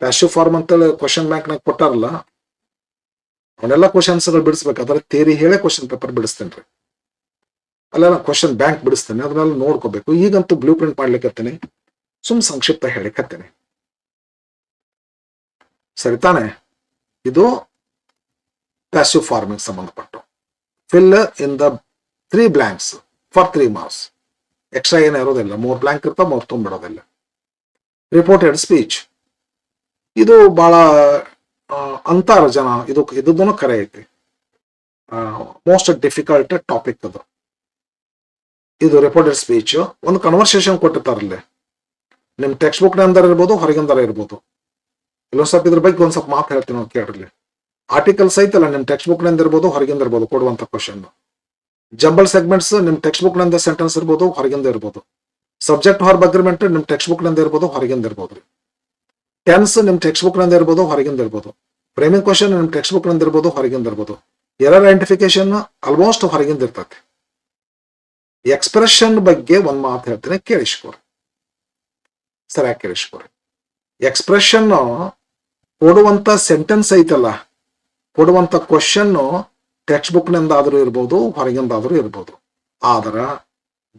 ಪ್ಯಾಸಿವ್ ಫಾರ್ಮ್ ಅಂತೇಳಿ ಕ್ವಶನ್ ಬ್ಯಾಂಕ್ನಾಗ ಕೊಟ್ಟಾರಲ್ಲ, ಅವನ್ನೆಲ್ಲ ಕ್ವಶನ್ಸ್ಗಳು ಬಿಡಿಸ್ಬೇಕು. ಅದ್ರ ಥಿಯರಿ ಹೇಳೇ ಕ್ವಶನ್ ಪೇಪರ್ ಬಿಡಿಸ್ತೇನೆ. ಅಲ್ಲೆಲ್ಲ ಕ್ವಶನ್ ಬ್ಯಾಂಕ್ ಬಿಡಿಸ್ತೇನೆ, ಅದನ್ನೆಲ್ಲ ನೋಡ್ಕೋಬೇಕು. ಈಗಂತೂ ಬ್ಲೂ ಪ್ರಿಂಟ್ ಮಾಡ್ಲಿಕ್ಕತ್ತೇನೆ, ಸಂಕ್ಷಿಪ್ತ ಹೇಳಿಕತ್ತೇನೆ. ಸರಿ ತಾನೆ? ಇದು ಪ್ಯಾಸಿವ್ ಫಾರ್ಮಿಂಗ್ ಸಂಬಂಧಪಟ್ಟು. Fill in the 3 blanks for 3 marks. Extra ಏನು ಇರೋದಿಲ್ಲ, 3 ಬ್ಲಾಂಕ್ ಇರ್ತಾವ, 3 ತುಂಬಿಡೋದಿಲ್ಲ. ರಿಪೋರ್ಟೆಡ್ ಸ್ಪೀಚ್, ಇದು ಬಹಳ ಅಂತಾರ ಜನ, ಇದನ್ನು ಕರೆ ಐತಿ. ಮೋಸ್ಟ್ ಡಿಫಿಕಲ್ಟ್ ಟಾಪಿಕ್ ಅದು. ಇದು ರಿಪೋರ್ಟೆಡ್ ಸ್ಪೀಚ್. ಒಂದು ಕನ್ವರ್ಸೇಷನ್ ಕೊಟ್ಟಿರ್ತಾರಲ್ಲಿ, ನಿಮ್ ಟೆಕ್ಸ್ಟ್ ಬುಕ್ ನಂದರ ಇರ್ಬೋದು, ಹೊರಗಿಂದರ ಇರ್ಬೋದು. ಇಲ್ಲೊಂದ್ ಸ್ವಲ್ಪ ಇದ್ರ ಬಗ್ಗೆ ಒಂದ್ ಸ್ವಲ್ಪ ಮಾತು ಹೇಳ್ತೀನಿ ನಾವು ಕೇಳ್ರಿ. ಆರ್ಟಿಕಲ್ಸ್ ಐತಲ್ಲ, ನಿಮ್ ಟೆಕ್ಸ್ಟ್ ಬುಕ್ ನಂದ ಇರ್ಬೋದು, ಹೊರಗಿಂದ ಇರ್ಬೋದು ಕೊಡುವಂತ ಕ್ವಶನ್. ಜಂಬಲ್ ಸೆಗ್ಮೆಂಟ್ಸ್ ನಿಮ್ ಟೆಕ್ಸ್ಟ್ ಬುಕ್ ನಂದ ಸೆಂಟೆನ್ಸ್ ಇರ್ಬೋದು, ಹೊರಗಿಂದ ಇರ್ಬೋದು. ಸಬ್ಜೆಕ್ಟ್ ವರ್ಬ್ ಅಗ್ರಿಮೆಂಟ್ ನಿಮ್ ಟೆಕ್ಸ್ಟ್ ಬುಕ್ ನಂದ ಇರ್ಬೋದು, ಹೊರಗಿಂದ ಇರ್ಬೋದು. ಟೆನ್ಸ್ ನಿಮ್ ಟೆಕ್ಸ್ಟ್ ಬುಕ್ ನಂದ ಇರ್ಬೋದು, ಹೊರಗಿಂದ ಇರ್ಬೋದು. ಫ್ರೇಮಿಂಗ್ ಕ್ವಶನ್ ನಿಮ್ ಟೆಕ್ಸ್ಟ್ ಬುಕ್ ನಂದ ಇರ್ಬೋದು, ಹೊರಗಿಂದ ಇರ್ಬೋದು. ಎರರ್ ಐಡೆಂಟಿಫಿಕೇಶನ್ ಆಲ್ಮೋಸ್ಟ್ ಹೊರಗಿಂದ ಇರ್ತೈತಿ. ಎಕ್ಸ್ಪ್ರೆಷನ್ ಬಗ್ಗೆ ಒಂದ್ ಮಾತು ಹೇಳ್ತೀನಿ, ಕೇಳಿಸ್ಕೊರಿ, ಸರಿಯಾಗಿ ಕೇಳಿಸ್ಕೊರಿ. ಎಕ್ಸ್ಪ್ರೆಷನ್ ಕೊಡುವಂತ ಸೆಂಟೆನ್ಸ್ ಐತಲ್ಲ, ಕೊಡುವಂತ ಕ್ವಶನ್ ಟೆಕ್ಸ್ಟ್ ಬುಕ್ ನಿಂದಾದ್ರೂ ಇರ್ಬೋದು, ಹೊರಗಿಂದಾದ್ರೂ ಇರ್ಬೋದು. ಆದ್ರ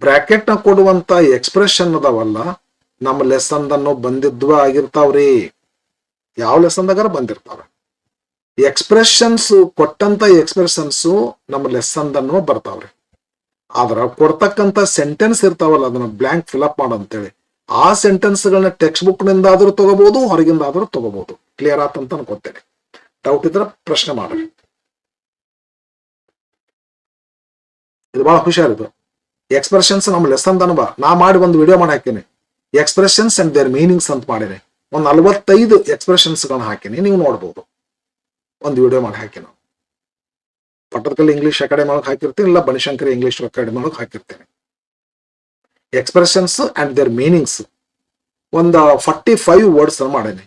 ಬ್ರಾಕೆಟ್ ನ ಕೊಡುವಂತ ಎಕ್ಸ್ಪ್ರೆಷನ್ ಅದಾವಲ್ಲ, ನಮ್ಮ ಲೆಸನ್ ಅನ್ನು ಬಂದಿದ್ವ ಆಗಿರ್ತಾವ್ರಿ. ಯಾವ ಲೆಸನ್ದಾಗಾರ ಬಂದಿರ್ತಾವ. ಎಕ್ಸ್ಪ್ರೆಷನ್ಸ್ ಕೊಟ್ಟಂತ ಎಕ್ಸ್ಪ್ರೆಷನ್ಸ್ ನಮ್ಮ ಲೆಸನ್ ಅನ್ನು ಬರ್ತಾವ್ರಿ. ಆದ್ರ ಕೊಡ್ತಕ್ಕಂತ ಸೆಂಟೆನ್ಸ್ ಇರ್ತಾವಲ್ಲ, ಅದನ್ನ ಬ್ಲಾಂಕ್ ಫಿಲ್ಅಪ್ ಮಾಡಂತೇಳಿ, ಆ ಸೆಂಟೆನ್ಸ್ ಗಳನ್ನ ಟೆಕ್ಸ್ಟ್ ಬುಕ್ ನಿಂದಾದ್ರೂ ತಗೋಬಹುದು, ಹೊರಗಿಂದಾದ್ರೂ ತಗೋಬಹುದು. ಕ್ಲಿಯರ್ ಆತಂತ ಅನ್ಕೋತೇನೆ. ಡೌಟ್ ಇದ್ರೆ ಪ್ರಶ್ನೆ ಮಾಡ್ರಿ. ಇದು ಬಹಳ ಹುಷಾರಿದು. ಎಕ್ಸ್ಪ್ರೆಷನ್ಸ್ ನಮ್ಮ ಲೆಸನ್ ಅನುಭವ ನಾ ಮಾಡಿ ಒಂದು ವಿಡಿಯೋ ಮಾಡಿ ಹಾಕಿನಿ. ಎಕ್ಸ್ಪ್ರೆಷನ್ಸ್ ಅಂಡ್ ದೇರ್ ಮೀನಿಂಗ್ಸ್ ಅಂತ ಮಾಡಿನಿ. ಒಂದು 45 ಎಕ್ಸ್ಪ್ರೆಷನ್ಸ್ ಗಳನ್ನ ಹಾಕಿನಿ, ನೀವು ನೋಡ್ಬೋದು. ಒಂದು ವಿಡಿಯೋ ಮಾಡಿ ಹಾಕಿ ನಾವು ಪಟ್ಟದಕಲ್ಲು ಇಂಗ್ಲಿಷ್ ಅಕಾಡೆಮಿ ಒಳಗೆ ಹಾಕಿರ್ತೀನಿ, ಇಲ್ಲ ಬನಶಂಕರಿ ಇಂಗ್ಲಿಷ್ ಅಕಾಡೆಮಿ ಒಳಗೆ ಹಾಕಿರ್ತೀನಿ. ಎಕ್ಸ್ಪ್ರೆಷನ್ಸ್ ಅಂಡ್ ದೇರ್ ಮೀನಿಂಗ್ಸ್ ಒಂದು 45 ವರ್ಡ್ಸ್ ಮಾಡೇನಿ.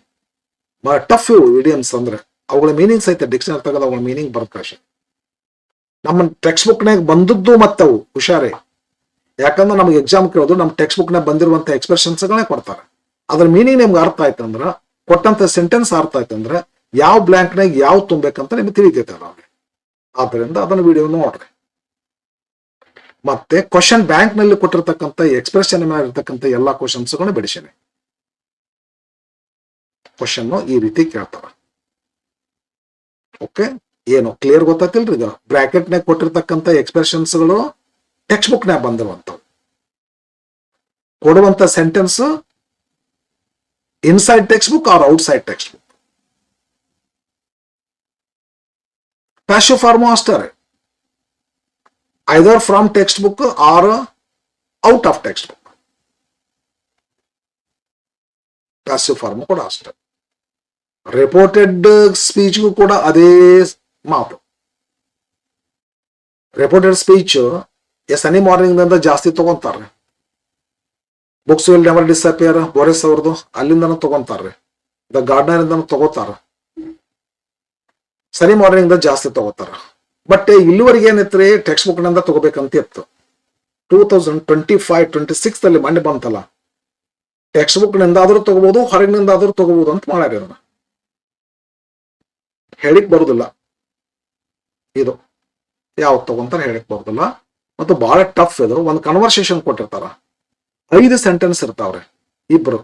ಟಫ್ ಇವು ಇಡಿಯಮ್ಸ್ ಅಂದ್ರೆ, ಅವುಗಳ ಮೀನಿಂಗ್ಸ್ ಐತೆ, ಡಿಕ್ಷನರಿ ತೆಗೆದು ಅವುಗಳ ಮೀನಿಂಗ್ ಬರ್ಕಾಶೆ. ನಮ್ಮ ಟೆಕ್ಸ್ಟ್ ಬುಕ್ ನಾಗ ಬಂದದ್ದು ಮತ್ತವು ಹುಷಾರೇ. ಯಾಕಂದ್ರೆ ನಮ್ಗೆ ಎಕ್ಸಾಮ್ ಕೇಳೋದು ನಮ್ಮ ಟೆಕ್ಸ್ಟ್ ಬುಕ್ ನಾಗ ಬಂದಿರುವಂತ ಎಕ್ಸ್ಪ್ರೆಷನ್ಸ್ ಗಳೇ ಕೊಡ್ತಾರೆ. ಅದ್ರ ಮೀನಿಂಗ್ ನಿಮ್ಗೆ ಅರ್ಥ ಆಯ್ತಂದ್ರ, ಕೊಟ್ಟಂತ ಸೆಂಟೆನ್ಸ್ ಅರ್ಥ ಆಯ್ತಂದ್ರೆ ಯಾವ ಬ್ಲಾಂಕ್ ನಾಗ ಯಾವ ತುಂಬೇಕಂತ ನಿಮ್ಗೆ ತಿಳಿತೈತೆ ಅವ್ರಿಗೆ. ಆದ್ರಿಂದ ಅದನ್ನ ವಿಡಿಯೋ ನೋಡ್ರಿ. ಮತ್ತೆ ಕ್ವಶನ್ ಬ್ಯಾಂಕ್ ನಲ್ಲಿ ಕೊಟ್ಟಿರ್ತಕ್ಕಂಥ ಎಕ್ಸ್ಪ್ರೆಷನ್ ಮೇಲೆ ಇರ್ತಕ್ಕಂಥ ಎಲ್ಲಾ ಕ್ವಶನ್ಸ್ ಗಳನ್ನ ಬಿಡಿಸೇನೆ. ಕ್ವಶನ್ ಈ ರೀತಿ ಕೇಳ್ತಾರ. ಓಕೆ, ಏನು ಕ್ಲಿಯರ್ ಗೊತ್ತಾತಿಲ್ರಿ? ಈಗ ಬ್ರಾಕೆಟ್ ನಾಗ ಕೊಟ್ಟಿರ್ತಕ್ಕಂಥ ಎಕ್ಸ್ಪ್ರೆಷನ್ಸ್ ಗಳು ಟೆಕ್ಸ್ಟ್ ಬುಕ್ ನಾಗ ಬಂದಿರುವಂತವು. ಕೊಡುವಂತ sentence inside textbook or outside textbook. Passive form ಅಷ್ಟೇ, either from textbook or out of textbook. Passive form ಕೂಡ ಅಷ್ಟೇ. ರಿಪೋರ್ಟೆಡ್ ಸ್ಪೀಚ್ಗೂ ಕೂಡ ಅದೇ ಮಾತು. ರಿಪೋರ್ಟೆಡ್ ಸ್ಪೀಚ್ ಎನಿ ಮಾರ್ನಿಂಗ್ ದಿಂದ ಜಾಸ್ತಿ ತಗೊಂತಾರ್ರಿ. ಬುಕ್ಸ್ ವಿಲ್ ನೆವರ್ ಡಿಸಪಿಯರ್ ಬೋರೆಸ್ ಅವ್ರದ್ದು ಅಲ್ಲಿಂದನೂ ತಗೊಂತಾರ್ರಿ. ದ ಗಾರ್ಡನರ್ ಇಂದನೂ ತಗೋತಾರ. ಸನಿ ಮಾರ್ನಿಂಗ್ ಜಾಸ್ತಿ ತಗೋತಾರ. ಬಟ್ ಇಲ್ಲಿವರೆಗೆ ಏನೈತ್ರಿ, ಟೆಕ್ಸ್ಟ್ ಬುಕ್ ನಿಂದ ತಗೋಬೇಕಂತ ಇತ್ತು. 2025-26 ಅಲ್ಲಿ ಮಂಡೆ ಬಂತಲ್ಲ, ಟೆಕ್ಸ್ಟ್ ಬುಕ್ ನಿಂದ ಆದ್ರೂ ತಗೋಬಹುದು, ಹೊರಗಿನಿಂದ ಆದ್ರೂ ತಗೋಬಹುದು ಅಂತ ಮಾಡ್ಯಾರ. ಅದನ್ನ ಹೇಳಿಕ್ ಬರುದಿಲ್ಲ. ಇದು ಯಾವ್ದು ತಗೊಂತಾರ ಹೇಳಿಕ್ ಬರುದಿಲ್ಲ. ಮತ್ತು ಬಹಳ ಟಫ್ ಇದು. ಒಂದು ಕನ್ವರ್ಸೇಷನ್ ಕೊಟ್ಟಿರ್ತಾರ, 5 ಸೆಂಟೆನ್ಸ್ ಇರ್ತಾವ್ರಿ. ಇಬ್ರು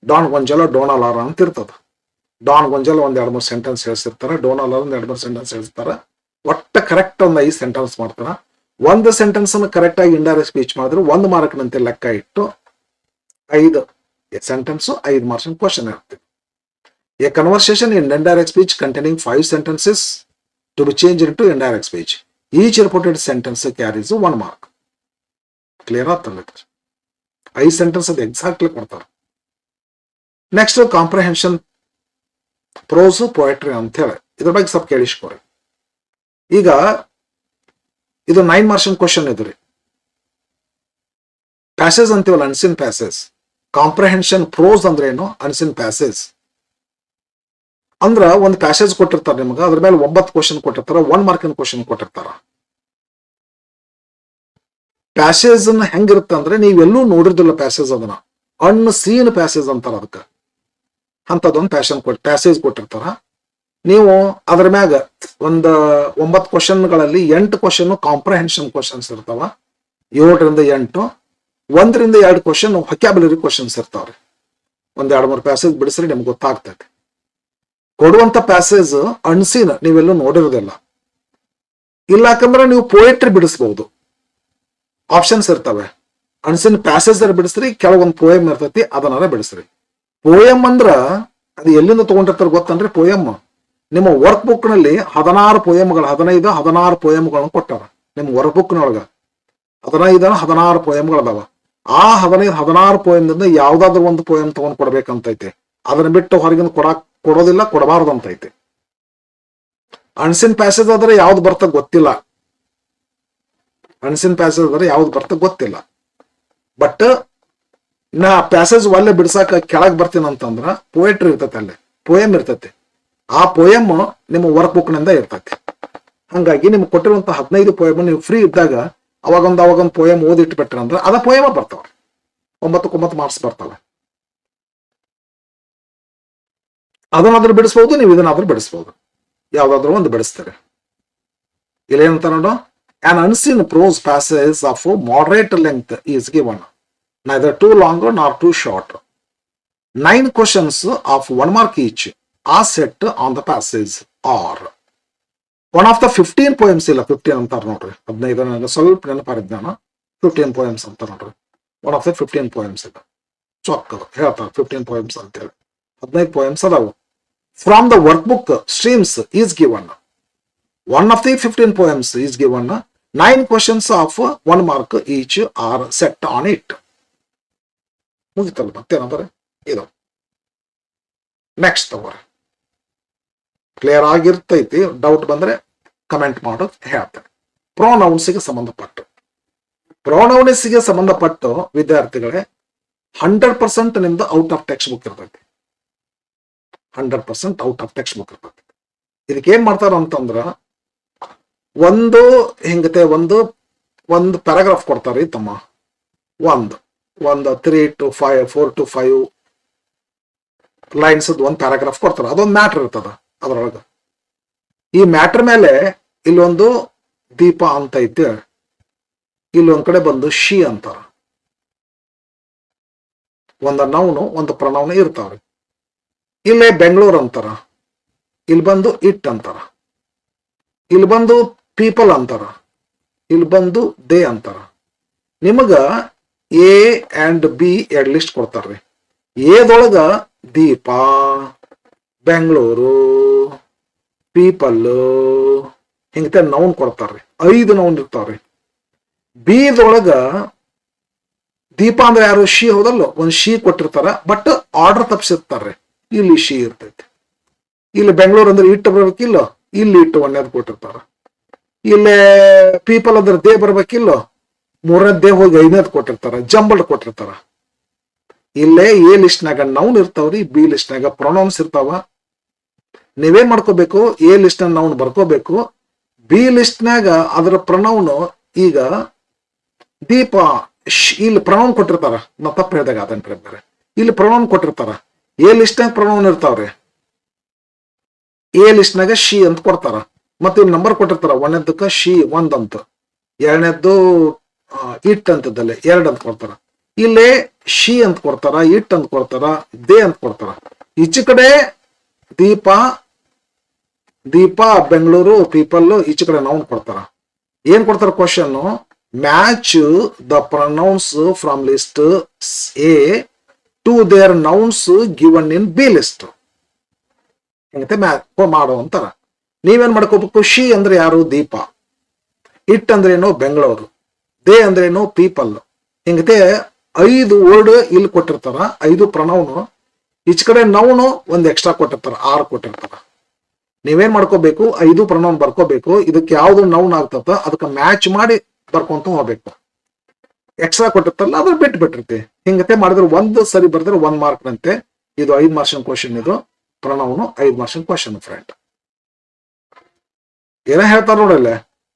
ಡಾನ್ ಗೊಂಜಾಲೋ ಡೋನಾಲಾರ ಅಂತ ಇರ್ತದ. ಡಾನ್ ಗೊಂಜಾಲೋ ಒಂದ್ 2-3 ಸೆಂಟೆನ್ಸ್ ಹೇಳ್ಸಿರ್ತಾರ, ಡೋನಾಲಾರ ಒಂದ್ 2-3 ಸೆಂಟೆನ್ಸ್ ಹೇಳ್ತಾರ. ಒಟ್ಟ ಕರೆಕ್ಟ್ ಒಂದ್ 5 ಸೆಂಟೆನ್ಸ್ ಮಾಡ್ತಾರ. ಒಂದು ಸೆಂಟೆನ್ಸ್ ಅನ್ನು ಕರೆಕ್ಟ್ ಆಗಿ ಇಂಡೈರೆಕ್ಟ್ ಸ್ಪೀಚ್ ಮಾಡಿದ್ರೆ 1 ಮಾರ್ಕ್ ನಂತೆ ಲೆಕ್ಕ ಇಟ್ಟು 5 ಸೆಂಟೆನ್ಸ್ 5 ಮಾರ್ಕ್ಸ್ ಕ್ವಶನ್ ಇರುತ್ತೆ. A conversation in indirect speech containing 5 sentences to be changed into indirect speech. Each reported sentence carries 1 mark. Clear ಆಗ್ತಲ್ಲ? 5 ಸೆಂಟೆನ್ಸ್ ಅದು ಎಕ್ಸಾಕ್ಟ್ಲಿ ಕೊಡ್ತಾರೆ. ನೆಕ್ಸ್ಟ್ ಕಾಂಪ್ರಹೆನ್ಷನ್, ಪ್ರೋಸ್, ಪೊಯಟ್ರಿ ಅಂತ ಹೇಳಿ ಇದ್ರ ಬಗ್ಗೆ ಸ್ವಲ್ಪ ಕೇಳಿಸ್ಕೊರಿ. ಈಗ ಇದು 9 ಮಾರ್ಕ್ಸ್ ಕ್ವಶನ್ ಇದ್ರಿ. ಪ್ಯಾಸೇಜ್ ಅಂತೀವಲ್ಲ, ಅನ್ಸಿನ್ ಪ್ಯಾಸೇಜ್. ಕಾಂಪ್ರಹೆನ್ಷನ್ ಪ್ರೋಸ್ ಅಂದ್ರೆ ಏನು? ಅನ್ಸಿನ್ ಪ್ಯಾಸೇಜ್ ಅಂದ್ರ ಒಂದು ಪ್ಯಾಸೇಜ್ ಕೊಟ್ಟಿರ್ತಾರ ನಿಮ್ಗೆ, ಅದ್ರ ಮೇಲೆ 9 ಕ್ವಶನ್ ಕೊಟ್ಟಿರ್ತಾರ, 1 ಮಾರ್ಕಿನ ಕ್ವಶನ್ ಕೊಟ್ಟಿರ್ತಾರ. ಪ್ಯಾಸೇಜ್ ಹೆಂಗಿರುತ್ತೆ ಅಂದ್ರೆ ನೀವೆಲ್ಲೂ ನೋಡಿರ್ದಿಲ್ಲ ಪ್ಯಾಸೇಜ್ ಅದನ್ನ ಅನ್ಸೀನ್ ಪ್ಯಾಸೇಜ್ ಅಂತಾರ ಅದಕ್ಕೆ. ಅಂತದೊಂದು ಪ್ಯಾಸೇಜ್ ಕೊಟ್ಟಿರ್ತಾರ. ನೀವು ಅದ್ರ ಮ್ಯಾಗ ಒಂದು 9 ಕ್ವಶನ್ಗಳಲ್ಲಿ 8 ಕ್ವಶನ್ ಕಾಂಪ್ರಹೆನ್ಷನ್ ಕ್ವಶನ್ಸ್ ಇರ್ತಾವ, 7ರಿಂದ 8, 1ರಿಂದ 2 ಕ್ವಶನ್ ವೊಕ್ಯಾಬುಲರಿ ಕ್ವಶನ್ಸ್ ಇರ್ತಾವ್ರಿ. ಒಂದ್ 2-3 ಪ್ಯಾಸೇಜ್ ಬಿಡಿಸ್ರಿ ನಿಮ್ಗೆ ಗೊತ್ತಾಗ್ತೈತಿ. ಕೊಡುವಂತ ಪ್ಯಾಸೇಜ್ ಅನ್ಸೀನ್ ನೀವೆಲ್ಲೂ ನೋಡಿರೋದಿಲ್ಲ. ಇಲ್ಲಾಕಂದ್ರೆ ನೀವು ಪೋಯೆಟ್ರಿ ಬಿಡಿಸ್ಬಹುದು, ಆಪ್ಷನ್ಸ್ ಇರ್ತವೆ. ಅನ್ಸೀನ್ ಪ್ಯಾಸೇಜ್ ಬಿಡಿಸ್ರಿ, ಕೆಲವೊಂದು ಪೋಯಮ್ ಇರ್ತೈತಿ ಅದನ್ನಾರ ಬಿಡಿಸ್ರಿ. ಪೋಯಮ್ ಅಂದ್ರ ಅದು ಎಲ್ಲಿಂದ ತಗೊಂಡಿರ್ತಾರ ಗೊತ್ತನ್ರಿ? ಪೋಯಮ್ ನಿಮ್ಮ ವರ್ಕ್ ಬುಕ್ ನಲ್ಲಿ 16 ಪೋಯಮ್ಗಳು, 16 ಪೋಯಮ್ಗಳನ್ನು ಕೊಟ್ಟಾರ ನಿಮ್ಮ ವರ್ಕ್ ಬುಕ್ ನೊಳಗ. 16 ಪೋಯಮ್ಗಳು ಅದಾವ. ಆ 16 ಪೋಯಮ್ದಿಂದ ಯಾವ್ದಾದ್ರು ಒಂದು ಪೋಯಮ್ ತಗೊಂಡ್ ಕೊಡ್ಬೇಕಂತೈತೆ. ಅದನ್ನ ಬಿಟ್ಟು ಹೊರಗಿನ ಕೊಡೋದಿಲ್ಲ, ಕೊಡಬಾರ್ದು ಅಂತೈತೆ. ಅನ್ಸಿನ್ ಪ್ಯಾಸೇಜ್ ಆದ್ರೆ ಯಾವ್ದು ಬರ್ತ ಗೊತ್ತಿಲ್ಲ, ಅನ್ಸಿನ್ ಪ್ಯಾಸೇಜ್ ಆದ್ರೆ ಯಾವ್ದು ಬರ್ತ ಗೊತ್ತಿಲ್ಲ. ಬಟ್ ನಾ ಪ್ಯಾಸೇಜ್ ಒಳ್ಳೆ ಬಿಡ್ಸಾಕ ಕೆಳಗ್ ಬರ್ತೀನಿ ಅಂತಂದ್ರ ಪೋಯೆಟ್ರಿ ಇರ್ತೈತೆ, ಅಲ್ಲೇ ಪೋಯಮ್ ಇರ್ತೈತಿ. ಆ ಪೋಯಮ್ ನಿಮ್ಮ ವರ್ಕ್ ಬುಕ್ ನಿಂದ ಇರ್ತೈತಿ. ಹಂಗಾಗಿ ನಿಮ್ಗೆ ಕೊಟ್ಟಿರುವಂತ 15 ಪೋಯಮ್ ನೀವು ಫ್ರೀ ಇದ್ದಾಗ ಅವಾಗೊಂದು ಪೋಯಮ್ ಓದಿಟ್ಬಿಟ್ರಿ ಅಂದ್ರೆ ಅದ ಪೋಯಮ ಬರ್ತಾವ. 9 ಮಾರ್ಕ್ಸ್ ಬರ್ತವೆ. ಅದನ್ನಾದ್ರೂ ಬಿಡಿಸ್ಬಹುದು, ನೀವು ಇದನ್ನಾದ್ರೂ ಬಿಡಿಸ್ಬಹುದು, ಯಾವ್ದಾದ್ರು ಒಂದು ಬಿಡಿಸ್ತಾರೆ. ಇಲ್ಲೇನಂತ ನೋಡು, an unseen prose passage of moderate length is given, neither too long nor too short. 9 questions of 1 mark each are set on the passage or one of the 15 poems. ಇಲ್ಲ 15 ಅಂತಾರ ನೋಡ್ರಿ, 15 ಸ್ವಲ್ಪ ನೆನಪಾರಿದ್ದಾನ. 15 poems ಅಂತ ನೋಡ್ರಿ, one of the 15 poems ಇದೆ. ಚೊಕ್ಕ ಹೇಳ್ತಾರೆ 15 poems ಅಂತೇಳಿ. 15 poems ಅದಾವು. From the workbook streams is given, one of the 15 poems is given, 9 questions of 1 mark each are set on it. ಮುಗಿತಲ್ಲ, ಮತ್ತೇನಂದ್ರೆ ಇದು. ನೆಕ್ಸ್ಟ್ ತಗೋರಿ, ಕ್ಲಿಯರ್ ಆಗಿರ್ತೈತಿ. ಡೌಟ್ ಬಂದ್ರೆ ಕಮೆಂಟ್ ಮಾಡೋದು ಹೇಳ್ತೇನೆ. ಪ್ರೊನೌನ್ಸ್ಗೆ ಸಂಬಂಧಪಟ್ಟು ವಿದ್ಯಾರ್ಥಿಗಳೇ 100% ನಿಮ್ದು ಔಟ್ ಆಫ್ ಟೆಕ್ಸ್ಟ್ ಬುಕ್ ಇರ್ತೈತಿ. 100% ಔಟ್ ಆಫ್ ಟೆಕ್ಸ್ಟ್ ಬುಕ್ ಇರ್ತೈತಿ. ಇದಕ್ಕೆ ಏನ್ ಮಾಡ್ತಾರ ಅಂತಂದ್ರ, ಒಂದು ಪ್ಯಾರಾಗ್ರಾಫ್ ಕೊಡ್ತಾರ ತಮ್ಮ. ಒಂದು 3 to 5 4 to 5 ಲೈನ್ಸ್ ಒಂದು ಪ್ಯಾರಾಗ್ರಾಫ್ ಕೊಡ್ತಾರ. ಅದೊಂದು ಮ್ಯಾಟರ್ ಇರ್ತದ ಅದ್ರೊಳಗ. ಈ ಮ್ಯಾಟರ್ ಮೇಲೆ ಇಲ್ಲೊಂದು ದೀಪ ಅಂತ ಐತಿ, ಇಲ್ಲೊಂದ್ ಕಡೆ ಬಂದು ಶಿ ಅಂತಾರ. ಒಂದು ನೌನು ಒಂದು ಪ್ರನೌನ್ ಇರ್ತಾವ್ರಿ. ಇಲ್ಲೇ ಬೆಂಗಳೂರು ಅಂತಾರ, ಇಲ್ಲಿ ಬಂದು ಇಟ್ ಅಂತಾರ, ಇಲ್ಲಿ ಬಂದು ಪೀಪಲ್ ಅಂತಾರ, ಇಲ್ಲಿ ಬಂದು ದೇ ಅಂತಾರ. ನಿಮಗ ಎ ಅಂಡ್ ಬಿ 2 ಲಿಸ್ಟ್ ಕೊಡ್ತಾರ್ರಿ. ಎದೊಳಗ ದೀಪ, ಬೆಂಗಳೂರು, ಪೀಪಲ್ ಹಿಂಗತೆ ನೌನ್ ಕೊಡ್ತಾರ್ರಿ. 5 ನೌನ್ ಇರ್ತಾವ್ರಿ. ಬಿದೊಳಗ ದೀಪ ಅಂದ್ರೆ ಯಾರು? ಶಿ ಹೌದಲ್ಲ, ಒಂದು ಶಿ ಕೊಟ್ಟಿರ್ತಾರ, ಬಟ್ ಆರ್ಡರ್ ತಪ್ಪಿಸಿರ್ತಾರ್ರಿ. ಇಲ್ಲಿ ಶಿ ಇರ್ತೈತಿ. ಇಲ್ಲಿ ಬೆಂಗಳೂರು ಅಂದ್ರೆ ಇಟ್ಟು ಬರ್ಬೇಕಿಲ್ಲ, ಇಲ್ಲಿ ಇಟ್ಟು 1ನೇದು ಕೊಟ್ಟಿರ್ತಾರ. ಇಲ್ಲೇ ಪೀಪಲ್ ಅಂದ್ರೆ ದೇ ಬರ್ಬೇಕಿಲ್ಲ, 3ನೇದು ದೇ ಹೋಗಿ 5ನೇದು ಕೊಟ್ಟಿರ್ತಾರ, ಜಂಬಲ್ಡ್ ಕೊಟ್ಟಿರ್ತಾರ. ಇಲ್ಲೇ ಎ ಲಿಸ್ಟ್ನಾಗ ನೌನ್ ಇರ್ತಾವ್ರಿ, ಬಿ ಲಿಸ್ಟ್ನಾಗ ಪ್ರೊನೌನ್ಸ್ ಇರ್ತಾವ. ನೀವೇನ್ ಮಾಡ್ಕೋಬೇಕು, ಎ ಲಿಸ್ಟ್ ನೌನ್ ಬರ್ಕೋಬೇಕು, ಬಿ ಲಿಸ್ಟ್ನಾಗ ಅದರ ಪ್ರೊನೌನ್. ಈಗ ದೀಪ ಇಲ್ಲಿ ಪ್ರೊನೌನ್ ಕೊಟ್ಟಿರ್ತಾರ, ನಾ ತಪ್ಪು ಹೇಳಿದಾಗ ಅದನ್ರಿ ಬೇರೆ. ಇಲ್ಲಿ ಪ್ರೊನೌನ್ ಕೊಟ್ಟಿರ್ತಾರ, ಎ ಲಿಸ್ಟ್ನಾಗ ಪ್ರೊನೌನ್ ಇರ್ತಾವ್ರಿ, ಎ ಲಿಸ್ಟ್ನಾಗ ಶಿ ಅಂತ ಕೊಡ್ತಾರ. ಮತ್ತೆ ಇಲ್ಲಿ ನಂಬರ್ ಕೊಟ್ಟಿರ್ತಾರ, 1ನೇದಕ್ಕ ಶಿ 1 ಅಂತ, 2ನೇದ್ದು ಇಟ್ ಅಂತದಲ್ಲಿ 2 ಅಂತ ಕೊಡ್ತಾರ. ಇಲ್ಲೇ ಶಿ ಅಂತ ಕೊಡ್ತಾರ, ಇಟ್ ಅಂತ ಕೊಡ್ತಾರ, ದೇ ಅಂತ ಕೊಡ್ತಾರ. ಈಚೆ ಕಡೆ ದೀಪ ಬೆಂಗಳೂರು ಪೀಪಲ್, ಈಚೆ ಕಡೆ ನೌನ್ ಕೊಡ್ತಾರ. ಏನ್ ಕೊಡ್ತಾರ question? Match the pronouns from list A to their nouns given in B list. ಹಿಂಗತೆ ಮಾಡೋ ಅಂತಾರ. ನೀವೇನ್ ಮಾಡ್ಕೋಬೇಕು? ಶಿ ಅಂದ್ರೆ ಯಾರು? ದೀಪ. ಇಟ್ ಅಂದ್ರೇನು? ಬೆಂಗಳೂರು. ದೇ ಅಂದ್ರೇನು? ಪೀಪಲ್. ಹಿಂಗತೆ 5 ವರ್ಡ್ ಇಲ್ಲಿ ಕೊಟ್ಟಿರ್ತಾರ, 5 ಪ್ರೊನೌನು. ಈಚ ಕಡೆ ನೌನು ಒಂದು ಎಕ್ಸ್ಟ್ರಾ ಕೊಟ್ಟಿರ್ತಾರ, 6 ಕೊಟ್ಟಿರ್ತಾರ. ನೀವೇನ್ ಮಾಡ್ಕೋಬೇಕು? 5 ಪ್ರೊನೌನ್ ಬರ್ಕೋಬೇಕು. ಇದಕ್ಕೆ ಯಾವ್ದು ನೌನ್ ಆಗ್ತದ ಅದಕ್ಕೆ ಮ್ಯಾಚ್ ಮಾಡಿ ಬರ್ಕೊಂತ ಹೋಗ್ಬೇಕು. ಎಕ್ಸ್ಟ್ರಾ ಕೊಟ್ಟಿರ್ತಾರಲ್ಲ ಅದ್ರ ಬಿಟ್ಟಿರ್ತಿ. ಹಿಂಗತೆ ಮಾಡಿದ್ರೆ 1 ಸರಿ ಬರ್ದ್ರೆ 1 ಮಾರ್ಕ್ ನಂತೆ. ಇದು 5 ಮಾರ್ಕ್ಸ್ ಕ್ವಶನ್. ಇದು ಪ್ರೊನೌನು 5 ಮಾರ್ಕ್ಸ್ ಕ್ವಶನ್ ಫ್ರೆಂಡ್. ಏನ ಹೇಳ್ತಾರ ನೋಡಲ್ಲ,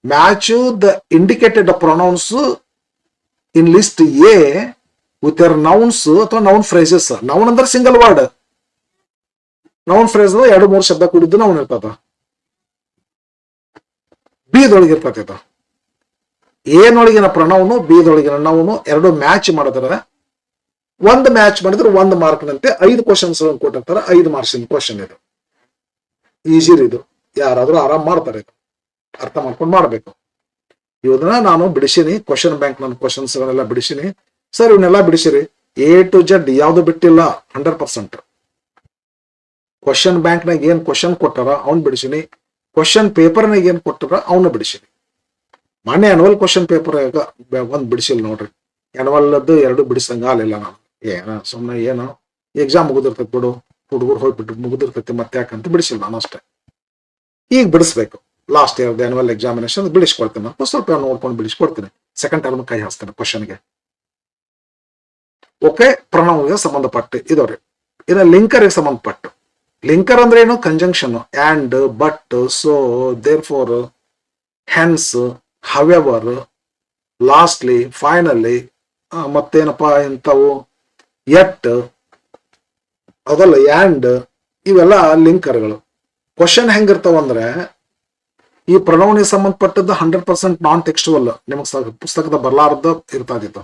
match the indicated pronouns in list A with your nouns ಅಥವಾ ನೌನ್ ಫ್ರೇಸಸ್. ನೌನ್ ಅಂದ್ರೆ ಸಿಂಗಲ್ ವರ್ಡ್, ನೌನ್ ಫ್ರೇಸ್ 2-3 ಶಬ್ದ ಕೂಡಿದ್ದು ನೌನ್ ಇರ್ತದ. ಬಿದೊಳಗೆ ಇರ್ತದೆ ಇದು. ಏನೊಳಗಿನ ಪ್ರಣವನು ಬಿದೊಳಗಿನ ನೌನು ಎರಡು ಮ್ಯಾಚ್ ಮಾಡಿದ್ರೆ, ಒಂದು ಮ್ಯಾಚ್ ಮಾಡಿದ್ರೆ 1 ಮಾರ್ಕ್ನಂತೆ 5 ಕ್ವಶನ್ಸ್ ಕೊಟ್ಟಿರ್ತಾರೆ. 5 ಮಾರ್ಕ್ಸಿನ ಕ್ವಶನ್ ಇದು. ಈಸಿ ಇದು, ಯಾರಾದ್ರೂ ಆರಾಮ್ ಮಾಡ್ತಾರೆ. ಇದು ಅರ್ಥ ಮಾಡ್ಕೊಂಡು ಮಾಡ್ಬೇಕು. ಇವನ್ನ ನಾನು ಬಿಡಿಸಿನಿ, ಕ್ವಶನ್ ಬ್ಯಾಂಕ್ ನನ್ನ ಕ್ವಶನ್ಸ್ ಗಳನ್ನೆಲ್ಲ ಬಿಡಿಸಿನಿ. ಸರ್ ಇವನ್ನೆಲ್ಲ ಬಿಡಿಸಿರಿ, A to Z ಯಾವ್ದು ಬಿಟ್ಟಿಲ್ಲ, 100%. ಕ್ವಶನ್ ಬ್ಯಾಂಕ್ನಾಗ ಏನ್ ಕ್ವಶನ್ ಕೊಟ್ಟಾರ ಅವ್ನು ಬಿಡಿಸಿನಿ, ಕ್ವಶನ್ ಪೇಪರ್ನಾಗ ಏನ್ ಕೊಟ್ಟಾರ ಅವನು ಬಿಡಿಸಿನಿ. ಮೊನ್ನೆ ಅನ್ವಲ್ ಕ್ವಶನ್ ಪೇಪರ್ ಒಂದ್ ಬಿಡಿಸಿಲ್ಲ ನೋಡ್ರಿ. ಅನ್ವಲ್ದು 2 ಬಿಡಿಸಂಗ ಆಗಲಿಲ್ಲ ನಾನು. ಸುಮ್ಮನೆ ಏನೋ ಎಕ್ಸಾಮ್ ಮುಗಿದಿರ್ತೈತಿ ಬಿಡು, ಹುಡುಗರು ಹೋಗ್ಬಿಟ್ಟು ಮುಗಿದಿರ್ತೈತಿ, ಮತ್ತೆ ಯಾಕಂತ ಬಿಡಿಸಿಲ್ಲ ನಾನು ಅಷ್ಟೇ. ಈಗ ಬಿಡಿಸ್ಬೇಕು. ಲಾಸ್ಟ್ ಇಯರ್ ಆನ್ಯುವಲ್ ಎಕ್ಸಾಮಿನೇಷನ್ ಬಿಡಿಸ್ಕೊಡ್ತೀನಿ ನಾನು, ಸ್ವಲ್ಪ ನೋಡ್ಕೊಂಡು ಬಿಡಿಸ್ಕೊಡ್ತೀನಿ. ಸೆಕೆಂಡ್ ಟರ್ಮ್ ಕೈ ಹಾಕ್ತೇನೆ ಕ್ವಶನ್ಗೆ. ಓಕೆ, ಪ್ರಣವ್ಗೆ ಸಂಬಂಧಪಟ್ಟು ಇದವ್ರಿ. ಇನ್ನು ಲಿಂಕರ್ಗೆ ಸಂಬಂಧಪಟ್ಟು, ಲಿಂಕರ್ ಅಂದ್ರೆ ಏನು? Conjunction. And, but, so, therefore, hence, however, lastly, finally, ಮತ್ತೇನಪ್ಪಾ ಇಂಥವು, ಎಟ್, ಅದಲ್ಲ ಆ್ಯಂಡ್, ಇವೆಲ್ಲ ಲಿಂಕರ್ಗಳು. ಕ್ವಶನ್ ಹೆಂಗಿರ್ತಾವಂದ್ರೆ, ಈ ಪ್ರಣವನಿಗೆ ಸಂಬಂಧಪಟ್ಟದ್ದು 100% ನಾನ್ ಟೆಕ್ಸ್ಟುವಲ್, ನಿಮಗೆ ಪುಸ್ತಕದ ಬರ್ಲಾರ್ದ ಇರ್ತಾದಿತ್ತು.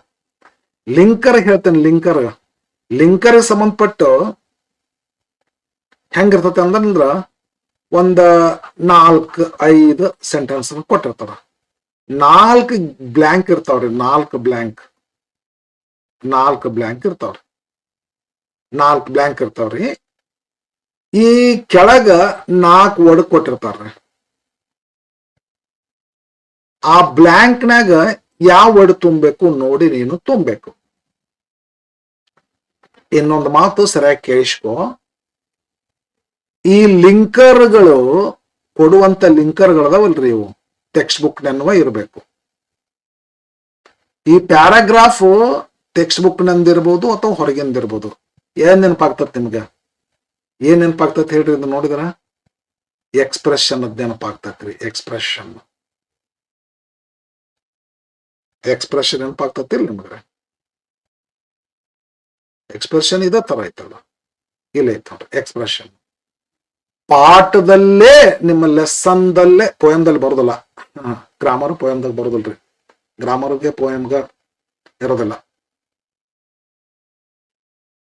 ಲಿಂಕರ್ ಹೇಳ್ತೇನೆ. ಲಿಂಕರ್ಗೆ ಸಂಬಂಧಪಟ್ಟು ಹೆಂಗಿರ್ತತೆ ಅಂದ್ರ, 4-5 ಸೆಂಟೆನ್ಸ್ ಕೊಟ್ಟಿರ್ತಾರ. 4 ಬ್ಲ್ಯಾಂಕ್ ಇರ್ತಾವ್ರಿ. 4 ಬ್ಲ್ಯಾಂಕ್ ಇರ್ತಾವ್ರಿ. 4 ಬ್ಲ್ಯಾಂಕ್ ಇರ್ತಾವ್ರಿ. ಈ ಕೆಳಗ 4 ವರ್ಡ್ ಕೊಟ್ಟಿರ್ತಾರ್ರಿ. ಆ ಬ್ಲ್ಯಾಂಕ್ನಾಗ ಯಾವ ವರ್ಡ್ ತುಂಬಬೇಕು ನೋಡಿ ನೀನು ತುಂಬಬೇಕು. ಇನ್ನೊಂದು ಮಾತು ಸರಿಯಾಗಿ ಕೇಳಿಸ್ಕೊ, ಈ ಲಿಂಕರ್ಗಳು ಕೊಡುವಂತ ಲಿಂಕರ್ಗಳದಾವಲ್ರಿ, ಇವು ಟೆಕ್ಸ್ಟ್ ಬುಕ್ ನೆನ್ನುವ ಇರಬೇಕು. ಈ ಪ್ಯಾರಾಗ್ರಾಫ್ ಟೆಕ್ಸ್ಟ್ ಬುಕ್ ನಂದಿರ್ಬೋದು ಅಥವಾ ಹೊರಗಿಂದಿರ್ಬೋದು. ಏನ್ ನೆನಪಾಗ್ತದೆ ನಿಮ್ಗೆ? ಏನ್ ನೆನಪಾಗ್ತದೆ ಹೇಳ್ರಿ? ಇದು ನೋಡಿದ್ರ ಎಕ್ಸ್ಪ್ರೆಷನ್ ಅದ್ ನೆನಪಾಗ್ತತ್ರಿ. ಎಕ್ಸ್ಪ್ರೆಷನ್ ನೆನಪಾಗ್ತತಿಲ್ಲ ನಿಮ್ಗೆ? ಎಕ್ಸ್ಪ್ರೆಷನ್ ಇದೇ ತರ ಐತಲ್ಲ, ಇಲ್ಲ ಐತಲ್ರಿ ಎಕ್ಸ್ಪ್ರೆಷನ್. ಪಾಠದಲ್ಲೇ ನಿಮ್ಮ ಲೆಸನ್ದಲ್ಲೇ, ಪೋಯಮ್ದಲ್ಲಿ ಬರೋದಿಲ್ಲ. ಗ್ರಾಮರ್ ಪೋಯಮ್ದಾಗ ಬರೋದಿಲ್ರಿ. ಗ್ರಾಮರ್ಗೆ ಪೋಯಮ್ಗ ಇರೋದಿಲ್ಲ.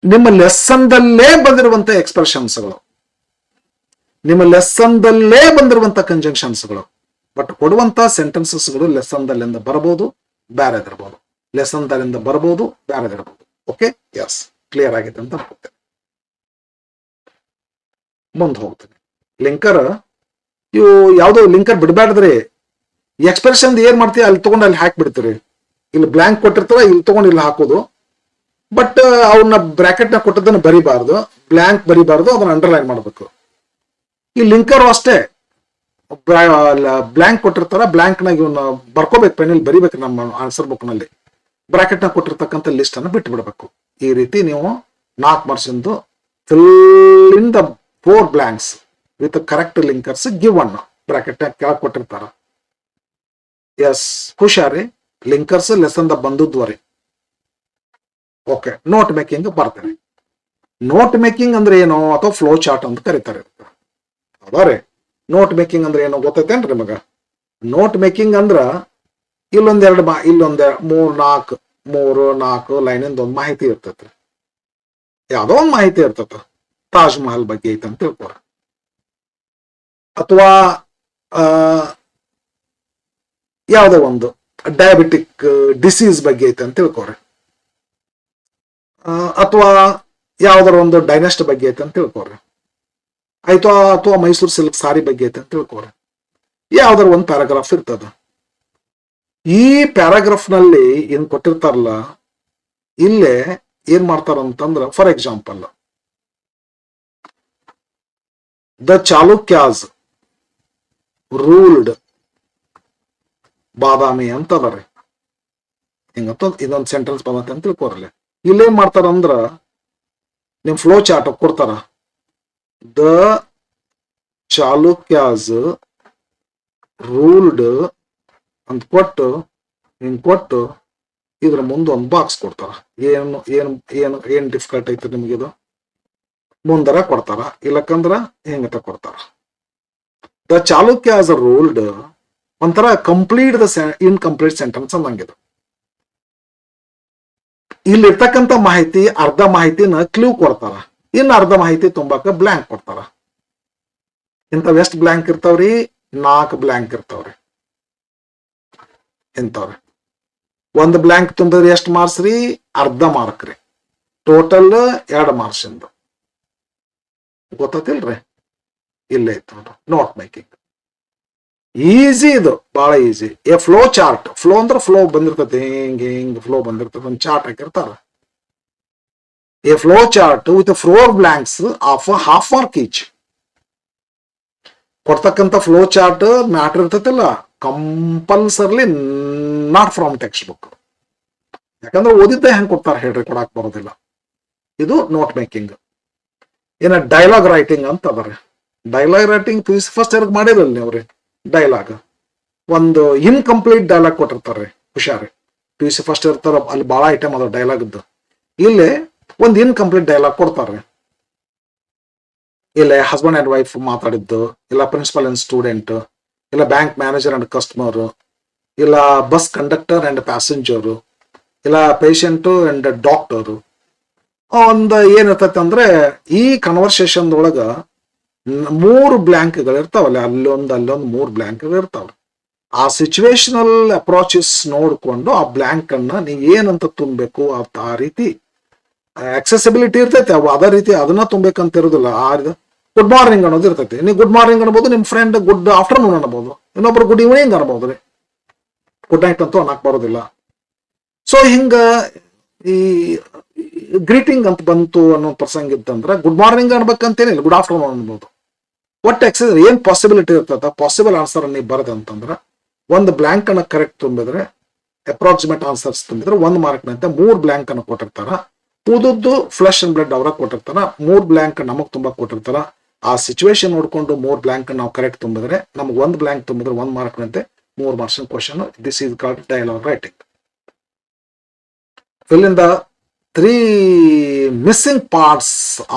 ನಿಮ್ಮ ಲೆಸನ್ದಲ್ಲೇ ಬಂದಿರುವಂತ ಎಕ್ಸ್ಪ್ರೆಷನ್ಸ್ಗಳು, ನಿಮ್ಮ ಲೆಸನ್ದಲ್ಲೇ ಬಂದಿರುವಂತ ಕಂಜಂಕ್ಷನ್ಸ್ಗಳು. ಬಟ್ ಕೊಡುವಂತ ಸೆಂಟೆನ್ಸಸ್ಗಳು ಲೆಸನ್ದಲ್ಲಿಂದ ಬರಬಹುದು, ಬೇರೆದಿರ್ಬೋದು. ಲೆಸನ್ದಲ್ಲಿಂದ ಬರಬಹುದು, ಬೇರೆದಿರ್ಬೋದು. ಓಕೆ, ಎಸ್, ಕ್ಲಿಯರ್ ಆಗಿದೆ ಅಂತ ಅನ್ಕೋತೇನೆ. ಮುಂದೆ ಹೋಗ್ತೀನಿ. ಲಿಂಕರ್, ಇವು ಯಾವ್ದೋ ಲಿಂಕರ್ ಬಿಡಬೇಡ್ರಿ. ಎಕ್ಸ್ಪ್ರೆಷನ್ ಏನ್ ಮಾಡ್ತೀವಿ ಅಲ್ಲಿ ತಗೊಂಡು ಅಲ್ಲಿ ಹಾಕ್ಬಿಡ್ತೀರಿ. ಇಲ್ಲಿ ಬ್ಲ್ಯಾಂಕ್ ಕೊಟ್ಟಿರ್ತಾರ, ಇಲ್ಲಿ ತಗೊಂಡು ಇಲ್ಲಿ ಹಾಕೋದು. ಬಟ್ ಅವನ್ನ ಬ್ರಾಕೆಟ್ ನ ಕೊಟ್ಟದನ್ನ ಬರಿಬಾರ್ದು, ಬ್ಲ್ಯಾಂಕ್ ಬರಿಬಾರ್ದು, ಅದನ್ನ ಅಂಡರ್ಲೈನ್ ಮಾಡ್ಬೇಕು. ಈ ಲಿಂಕರ್ ಅಷ್ಟೇ, ಬ್ಲ್ಯಾಂಕ್ ಕೊಟ್ಟಿರ್ತಾರ, ಬ್ಲ್ಯಾಂಕ್ ನಾಗ ಇವನ್ನ ಬರ್ಕೋಬೇಕು, ಪೆನ್ನಲ್ಲಿ ಬರಿಬೇಕು. ನಮ್ಮ ಆನ್ಸರ್ ಬುಕ್ ನಲ್ಲಿ ಬ್ರಾಕೆಟ್ ನ ಕೊಟ್ಟಿರ್ತಕ್ಕಂಥ ಲಿಸ್ಟ್ ಅನ್ನು ಬಿಟ್ಟು ಬಿಡಬೇಕು. ಈ ರೀತಿ ನೀವು 4 ಮಾರ್ಕ್ಸಿಂದು fill in the 4 blanks with correct linkers given. Bracket ಕೆಳಗೆ ಕೊಟ್ಟಿರ್ತಾರ. ಎಸ್, ಹುಷಾರಿ. ಲಿಂಕರ್ಸ್ ಲೆಸನ್ ದ ಬಂದದ್ವರಿ. ಓಕೆ, ನೋಟ್ ಮೇಕಿಂಗ್ ಬರ್ತೇನೆ. ನೋಟ್ ಮೇಕಿಂಗ್ ಅಂದ್ರೆ ಏನು, ಅಥವಾ ಫ್ಲೋ ಚಾರ್ಟ್ ಅಂತ ಕರೀತಾರೆ. ಹೌದಾರೆ, ನೋಟ್ ಮೇಕಿಂಗ್ ಅಂದ್ರೆ ಏನೋ ಗೊತ್ತೈತೇನ್ರಿ ನಿಮಗ? ನೋಟ್ ಮೇಕಿಂಗ್ ಅಂದ್ರ ಇಲ್ಲೊಂದೆರಡು ಇಲ್ಲೊಂದ್ 3-4 ಲೈನಿಂದ ಒಂದು ಮಾಹಿತಿ ಇರ್ತೈತ್ರಿ. ಯಾವ್ದೋ ಒಂದು ಮಾಹಿತಿ ಇರ್ತೈತ. ತಾಜ್ ಮಹಲ್ ಬಗ್ಗೆ ಐತೆ ಅಂತ ತಿಳ್ಕೊರ, ಅಥವಾ ಯಾವ್ದೋ ಒಂದು ಡಯಾಬಿಟಿಕ್ ಡಿಸೀಸ್ ಬಗ್ಗೆ ಐತೆ ಅಂತ ತಿಳ್ಕೊರಿ, ಅಥವಾ ಯಾವ್ದಾರ ಒಂದು ಡೈನೆಸ್ಟ್ ಬಗ್ಗೆ ಐತೆ ಅಂತ ತಿಳ್ಕೊರಿ, ಆಯ್ತು, ಅಥವಾ ಮೈಸೂರು ಸಿಲ್ಕ್ ಸಾರಿ ಬಗ್ಗೆ ಐತೆ ಅಂತ ತಿಳ್ಕೊರಿ. ಯಾವ್ದಾರ ಒಂದು ಪ್ಯಾರಾಗ್ರಾಫ್ ಇರ್ತದ. ಈ ಪ್ಯಾರಾಗ್ರಾಫ್ ನಲ್ಲಿ ಏನ್ ಕೊಟ್ಟಿರ್ತಾರಲ್ಲ, ಇಲ್ಲೇ ಏನ್ ಮಾಡ್ತಾರಂತಂದ್ರ, for example, the Chalukyas ruled Badami ಅಂತ ಅದರಿ. ಹಿಂಗಂತ ಇದೊಂದು ಸೆಂಟೆನ್ಸ್ ಬಂದತೆ ಅಂತ ತಿಳ್ಕೊರಲ್ಲ. ಇಲ್ಲೇನ್ ಮಾಡ್ತಾರಂದ್ರ, ನಿಮ್ ಫ್ಲೋ ಚಾರ್ಟ್ ಕೊಡ್ತಾರ. ದ ಚಾಲುಕ್ಯಾಸ್ ರೂಲ್ಡ್ ಅಂತ ಕೊಟ್ಟು, ಹಿಂಗ್ ಕೊಟ್ಟು ಇದ್ರ ಮುಂದೆ ಒಂದು ಬಾಕ್ಸ್ ಕೊಡ್ತಾರ. ಏನು ಏನು ಏನು ಏನ್ ಡಿಫಿಕಲ್ಟ್ ಐತಿ ನಿಮ್ಗಿದು ಮುಂದರ ಕೊಡ್ತಾರ, ಇಲ್ಲಕ್ಕಂದ್ರ ಹೆಂಗತ ಕೊಡ್ತಾರ. The Chalukya as a ruled ಒಂಥರ ಕಂಪ್ಲೀಟ್ ದ ಇನ್ಕಂಪ್ಲೀಟ್ ಸೆಂಟೆನ್ಸ್ ಅನ್ನಂಗಿದು. ಇಲ್ಲಿರ್ತಕ್ಕಂಥ ಮಾಹಿತಿ ಅರ್ಧ ಮಾಹಿತಿನ ಕ್ಲೂ ಕೊಡ್ತಾರ, ಇನ್ನು ಅರ್ಧ ಮಾಹಿತಿ ತುಂಬಾಕ ಬ್ಲ್ಯಾಂಕ್ ಕೊಡ್ತಾರ. ಇಂಥವ್ ಎಷ್ಟು ಬ್ಲ್ಯಾಂಕ್ ಇರ್ತಾವ್ರಿ? 4 ಬ್ಲ್ಯಾಂಕ್ ಇರ್ತಾವ್ರಿ ಇಂಥವ್ರಿ. ಒಂದು ಬ್ಲ್ಯಾಂಕ್ ತುಂಬಿದ್ರೆ ಎಷ್ಟು ಮಾರ್ಕ್ಸ್ ರೀ? ಅರ್ಧ ಮಾರ್ಕ್ ರೀ. ಟೋಟಲ್ 2 ಮಾರ್ಕ್ಸ್ ಇಂದು. ಗೊತ್ತಿಲ್ರಿ? ಇಲ್ಲೇ ಇತ್ತು ನೋಟ್ ಮೇಕಿಂಗ್. ಈಸಿ, ಇದು ಬಹಳ easy. A flow chart. Flow ಅಂದ್ರೆ ಫ್ಲೋ ಬಂದಿರ್ತದೆ, ಹಿಂಗ್ ಫ್ಲೋ ಬಂದಿರ್ತದೆ, ಒಂದು ಚಾರ್ಟ್ ಹಾಕಿರ್ತಾರ. A flow chart with 4 blanks of half mark each. ಕೊಡ್ತಕ್ಕಂಥ ಫ್ಲೋ ಚಾರ್ಟ್ ಮ್ಯಾಟರ್ ಇರ್ತೈತಿಲ್ಲ, compulsorily not from textbook. ಯಾಕಂದ್ರೆ ಓದಿದ್ದೆ ಹೆಂಗ್ ಕೊಡ್ತಾರೆ ಹೇಳ್ರಿ, ಕೊಡಾಕ್ ಬರೋದಿಲ್ಲ. ಇದು ನೋಟ್ ಮೇಕಿಂಗ್. ಏನ ಡೈಲಾಗ್ ರೈಟಿಂಗ್ ಅಂತ ಅದರಿ. ಡೈಲಾಗ್ ರೈಟಿಂಗ್ ಫಸ್ಟ್ ಇಯರ್ ಮಾಡಿರಲ್ಲ ನೀವ್ರಿ. ಡೈಲಾಗ್ ಒಂದು ಇನ್ಕಂಪ್ಲೀಟ್ ಡೈಲಾಗ್ ಕೊಟ್ಟಿರ್ತಾರ್ರಿ, ಹುಷಾರಿ. PUC ಫಸ್ಟ್ ಇರ್ತಾರ, ಅಲ್ಲಿ ಬಹಳ ಐಟಮ್ ಅದ ಡೈಲಾಗ್ದು. ಇಲ್ಲಿ ಒಂದು ಇನ್ಕಂಪ್ಲೀಟ್ ಡೈಲಾಗ್ ಕೊಡ್ತಾರ್ರಿ. ಇಲ್ಲ ಹಸ್ಬೆಂಡ್ ಅಂಡ್ ವೈಫ್ ಮಾತಾಡಿದ್ದು, ಇಲ್ಲ ಪ್ರಿನ್ಸಿಪಲ್ ಅಂಡ್ ಸ್ಟೂಡೆಂಟ್, ಇಲ್ಲ ಬ್ಯಾಂಕ್ ಮ್ಯಾನೇಜರ್ ಅಂಡ್ ಕಸ್ಟಮರ್, ಇಲ್ಲ ಬಸ್ ಕಂಡಕ್ಟರ್ ಅಂಡ್ ಪ್ಯಾಸೆಂಜರು, ಇಲ್ಲ ಪೇಷಂಟ್ ಅಂಡ್ ಡಾಕ್ಟರು. ಒಂದು ಏನಿರ್ತೈತೆ ಅಂದ್ರೆ ಈ ಕನ್ವರ್ಸೇಷನ್ ಒಳಗ 3 ಬ್ಲ್ಯಾಂಕ್ಗಳು ಇರ್ತಾವಲ್ಲ, ಅಲ್ಲೊಂದು 3 ಬ್ಲ್ಯಾಂಕ್ಗಳು ಇರ್ತಾವ. ಆ ಸಿಚುವೇಶನಲ್ ಅಪ್ರೋಚಸ್ ನೋಡ್ಕೊಂಡು ಆ ಬ್ಲ್ಯಾಂಕ್ ಅನ್ನ ನೀವು ಏನಂತ ತುಂಬಬೇಕು ಆ ರೀತಿ ಆಕ್ಸೆಸಿಬಿಲಿಟಿ ಇರ್ತೈತೆ. ಅದೇ ರೀತಿ ಅದನ್ನ ತುಂಬಬೇಕಂತ ಇರೋದಿಲ್ಲ. ಗುಡ್ ಮಾರ್ನಿಂಗ್ ಅನ್ನೋದು ಇರ್ತೈತಿ. ನೀವು ಗುಡ್ ಮಾರ್ನಿಂಗ್ ಅನ್ಬೋದು, ನಿಮ್ ಫ್ರೆಂಡ್ ಗುಡ್ ಆಫ್ಟರ್ನೂನ್ ಅನ್ಬೋದು, ಇನ್ನೊಬ್ರು ಗುಡ್ ಈವ್ನಿಂಗ್ ಅನ್ಬೋದ್ರಿ. ಗುಡ್ ನೈಟ್ ಅಂತೂ ಅನ್ನಕ್ ಬರೋದಿಲ್ಲ. ಸೊ ಹಿಂಗ ಈ ಗ್ರೀಟಿಂಗ್ ಅಂತ ಬಂತು ಅನ್ನೋ ಪ್ರಸಂಗ ಇತ್ತಂದ್ರೆ ಗುಡ್ ಮಾರ್ನಿಂಗ್ ಅನ್ಬೇಕಂತೇನಿಲ್ಲ, ಗುಡ್ ಆಫ್ಟರ್ನೂನ್ ಅನ್ಬೋದು. ಒಟ್ಟು ಎಕ್ಸಸ್ ಏನ್ ಪಾಸಿಬಿಲಿಟಿ ಇರ್ತದ, ಪಾಸಿಬಲ್ ಆನ್ಸರ್ ನೀವು ಬರದಂತಂದ್ರೆ ಒಂದು ಬ್ಲ್ಯಾಂಕ್ ಅನ್ನ ಕರೆಕ್ಟ್ ತುಂಬಿದ್ರೆ, ಅಪ್ರಾಕ್ಸಿಮೇಟ್ ಆನ್ಸರ್ಸ್ ತುಂಬಿದ್ರೆ 1 ಮಾರ್ಕ್ ನಂತೆ 3 ಬ್ಲ್ಯಾಂಕ್ ಅನ್ನು ಕೊಟ್ಟಿರ್ತಾರ. ಉದುದ್ದು ಫ್ಲೆಶ್ ಅಂಡ್ ಬ್ಲಡ್ ಅವ್ರ ಕೊಟ್ಟಿರ್ತಾರ. 3 ಬ್ಲ್ಯಾಂಕ್ ನಮಗ್ ತುಂಬಾ ಕೊಟ್ಟಿರ್ತಾರ. ಆ ಸಿಚುವೇಶನ್ ನೋಡ್ಕೊಂಡು 3 ಬ್ಲ್ಯಾಂಕ್ ನಾವು ಕರೆಕ್ಟ್ ತುಂಬಿದ್ರೆ, ನಮ್ಗೆ 1 ಬ್ಲ್ಯಾಂಕ್ ತುಂಬಿದ್ರೆ 1 ಮಾರ್ಕ್ ನಂತೆ 3 marks question. This is called dialogue writing. Fill in the 3 missing parts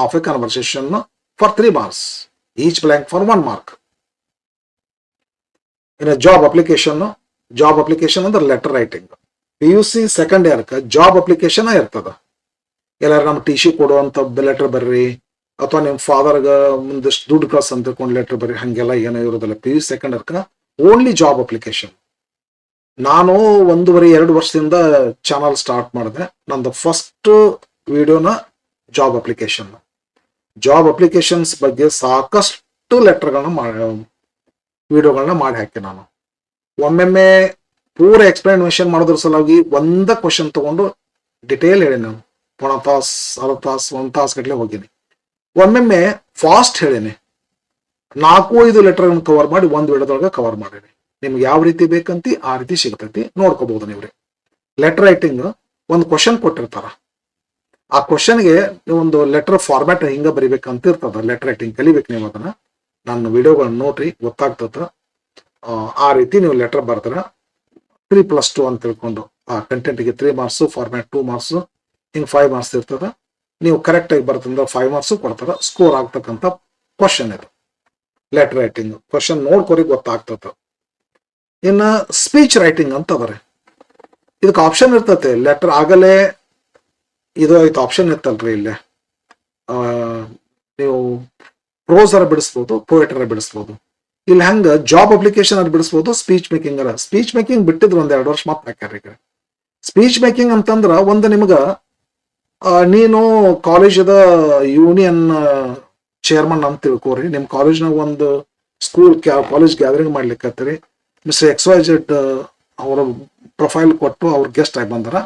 of a conversation for 3 marks. Each blank for 1 mark. In a job application ಅಂದ್ರೆ ಲೆಟರ್ ರೈಟಿಂಗ್. PUC ಸೆಕೆಂಡ್ ಇಯರ್ಕ ಜಾಬ್ ಅಪ್ಲಿಕೇಶನ್ ಇರ್ತದ. ಎಲ್ಲಾರು ನಮ್ಮ TC ಕೊಡುವಂತ ಲೆಟರ್ ಬರ್ರಿ, ಅಥವಾ ನಿಮ್ ಫಾದರ್ಗ ಮುಂದಷ್ಟು ದುಡ್ಡು ಕಳ್ಸ ಅಂತ ತಿಳ್ಕೊಂಡು ಲೆಟರ್ ಬರ್ರಿ, ಹಂಗೆಲ್ಲ ಏನೋ ಇರೋದಿಲ್ಲ. PUC ಸೆಕೆಂಡ್ ಇಯರ್ಕ ಓನ್ಲಿ ಜಾಬ್ ಅಪ್ಲಿಕೇಶನ್. ನಾನು 1.5-2 ವರ್ಷದಿಂದ ಚಾನಲ್ ಸ್ಟಾರ್ಟ್ ಮಾಡಿದೆ. ನಂದು ಫಸ್ಟ್ ವಿಡಿಯೋನ ಜಾಬ್ ಅಪ್ಲಿಕೇಶನ್. ಜಾಬ್ ಅಪ್ಲಿಕೇಶನ್ಸ್ ಬಗ್ಗೆ ಸಾಕಷ್ಟು ವಿಡಿಯೋಗಳನ್ನ ಮಾಡಿ ಹಾಕಿ ನಾನು. ಒಮ್ಮೊಮ್ಮೆ ಪೂರ ಎಕ್ಸ್ಪ್ಲನೇಷನ್ ಮಾಡೋದ್ರ ಸಲುವಾಗಿ ಒಂದ ಕ್ವಶನ್ ತಗೊಂಡು ಡಿಟೇಲ್ ಹೇಳಿ ನಾನು 1 ತಾಸು 1/2 ತಾಸು 1 ತಾಸು ಗಟ್ಲೆ ಹೋಗಿನಿ. ಒಮ್ಮೊಮ್ಮೆ ಫಾಸ್ಟ್ ಹೇಳಿನಿ. 4-5 ಲೆಟರ್ಗಳನ್ನು ಕವರ್ ಮಾಡಿ 1 ವಿಡಿಯೋದೊಳಗೆ ಕವರ್ ಮಾಡೀನಿ. ನಿಮ್ಗೆ ಯಾವ ರೀತಿ ಬೇಕಂತಿ ಆ ರೀತಿ ಸಿಗ್ತೈತಿ, ನೋಡ್ಕೋಬಹುದು ನೀವ್ರಿ. ಲೆಟರ್ ರೈಟಿಂಗ್ ಒಂದು ಕ್ವಶನ್ ಕೊಟ್ಟಿರ್ತಾರ. ಆ ಕ್ವಶನ್ಗೆ ಒಂದು ಲೆಟರ್ ಫಾರ್ಮ್ಯಾಟ್ ಹಿಂಗ ಬರಿಬೇಕಂತ ಇರ್ತದ. ಲೆಟರ್ ರೈಟಿಂಗ್ ಕಲಿಬೇಕು ನೀವು ಅದನ್ನ. ನನ್ನ ವಿಡಿಯೋಗಳನ್ನ ನೋಡ್ರಿ, ಗೊತ್ತಾಗ್ತದ. ಆ ರೀತಿ ನೀವು ಲೆಟರ್ ಬರ್ತಾರ 3+2 ಅಂತ ತಿಳ್ಕೊಂಡು ಆ ಕಂಟೆಂಟ್ಗೆ 3 ಮಾರ್ಕ್ಸ್, ಫಾರ್ಮ್ಯಾಟ್ 2 ಮಾರ್ಕ್ಸ್, ಹಿಂಗ್ 5 ಮಾರ್ಕ್ಸ್ ಇರ್ತದ. ನೀವು ಕರೆಕ್ಟ್ ಆಗಿ ಬರ್ತಂದ್ರೆ 5 ಮಾರ್ಕ್ಸ್ ಕೊಡ್ತಾರ. ಸ್ಕೋರ್ ಆಗ್ತಕ್ಕಂಥ ಕ್ವಶನ್ ಇದು ಲೆಟರ್ ರೈಟಿಂಗ್. ಕ್ವಶನ್ ನೋಡ್ಕೊರಿ ಗೊತ್ತಾಗ್ತದ. ಇನ್ನ ಸ್ಪೀಚ್ ರೈಟಿಂಗ್ ಅಂತ ಅದರಿ. ಇದಕ್ಕೆ ಆಪ್ಷನ್ ಇರ್ತತೆ. ಲೆಟರ್ ಆಗಲೇ ಇದು ಐತೆ ಆಪ್ಷನ್ ಇತ್ತಲ್ರಿ ಇಲ್ಲೇ. ನೀವು ಪ್ರೋಸರ ಬಿಡಿಸ್ಬೋದು, ಪೋಯೆಟರ ಬಿಡಿಸ್ಬೋದು. ಇಲ್ಲಿ ಹಂಗ ಜಾಬ್ ಅಪ್ಲಿಕೇಶನ್ ಅಲ್ಲಿ ಬಿಡಿಸ್ಬೋದು, ಸ್ಪೀಚ್ ಮೇಕಿಂಗ್ ಅರ. ಸ್ಪೀಚ್ ಮೇಕಿಂಗ್ ಬಿಟ್ಟಿದ್ರು 1-2 ವರ್ಷ ಮತ್ತೆ ಹಾಕ್ಯಾರ ಈಗ. ಸ್ಪೀಚ್ ಮೇಕಿಂಗ್ ಅಂತಂದ್ರ ಒಂದು ನಿಮ್ಗ ನೀನು ಕಾಲೇಜದ ಯೂನಿಯನ್ ಚೇರ್ಮನ್ ಅಂತ ತಿಳ್ಕೋರಿ. ನಿಮ್ ಕಾಲೇಜ್ನಾಗ ಒಂದು ಕಾಲೇಜ್ ಗ್ಯಾದರಿಂಗ್ ಮಾಡ್ಲಿಕ್ಕತ್ತೀರಿ. ಮಿಸ್ಟರ್ XYZ ಅವರ ಪ್ರೊಫೈಲ್ ಕೊಟ್ಟು ಅವ್ರ ಗೆಸ್ಟ್ ಆಗಿ ಬಂದಾರ.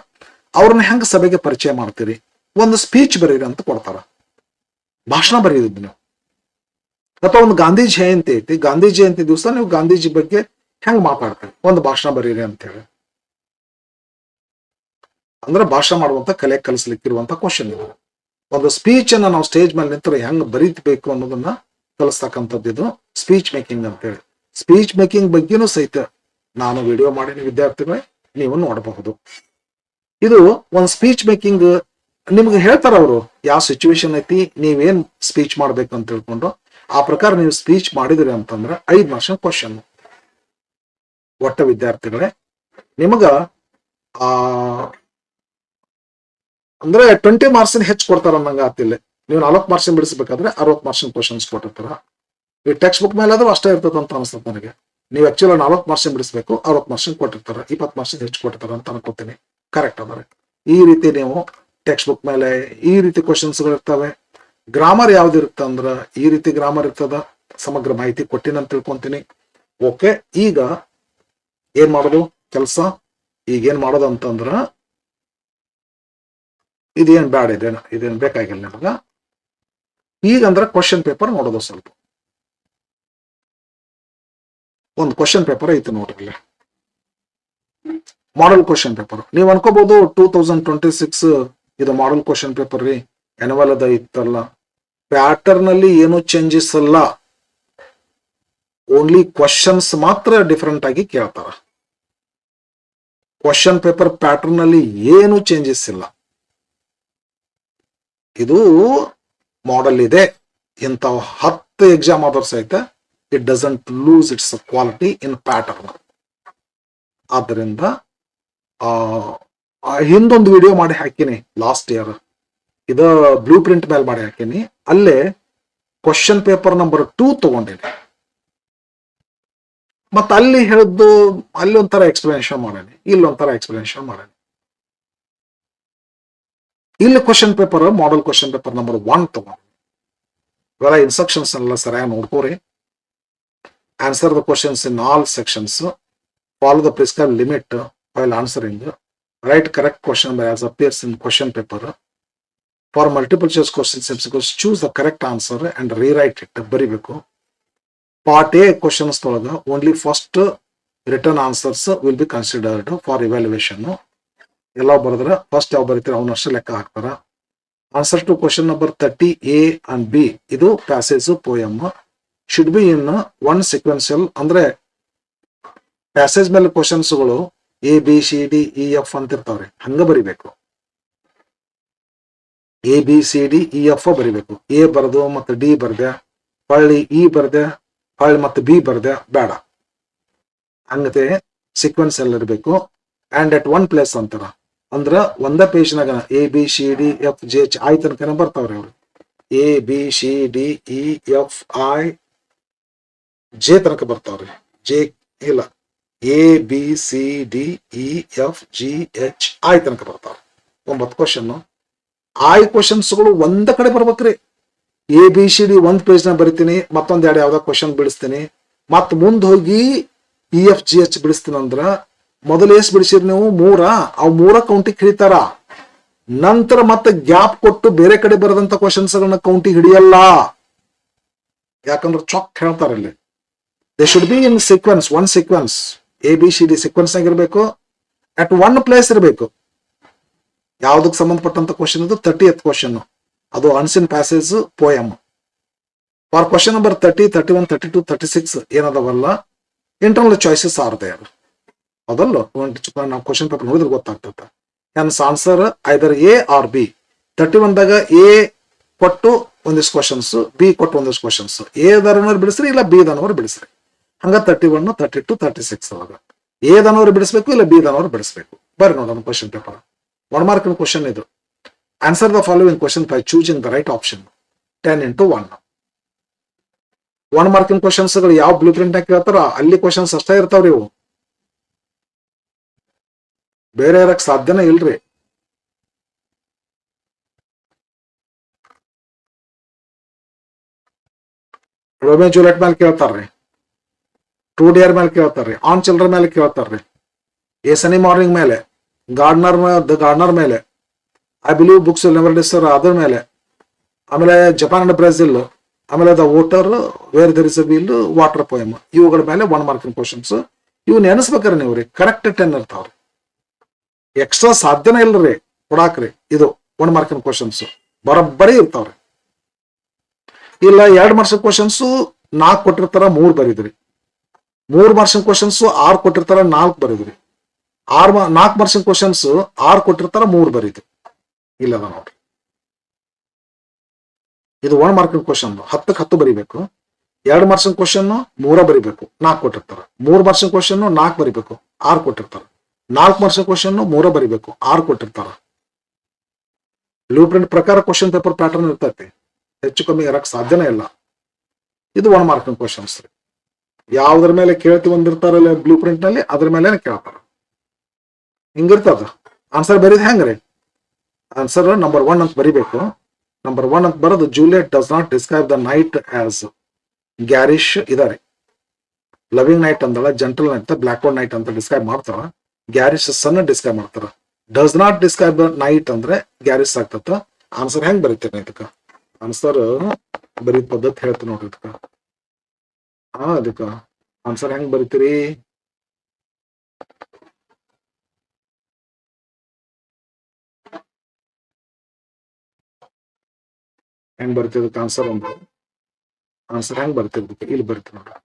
ಅವ್ರನ್ನ ಹೆಂಗ ಸಭೆಗೆ ಪರಿಚಯ ಮಾಡ್ತೀರಿ? ಒಂದು ಸ್ಪೀಚ್ ಬರೀರಿ ಅಂತ ಕೊಡ್ತಾರ. ಭಾಷಣ ಬರೀದಿದ್ ನೀವು. ಅಥವಾ ಒಂದು ಗಾಂಧಿ ಜಯಂತಿ ಐತಿ, ಗಾಂಧಿ ಜಯಂತಿ ದಿವಸ ನೀವು ಗಾಂಧೀಜಿ ಬಗ್ಗೆ ಹೆಂಗ್ ಮಾತಾಡ್ತೀರಿ? ಒಂದು ಭಾಷಣ ಬರೀರಿ ಅಂತ ಹೇಳಿ. ಅಂದ್ರೆ ಭಾಷಣ ಮಾಡುವಂತ ಕಲೆ ಕಲಿಸ್ಲಿಕ್ಕಿರುವಂತ ಕ್ವಶನ್ ಇದು. ಒಂದು ಸ್ಪೀಚ್ ಅನ್ನ ನಾವು ಸ್ಟೇಜ್ ಮೇಲೆ ನಿಂತರೆ ಹೆಂಗ್ ಬರೀಬೇಕು ಅನ್ನೋದನ್ನ ಕಲಿಸ್ತಕ್ಕಂಥದ್ದು ಇದು ಸ್ಪೀಚ್ ಮೇಕಿಂಗ್ ಅಂತ ಹೇಳಿ. ಸ್ಪೀಚ್ ಮೇಕಿಂಗ್ ಬಗ್ಗೆನೂ ಸಹಿತ ನಾನು ವಿಡಿಯೋ ಮಾಡೀನಿ ವಿದ್ಯಾರ್ಥಿಗಳೇ, ನೀವು ನೋಡಬಹುದು. ಇದು ಒಂದು ಸ್ಪೀಚ್ ಮೇಕಿಂಗ್ ನಿಮ್ಗೆ ಹೇಳ್ತಾರ ಅವರು ಯಾವ ಸಿಚುವೇಶನ್ ಐತಿ ನೀವೇನ್ ಸ್ಪೀಚ್ ಮಾಡ್ಬೇಕು ಅಂತ ತಿಳ್ಕೊಂಡು ಆ ಪ್ರಕಾರ ನೀವು ಸ್ಪೀಚ್ ಮಾಡಿದ್ರಿ ಅಂತಂದ್ರೆ 5 ಮಾರ್ಕ್ಸ್ ಕ್ವಶನ್. ಒಟ್ಟ ವಿದ್ಯಾರ್ಥಿಗಳೇ ನಿಮಗ ಆ ಅಂದ್ರೆ 20 ಮಾರ್ಕ್ಸ್ ಹೆಚ್ಚು ಕೊಡ್ತಾರ ಅನ್ನಂಗ ಆತಿಲ್ಲ. ನೀವು 40 ಮಾರ್ಕ್ಸ್ ಬಿಡಿಸ್ಬೇಕಾದ್ರೆ 60 ಮಾರ್ಕ್ಸ್ ಕ್ವಶನ್ಸ್ ಕೊಟ್ಟಿರ್ತಾರ. ಈ ಟೆಕ್ಸ್ಟ್ ಬುಕ್ ಮೇಲೆ ಆದ್ರೂ ಅಷ್ಟೇ ಇರ್ತದ ಅಂತ ಅನಿಸ್ತದೆ ನನಗೆ. ನೀವು ಆಕ್ಚುಲಿ 40 ಮಾರ್ಕ್ಸ್ ಬಿಡಿಸ್ಬೇಕು, 60 ಮಾರ್ಕ್ಸ್ ಕೊಟ್ಟಿರ್ತಾರ, 20 ಮಾರ್ಕ್ಸ್ ಹೆಚ್ಚು ಕೊಟ್ಟಿರ್ತಾರ ಅಂತ ಅನ್ಕೋತೀನಿ. ಕರೆಕ್ಟ್ ಅದಾರೆ. ಈ ರೀತಿ ನೀವು ಟೆಕ್ಸ್ಟ್ ಬುಕ್ ಮೇಲೆ ಈ ರೀತಿ ಕ್ವಶನ್ಸ್ಗಳು ಇರ್ತವೆ. ಗ್ರಾಮರ್ ಯಾವ್ದು ಇರುತ್ತೆ ಅಂದ್ರ ಈ ರೀತಿ ಗ್ರಾಮರ್ ಇರ್ತದ. ಸಮಗ್ರ ಮಾಹಿತಿ ಕೊಟ್ಟಿನ ಅಂತ ತಿಳ್ಕೊಂತೀನಿ. ಓಕೆ, ಈಗ ಏನ್ ಮಾಡೋದು ಕೆಲಸ? ಈಗ ಏನ್ ಮಾಡೋದು ಅಂತಂದ್ರ ಇದೇನ್ ಬ್ಯಾಡ, ಇದೇನ್ ಬೇಕಾಗಿಲ್ಲ ನಿಮಗ. ಈಗಂದ್ರ ಕ್ವಶನ್ ಪೇಪರ್ ನೋಡೋದು. ಸ್ವಲ್ಪ ಒಂದು ಕ್ವಶನ್ ಪೇಪರ್ ಐತಿ ನೋಡ್ರಿ, ಮಾಡೆಲ್ ಕ್ವಶನ್ ಪೇಪರ್. ನೀವ್ ಅನ್ಕೋಬಹುದು 2026 ಇದು ಮಾಡೆಲ್ ಕ್ವಶನ್ ಪೇಪರ್ ರೀ, ಎನ್ಯುವಲ್ ಅದ ಇತ್ತಲ್ಲ. ಪ್ಯಾಟರ್ನ್ ಅಲ್ಲಿ ಏನು ಚೇಂಜಸ್ ಅಲ್ಲ, ಓನ್ಲಿ ಕ್ವಶನ್ಸ್ ಮಾತ್ರ ಡಿಫರೆಂಟ್ ಆಗಿ ಕೇಳ್ತಾರ. ಕ್ವಶನ್ ಪೇಪರ್ ಪ್ಯಾಟರ್ನ್ ಅಲ್ಲಿ ಏನು ಚೇಂಜಸ್ ಇಲ್ಲ. ಇದು ಮಾಡೆಲ್ ಇದೆ. ಇಂಥ 10 ಎಕ್ಸಾಮ್ ಆದರೂ ಸಹಿತ it doesn't loose it's quality in pattern. ಆದ್ದರಿಂದ ಹಿಂದೊಂದು ವಿಡಿಯೋ ಮಾಡಿ ಹಾಕಿನಿ ಲಾಸ್ಟ್ ಇಯರ್, ಇದು ಬ್ಲೂ ಪ್ರಿಂಟ್ ಮೇಲೆ ಮಾಡಿ ಹಾಕಿನಿ. ಅಲ್ಲೇ ಕ್ವಶನ್ ಪೇಪರ್ ನಂಬರ್ 2 ತಗೊಂಡಿನಿ. ಮತ್ತೆ ಅಲ್ಲಿ ಹೇಳಿದ್ದು ಅಲ್ಲಿ ಒಂಥರ ಎಕ್ಸ್ಪ್ಲನೇಷನ್ ಮಾಡೇನಿ, ಇಲ್ಲೊಂಥರ ಎಕ್ಸ್ಪ್ಲನೇಷನ್ ಮಾಡೇನಿ. ಇಲ್ಲಿ question paper model question paper number 1 ತಗೊಂಡು ಇವೆಲ್ಲ ಇನ್ಸ್ಟ್ರಕ್ಷನ್ಸ್ ಎಲ್ಲ ಸರಿಯಾಗಿ ನೋಡ್ಕೋರಿ. Answer the questions in all sections, follow the prescribed limit while answering, write correct question as appears in question paper. For multiple choice questions, choose the correct answer and rewrite it. ಬರಿಬೇಕು. ಪಾರ್ಟ್ ಎ ಕ್ವಶನ್ಸ್ ಒಳಗ only first return answers will be considered for evaluation. ಎಲ್ಲ ಬರೆದ್ರೆ ಫಸ್ಟ್ ಯಾವ ಬರೀತೀರ ಅವನಷ್ಟು ಲೆಕ್ಕ ಹಾಕ್ತಾರ. Answer to question number 30A and B, ಇದು passage poem, should be in one sequential. ಅಂದ್ರೆ ಪ್ಯಾಸೇಜ್ ಮೇಲೆ ಕ್ವಶನ್ಸ್ಗಳು ABCDEF ಅಂತ ಇರ್ತಾವ್ರಿ, ಹಂಗ ಬರಿಬೇಕು. ABCDEF ಬರಿಬೇಕು. ಎ ಬರ್ದು ಮತ್ತೆ ಡಿ ಬರ್ದೆ, ಹೊಳ್ಳಿ ಇ ಬರ್ದೆ, ಹೊಳ್ಳಿ ಮತ್ತೆ ಬಿ ಬರ್ದೆ, ಬೇಡ. ಹಂಗತೆ ಸೀಕ್ವೆನ್ಸ್ ಎಲ್ಲ ಇರಬೇಕು. ಅಂಡ್ ಅಟ್ ಒನ್ ಪ್ಲೇಸ್ ಅಂತಾರ, ಅಂದ್ರ ಒಂದ ಪೇಜ್ನಾಗ ABCDFGH ಐ ತನಕ ಬರ್ತಾವ್ರಿ ಅವ್ರು. ABCDEFIJ ತನಕ ಬರ್ತಾವ್ರಿ. ಜೆ ಇಲ್ಲ, ABCDEFGH ಐ ತನಕ ಬರ್ತಾವ. 9 ಕ್ವಶನ್. ಐ ಕ್ವಶನ್ಸ್ಗಳು ಒಂದ ಕಡೆ ಬರ್ಬೇಕ್ರಿ. ABCD ಒಂದ್ ಪೇಜ್ ನಾಗ ಬರಿತೀನಿ, ಮತ್ತೊಂದ್ ಎರಡು ಯಾವ್ದೋ ಕ್ವಶನ್ ಬಿಡಿಸ್ತೀನಿ, ಮತ್ ಮುಂದ್ ಹೋಗಿ EFGH ಬಿಡಿಸ್ತೀನಿ. ಅಂದ್ರ ಮೊದಲು ಎಷ್ಟ್ ಬಿಡಿಸಿರಿ ನೀವು? 3. ಅವ್ 3 ಕೌಂಟಿಗೆ ಹಿಡಿತಾರ. ನಂತರ ಮತ್ತೆ ಗ್ಯಾಪ್ ಕೊಟ್ಟು ಬೇರೆ ಕಡೆ ಬರದಂತ ಕ್ವಶನ್ಸ್ ಗಳನ್ನ ಕೌಂಟಿಗೆ ಹಿಡಿಯಲ್ಲ. ಯಾಕಂದ್ರೆ ಚೊಕ್ ಹೇಳ್ತಾರ ಇಲ್ಲಿ. They should be in sequence, one sequence. ABCD sequence ಆಗಿರ್ಬೇಕು, ಅಟ್ ಒನ್ ಪ್ಲೇಸ್ ಇರಬೇಕು. ಯಾವ್ದಕ್ ಸಂಬಂಧಪಟ್ಟಂತ ಕ್ವಶನ್ ಇದು 30th ಕ್ವಶನ್, ಅದು unseen passage poem. For question number 30, 31, 32, 36 ಏನದವಲ್ಲ ಇಂಟರ್ನಲ್ ಚಾಯ್ಸಸ್ ಆರ್ ದೇರ್. ಅದಲ್ಲ ನಾವು ಕ್ವಶನ್ ಪೇಪರ್ ನೋಡಿದ್ರೆ ಗೊತ್ತಾಗ್ತದೆ. Hence answer either A or B. 31 ದಾಗ A ಕೊಟ್ಟು ಒಂದಿಷ್ಟು ಕ್ವಶನ್ಸ್, B ಕೊಟ್ಟು ಒಂದಿಷ್ಟು ಕ್ವಶನ್ಸ್. A ದನವರು ಬಿಡಿಸ್ರಿ, ಇಲ್ಲ B ದನವರು ಬಿಡಿಸ್ರಿ. ಹಂಗ 31, 32, 36 ಅವಾಗ A ದನವರು ಬಿಡಿಸ್ಬೇಕು, ಇಲ್ಲ B ದನವರು ಬಿಡಿಸ್ಬೇಕು. ಬರ್ರಿ ನೋಡೋಣ ಕ್ವಶನ್ ಪೇಪರ್. 1 ಮಾರ್ಕ್ ಕ್ವಶನ್ ಇದು. Answer the following question by choosing the right option. 10 into 1. 1 ಮಾರ್ಕಿನ ಕ್ವಶನ್ಸ್ ಗಳು ಯಾವ ಬ್ಲೂ ಪ್ರಿಂಟ್ ಹಾಕಿ ಹೇಳ್ತಾರ ಅಲ್ಲಿ ಕ್ವಶನ್ಸ್ ಅಷ್ಟೇ ಇರ್ತಾವ್ರಿ. ಇವು ಬೇರೆ ಇರಕ್ ಸಾಧ್ಯನೇ ಇಲ್ರಿ. ರೋಮಿಯೋ ಜೂಲಿಯಟ್ ಮೇಲೆ ಕೇಳ್ತಾರ್ರಿ, ಟೂ ಡಿಯರ್ ಮೇಲೆ ಕೇಳ್ತಾರ್ರಿ, ಆನ್ ಚಿಲ್ಡ್ರನ್ ಮೇಲೆ ಕೇಳ್ತಾರ್ರಿ, ಎ ಸನಿ ಮಾರ್ನಿಂಗ್ ಮೇಲೆ, ದ ಗಾರ್ಡ್ನರ್ ಮೇಲೆ, I believe books never disturb ಅದ್ರ ಮೇಲೆ, ಆಮೇಲೆ ಜಪಾನ್ ಅಂಡ್ ಬ್ರೆಜಿಲ್, ಆಮೇಲೆ the water where there is a will, water poem. ಇವುಗಳ ಮೇಲೆ 1 ಮಾರ್ಕಿನ ಕ್ವಶನ್ಸ್. ಇವ್ ನೆನೆಸ್ಬೇಕ್ರಿ ನೀವ್ರಿ. ಕರೆಕ್ಟ್ 10 ಇರ್ತಾವ್ರಿ. ಎಕ್ಸ್ಟ್ರಾ ಸಾಧ್ಯನೇ ಇಲ್ರಿ ಕೊಡಾಕ್ರಿ. ಇದು 1 ಮಾರ್ಕಿನ ಕ್ವಶನ್ಸ್ ಬರೋಬ್ಬರಿ ಇರ್ತಾವ್ರಿ. ಇಲ್ಲ 2 ಮಾರ್ಕ್ಸ್ ಕ್ವಶನ್ಸ್ 4 ಕೊಟ್ಟಿರ್ತಾರ, 3 ಬರೀದ್ರಿ. 3 ಮಾರ್ಕ್ಸ್ ಕ್ವಶನ್ಸ್ 6 ಕೊಟ್ಟಿರ್ತಾರ, 4 ಬರೀದ್ರಿ. 4 ಮಾರ್ಕ್ಸಿನ ಕ್ವಶನ್ಸ್ 6 ಕೊಟ್ಟಿರ್ತಾರ 3 ಬರೀತು ಇಲ್ಲದ ನೋಡ್ರಿ. ಇದು 1 ಮಾರ್ಕಿನ ಕ್ವಶನ್ 10ಕ್ಕೆ 10 ಬರಿಬೇಕು. 2 ಮಾರ್ಕ್ಸಿನ ಕ್ವಶನ್ 3 ಬರಿಬೇಕು 4 ಕೊಟ್ಟಿರ್ತಾರ. 3 ಮಾರ್ಕ್ಸಿನ ಕ್ವಶನ್ 4 ಬರಿಬೇಕು 6 ಕೊಟ್ಟಿರ್ತಾರ. 4 ಮಾರ್ಕ್ಸಿನ ಕ್ವಶನ್ 3 ಬರಿಬೇಕು 6 ಕೊಟ್ಟಿರ್ತಾರ. ಬ್ಲೂ ಪ್ರಿಂಟ್ ಪ್ರಕಾರ ಕ್ವಶನ್ ಪೇಪರ್ ಪ್ಯಾಟರ್ನ್ ಇರ್ತೈತಿ, ಹೆಚ್ಚು ಕಮ್ಮಿ ಇರಕ್ ಸಾಧ್ಯನೇ ಇಲ್ಲ. ಇದು 1 ಮಾರ್ಕಿನ ಕ್ವಶನ್ಸ್ ರೀ. ಯಾವ್ದ್ರ ಮೇಲೆ ಕೇಳ್ತೀವಿ ಒಂದಿರ್ತಾರಲ್ಲ ಬ್ಲೂ ಪ್ರಿಂಟ್ ನಲ್ಲಿ, ಅದ್ರ ಮೇಲೆ ಕೇಳ್ತಾರ. ಹಿಂಗಿರ್ತದ ಆನ್ಸರ್ ಬರೀದ್ ಹೆಂಗ್ರಿ? ಆನ್ಸರ್ ನಂಬರ್ 1 ಅಂತ ಬರಿಬೇಕು. ನಂಬರ್ 1 ಅಂತ ಬರೋದು Juliet does not describe the night as garish ಇದಾರೆ. ಲವಿಂಗ್ ನೈಟ್ ಅಂದಳ, ಜಂಟಲ್ ನೈಟ್, ಬ್ಲಾಕ್ಬೋರ್ಡ್ ನೈಟ್ ಅಂತ ಡಿಸ್ಕ್ರೈಬ್ ಮಾಡ್ತಾರ. ಗ್ಯಾರಿಶ್ ಅನ್ನ ಡಿಸ್ಕ್ರೈಬ್ ಮಾಡ್ತಾರ. Does not describe the night ಅಂದ್ರೆ ಗ್ಯಾರಿಶ್ ಆಗ್ತದ. ಆನ್ಸರ್ ಹೆಂಗ್ ಬರೀತೇನೆ ಇದಕ್ಕ? ಆನ್ಸರ್ ಬರೀ ಪದ್ಧತಿ ಹೇಳ್ತೀನಿ ನೋಡ್ರಿ ಇದಕ್ಕ. ಅದಕ್ಕ ಆನ್ಸರ್ ಹೆಂಗ್ ಬರೀತೀರಿ? ಹೆಂಗ್ ಬರ್ತಿದ್ದಕ್ಕೆ ಆನ್ಸರ್ ಆನ್ಸರ್ ಹೆಂಗ್ ಬರ್ತಿರ್ಬೇಕು ಇಲ್ಲಿ ಬರ್ತೀವಿ ನೋಡ್ರಿ.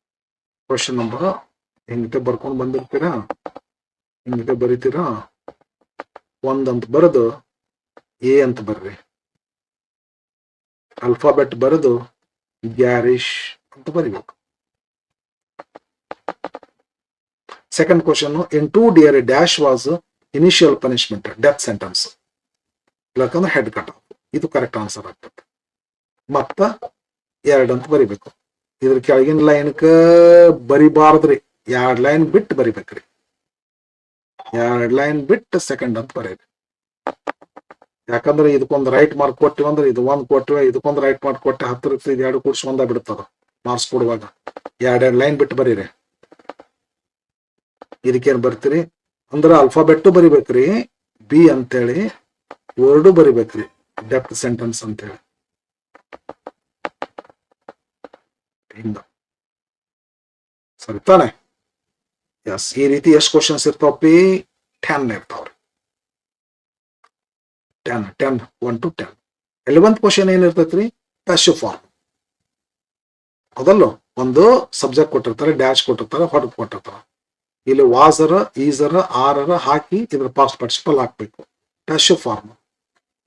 Question number ಹಿಂಗತೆ ಬರ್ಕೊಂಡ್ ಬಂದಿರ್ತೀರಾ, ಹಿಂಗತೆ ಬರೀತೀರಾ. 1 ಅಂತ ಬರೆದು ಎ ಅಂತ ಬರ್ರಿ, ಅಲ್ಫಾಬೆಟ್ ಬರೆದು ಗ್ಯಾರಿಶ್ ಅಂತ ಬರಿಬೇಕು. Second question, in too dear dash was initial punishment death sentence, ಇಲ್ಲಕಂದ್ರೆ ಹೆಡ್ ಕಟ್ ಆಫ್. ಇದು ಕರೆಕ್ಟ್ ಆನ್ಸರ್ ಆಗ್ತದೆ. ಮತ್ತ 2 ಅಂತ ಬರಿಬೇಕು. ಇದ್ರ ಕೆಳಗಿನ ಲೈನ್ಕ ಬರಿಬಾರ್ದ್ರಿ, 2 ಲೈನ್ ಬಿಟ್ಟು ಬರಿಬೇಕ್ರಿ. 2 ಲೈನ್ ಬಿಟ್ಟು ಸೆಕೆಂಡ್ ಅಂತ ಬರೀರಿ. ಯಾಕಂದ್ರೆ ಇದಕ್ಕೊಂದು ರೈಟ್ ಮಾರ್ಕ್ ಕೊಟ್ಟಿವಿ ಅಂದ್ರೆ ಇದು 1 ಕೊಟ್ಟಿವಿ, ಇದಕ್ಕೊಂದು ರೈಟ್ ಮಾರ್ಕ್ ಕೊಟ್ಟೆ 10 ಇರ್ತದೆ, 2 ಕೂಡಿಸಿ 1 ಬಿಡ್ತದ ಮಾರ್ಕ್ಸ್ ಕೊಡುವಾಗ. 2 ಲೈನ್ ಬಿಟ್ಟು ಬರೀರಿ. ಇದಕ್ಕೇನ್ ಬರ್ತೀರಿ ಅಂದ್ರೆ ಅಲ್ಫಾಬೆಟ್ ಬರಿಬೇಕ್ರಿ, ಬಿ ಅಂತೇಳಿ ವರ್ಡು ಬರಿಬೇಕ್ರಿ, ಡೆಪ್ತ್ ಸೆಂಟೆನ್ಸ್ ಅಂತೇಳಿ. ಹಿಂಗ ಸರಿ ತಾನೆ? ಎಸ್, ಈ ರೀತಿ ಎಷ್ಟು ಕ್ವಶನ್ಸ್ ಇರ್ತಾವಪ್ಪಿ? 10 ಇರ್ತಾವ್ರಿ. 10 1 to 10. 11th ಕ್ವಶನ್ ಏನಿರ್ತೈತ್ರಿ? Passive form. ಅದಲ್ಲೋ ಒಂದು ಸಬ್ಜೆಕ್ಟ್ ಕೊಟ್ಟಿರ್ತಾರೆ, ಡ್ಯಾಶ್ ಕೊಟ್ಟಿರ್ತಾರೆ, ಹೊರಗೆ ಕೊಟ್ಟಿರ್ತಾರೆ. ಇಲ್ಲಿ ವಾಸರ ಈಸರ ಆರರ ಹಾಕಿ ಇದ್ರ ಪಾಸ್ಟ್ ಪಾರ್ಟಿಸಿಪಲ್ ಹಾಕ್ಬೇಕು. ಪ್ಯಾಸಿವ್ ಫಾರ್ಮ್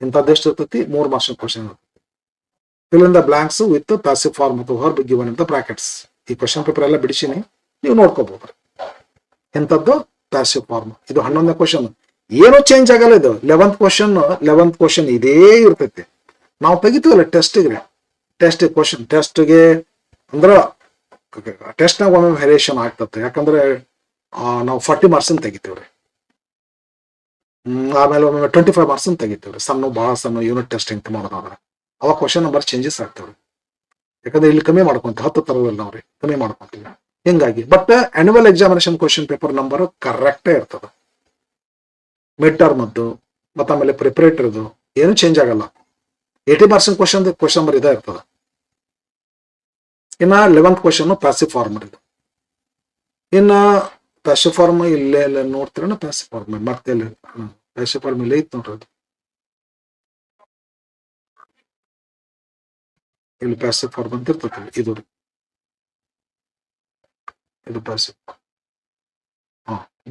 ಇಂಥದ್ದೆಷ್ಟು ಇರ್ತೈತಿ? 3 ಮಾರ್ಕ್ಸ್ ಕ್ವಶನ್ ಇರ್ತೈತಿ. Fill in the blanks with passive form ಮತ್ತು verb given in the brackets. ಈ ಕ್ವಶನ್ ಪೇಪರ್ ಎಲ್ಲ ಬಿಡಿಸಿನಿ, ನೀವು ನೋಡ್ಕೋಬಹುದು. ಎಂಥದ್ದು? Passive form. ಇದು 11ನೇ ಕ್ವಶನ್. ಏನೂ ಚೇಂಜ್ ಆಗಲ್ಲ. ಇದು 11th ಕ್ವಶನ್ ಇದೇ ಇರ್ತೈತಿ. ನಾವು ತೆಗಿತೀವಲ್ಲ ಟೆಸ್ಟ್ ಕ್ವಶನ್, ಟೆಸ್ಟ್ಗೆ ಅಂದ್ರೆ ಟೆಸ್ಟ್ನಾಗ ಒಮ್ಮೆ ವೇರಿಯೇಷನ್ ಆಗ್ತದೆ. ಯಾಕಂದ್ರೆ ನಾವು 40 ಮಾರ್ಕ್ಸ್ ತೆಗಿತೀವ್ರಿ, ಆಮೇಲೆ ಒಮ್ಮೆ 25 ಮಾರ್ಕ್ಸ್ ತೆಗಿತೀವ್ರಿ. ಬಹಳ ಸಣ್ಣ ಯೂನಿಟ್ ಟೆಸ್ಟ್ ಅಂತ ಮಾಡೋದಾದ್ರೆ ಅವಾಗ ಕ್ವಶನ್ ನಂಬರ್ ಚೇಂಜಸ್ ಆಗ್ತವ್ರಿ. ಯಾಕಂದ್ರೆ ಇಲ್ಲಿ ಕಮ್ಮಿ ಮಾಡ್ಕೊಂತೀವಿ, 10 ತರದಲ್ಲಿ ನಾವ್ರಿ ಕಮ್ಮಿ ಮಾಡ್ಕೊಂತೀವಿ ಹಿಂಗಾಗಿ. But annual examination question paper number ಕರೆಕ್ಟೇ ಇರ್ತದ. ಮಿಡ್ ಟರ್ಮ್ ಮತ್ತು ಆಮೇಲೆ ಪ್ರಿಪರೇಟರ್ದು ಏನು ಚೇಂಜ್ ಆಗಲ್ಲ. 80 ಮಾರ್ಕ್ಸ್ ಕ್ವಶನ್ ನಂಬರ್ ಇದೇ ಇರ್ತದ. ಇನ್ನ 11th ಕ್ವಶನ್ ಪ್ಯಾಸಿವ್ ಫಾರ್ಮ್ ಇದು. ಇನ್ನ ಪ್ಯಾಸಿವ್ ಫಾರ್ಮ್ ಇಲ್ಲೇ ನೋಡ್ತೀರ, ಪ್ಯಾಸಿವ್ ಫಾರ್ಮ್ ಮತ್ತೆ ಪ್ಯಾಸಿವ್ ಫಾರ್ಮ್ ಇಲ್ಲೇ ಐತ್ ನೋಡ್ರಿ. ಇಲ್ಲಿ ಪ್ಯಾಸಿವ್ ಫಾರ್ಮ್ ಅಂತ ಇರ್ತದೆ. ಇದು ಪ್ಯಾಸಿವ್.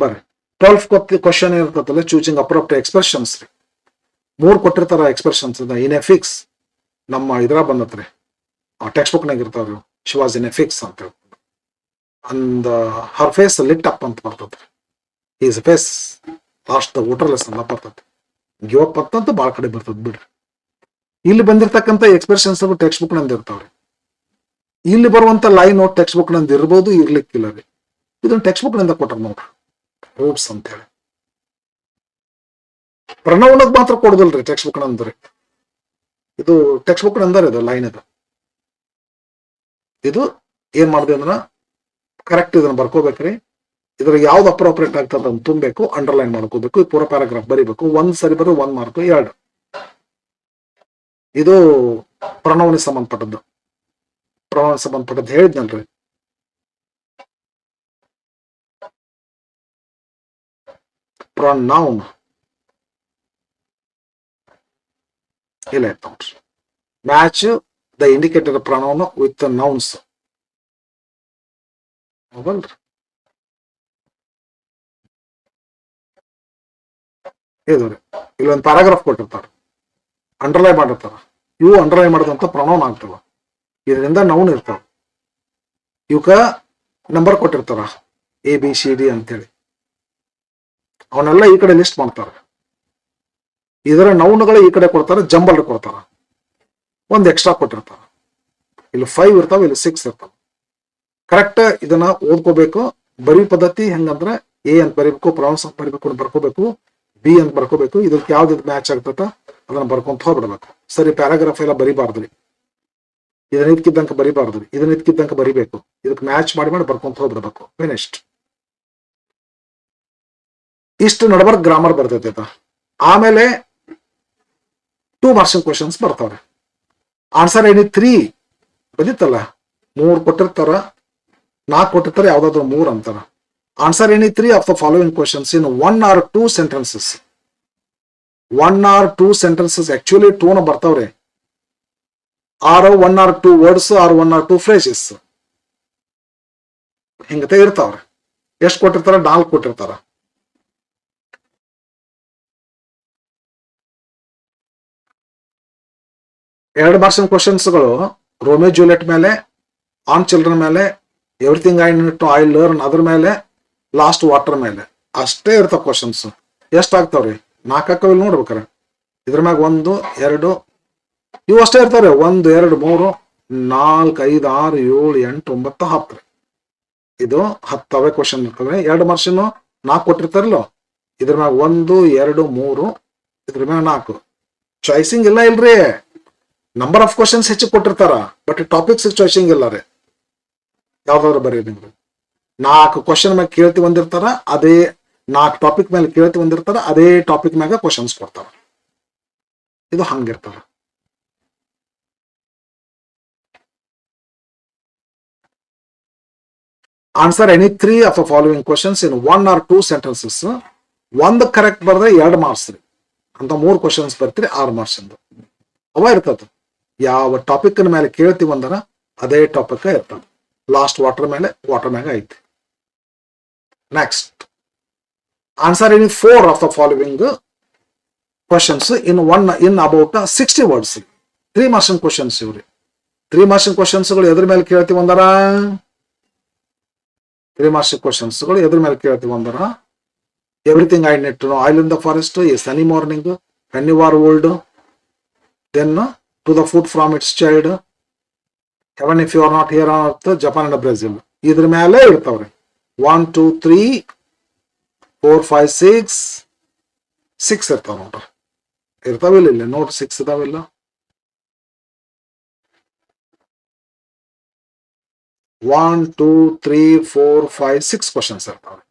ಬರ್ರಿ 12th ಕ್ವಶನ್ ಇರ್ತದಲ್ಲ, ಚೂಸಿಂಗ್ ಅಪ್ರೋಪ್ರಿಯೇಟ್ ಎಕ್ಸ್ಪ್ರೆಷನ್ಸ್ ರೀ. 3 ಕೊಟ್ಟಿರ್ತಾರ ಎಕ್ಸ್ಪ್ರೆಷನ್ಸ್. ಇನ್ ಎ ಫಿಕ್ಸ್ ನಮ್ಮ ಇದ್ರ ಬಂದತ್ರಿ, ಟೆಕ್ಸ್ಟ್ ಬುಕ್ ನಾಗ ಇರ್ತಾವ್ರಿ. She was in a fix ಅಂತ ಹೇಳ್ಕೊಂಡು ಅಂದ ಹರ್ ಫೇಸ್ ಲಿಟ್ ಅಪ್ ಅಂತ ಬರ್ತದ್ರಿ. ಈಸ್ ಫೇಸ್ ಲಾಸ್ಟ್ ವೋಟರ್ಲೆಸ್ ಅಂತ ಬರ್ತದೆ. ಗಿವ್ ಅಪ್ ಅಂತಂತ ಭಾಳ ಕಡೆ ಬರ್ತದೆ ಬಿಡ್ರಿ. ಇಲ್ಲಿ ಬಂದಿರ್ತಕ್ಕಂಥ ಎಕ್ಸ್ಪ್ರೆಷನ್ಸ್ ಟೆಕ್ಸ್ಟ್ ಬುಕ್ ನಂದು ಇರ್ತಾವ್ರಿ. ಇಲ್ಲಿ ಬರುವಂತ ಲೈನ್ ಟೆಕ್ಸ್ಟ್ ಬುಕ್ ನಂದು ಇರ್ಬೋದು, ಇರ್ಲಿಕ್ಕಿಲ್ಲ ರೀ. ಇದನ್ನ ಟೆಕ್ಸ್ಟ್ ಬುಕ್ ನಿಂದ ಕೊಟ್ಟಾರ ನೋಡ್ರಿ, ರೂಟ್ಸ್ ಅಂತ ಹೇಳಿ. ಪ್ರಣವನದ್ ಮಾತ್ರ ಕೊಡುದಿಲ್ರಿ ಟೆಕ್ಸ್ಟ್ ಬುಕ್ ನಂದ್ರಿ. ಇದು ಟೆಕ್ಸ್ಟ್ ಬುಕ್ ನಂದರ್ ಇದು ಲೈನ್ ಇದು ಏನ್ ಮಾಡಿದೆ ಅಂದ್ರ ಕರೆಕ್ಟ್ ಇದನ್ನ ಬರ್ಕೋಬೇಕ್ರಿ. ಇದ್ರ ಯಾವ್ದು ಅಪ್ರೋಪ್ರಿಯೇಟ್ ಆಗ್ತದ ಅಂತ ತುಂಬಬೇಕು, ಅಂಡರ್ಲೈನ್ ಮಾಡ್ಕೋಬೇಕು. ಪೂರ ಪ್ಯಾರಾಗ್ರಾಫ್ ಬರೀಬೇಕು. 1 ಸರಿ ಬರೋದು 1 ಮಾರ್ಕ್, 2. ಇದು ಪ್ರಣವನಿಗೆ ಸಂಬಂಧಪಟ್ಟದ್ದು. ಹೇಳಿದ್ನಲ್ರಿ. ಪ್ರೊನೌನ್ ಇಲ್ಲ ನೋಡ್ರಿ. Match the indicator pronoun with nouns. ಹೌದಲ್ರಿ? ಇದು ಇಲ್ಲೊಂದು ಪ್ಯಾರಾಗ್ರಾಫ್ ಕೊಟ್ಟಿರ್ತಾರೆ, ಅಂಡರ್ಲೈನ್ ಮಾಡಿರ್ತಾರ. ಇವು ಅಂಡರ್ಲೈನ್ ಮಾಡಿದಂತ ಪ್ರೊನೌನ್ ಆಗ್ತವ. ಇದರಿಂದ ನೌನ್ ಇರ್ತಾವ. ಇವಕ್ಕ ನಂಬರ್ ಕೊಟ್ಟಿರ್ತಾರ ABCD ಅಂತೇಳಿ. ಅವನ್ನೆಲ್ಲ ಈ ಕಡೆ ಲಿಸ್ಟ್ ಮಾಡ್ತಾರೆ. ಇದರ ನೌನ್ಗಳು ಈ ಕಡೆ ಕೊಡ್ತಾರೆ, ಜಂಬಲ್ ಕೊಡ್ತಾರ, ಒಂದು ಎಕ್ಸ್ಟ್ರಾ ಕೊಟ್ಟಿರ್ತಾರ. ಇಲ್ಲಿ 5 ಇರ್ತಾವ, ಇಲ್ಲಿ 6 ಇರ್ತಾವ. ಕರೆಕ್ಟ್ ಇದನ್ನ ಓದ್ಕೋಬೇಕು. ಬರೀ ಪದ್ಧತಿ ಹೆಂಗಂದ್ರೆ A ಅಂತ ಬರೀಬೇಕು, ಪ್ರೊನೌನ್ಸ್ ಅಂತ ಬರೀಬೇಕು, ಬರ್ಕೋಬೇಕು. B ಅಂತ ಬರ್ಕೋಬೇಕು. ಇದಕ್ಕೆ ಯಾವ್ದು ಮ್ಯಾಚ್ ಆಗ್ತದ ಅದನ್ನ ಬರ್ಕೊಂತ ಹೋಗ್ಬಿಡ್ಬೇಕು. ಸರಿ, ಪ್ಯಾರಾಗ್ರಾಫ್ ಎಲ್ಲ ಬರೀಬಾರ್ದ್ರಿ, ಇದನ್ನ ಇದ್ಕಿದ್ದಂಕ ಬರೀಬಾರ್ದ್ರಿ, ಇದನ್ನ ಇದ್ಕಿದ್ದಂಕ ಬರೀಬೇಕು. ಇದಕ್ಕೆ ಮ್ಯಾಚ್ ಮಾಡಿ ಬರ್ಕೊಂತ ಹೋಗ್ಬಿಡ್ಬೇಕು. ಫಿನಿಶ್ಡ್. ಇಷ್ಟು ನಡಬರ್ಕ್ ಗ್ರಾಮರ್ ಬರ್ತೈತೆ. ಆಮೇಲೆ 2 ಮಾರ್ಕ್ಸ್ ಕ್ವಶನ್ಸ್ ಬರ್ತಾವ್ರೆ. ಆನ್ಸರ್ ಏನಿ 3 ಬಂದಿತ್ತಲ್ಲ, 3 ಕೊಟ್ಟಿರ್ತಾರ, 4 ಕೊಟ್ಟಿರ್ತಾರೆ, ಯಾವ್ದಾದ್ರು 3 ಅಂತಾರ. Answer any 3 of the following questions in 1 or 2 sentences. 1 or 2 sentences, actually 2 ಬರ್ತಾವ್ರೆ. Or 1 or 2 words or 1 or 2 phrases ಹಿಂಗತೆ ಇರ್ತಾವ್ರೆ. ಎಷ್ಟು ಕೊಟ್ಟಿರ್ತಾರ? 4 ಕೊಟ್ಟಿರ್ತಾರ. ಎರಡು ಮಾರ್ಕ್ಸ್ ಕ್ವಶನ್ಸ್ಗಳು ರೋಮಿಯೋ ಜೂಲಿಯಟ್ ಮೇಲೆ, ಆನ್ ಚಿಲ್ಡ್ರನ್ ಮೇಲೆ, everything I need to I learn ಅದ್ರ ಮೇಲೆ, ಲಾಸ್ಟ್ ವಾಟರ್ ಮೇಲೆ ಅಷ್ಟೇ ಇರ್ತಾವ ಕ್ವಶನ್ಸ್. ಎಷ್ಟು ಆಗ್ತಾವ್ರಿ? 4 ಹಾಕವಿಲ್ ನೋಡ್ಬೇಕಾರ. ಇದ್ರ ಮ್ಯಾಗ 1 2 ಇವು ಅಷ್ಟೇ ಇರ್ತಾವ್ರಿ. 1 2 3 4 5 6 7 8 9 10. ಇದು 10 ಕ್ವಶನ್ ಇರ್ತವೆ. 2 ಮಾರ್ಕ್ಸಿನ 4 ಕೊಟ್ಟಿರ್ತಾರಲ್ಲ, ಇದ್ರ ಮ್ಯಾಗ 1 2 3, ಇದ್ರ ಮ್ಯಾಗ 4. ಚಾಯ್ಸಿಂಗ್ ಇಲ್ಲ ಇಲ್ರಿ. ನಂಬರ್ ಆಫ್ ಕ್ವಶನ್ಸ್ ಹೆಚ್ಚು ಕೊಟ್ಟಿರ್ತಾರ, ಬಟ್ ಟಾಪಿಕ್ಸ್ ಚಾಯ್ಸಿಂಗ್ ಇಲ್ಲ ರೀ. ಯಾವ್ದಾದ್ರು ಬರೀ ನಿಮ್ಗೆ 4 ಕ್ವಶನ್ ಮ್ಯಾಗ ಕೇಳ್ತಿ ಬಂದಿರ್ತಾರ, ಅದೇ 4 ಟಾಪಿಕ್ ಮೇಲೆ ಕೇಳ್ತಿ ಬಂದಿರ್ತಾರ, ಅದೇ ಟಾಪಿಕ್ ಮ್ಯಾಗ ಕ್ವಶನ್ಸ್ ಕೊಡ್ತಾರ. ಇದು ಹಂಗಿರ್ತಾರ. Answer any 3 of the following questions in 1 or 2 sentences. 1 correct ಬರ್ದ್ರೆ 2 ಮಾರ್ಕ್ಸ್ ರೀ. ಅಂತ 3 ಕ್ವಶನ್ಸ್ ಬರ್ತೀರಿ, 6 ಮಾರ್ಕ್ಸ್ ಇಂದ ಅವ ಇರ್ತದ. ಯಾವ ಟಾಪಿಕ್ ಮೇಲೆ ಕೇಳ್ತೀವಿ ಅಂದಾರ ಅದೇ ಟಾಪಿಕ್ ಇರ್ತದ. ಲಾಸ್ಟ್ ವಾಟರ್ ಮೇಲೆ, ವಾಟರ್ ಮ್ಯಾಗ ಐತಿ. Next, answer any 4 of the following questions in about 60 words. 3 marks questions ಇವ್ರಿ. 3 ಮಾರ್ಕ್ಸ್ ಕ್ವಶನ್ಸ್ಗಳು ಎದ್ರ ಮೇಲೆ ಕೇಳ್ತೀವಿ ಅಂದಾರ? 3 ಮಾರ್ಕ್ಸ್ ಕ್ವಶನ್ಸ್ಗಳು ಎದ್ರ ಮೇಲೆ ಕೇಳ್ತೀವಿ ಅಂದಾರ? Everything I need to know, I'll in the forest, a sunny morning, when you are old, then to the foot from its child, heaven if you are not here on earth, Japan and Brazil. ಇದ್ರ ಮೇಲೆ ಇರ್ತಾವ್ರಿ. 1 2 3 4 5 6 ಇರ್ತಾವ ನೋಡ್ರಿ. ಇರ್ತಾವಿಲ್ಲ ಇಲ್ಲಿ ನೋಡ್ರಿ, 6 ಇದಾವಿಲ್ಲ. ಒನ್ 2 3 4 5 6 ಕ್ವಶನ್ಸ್ ಇರ್ತಾವೆ.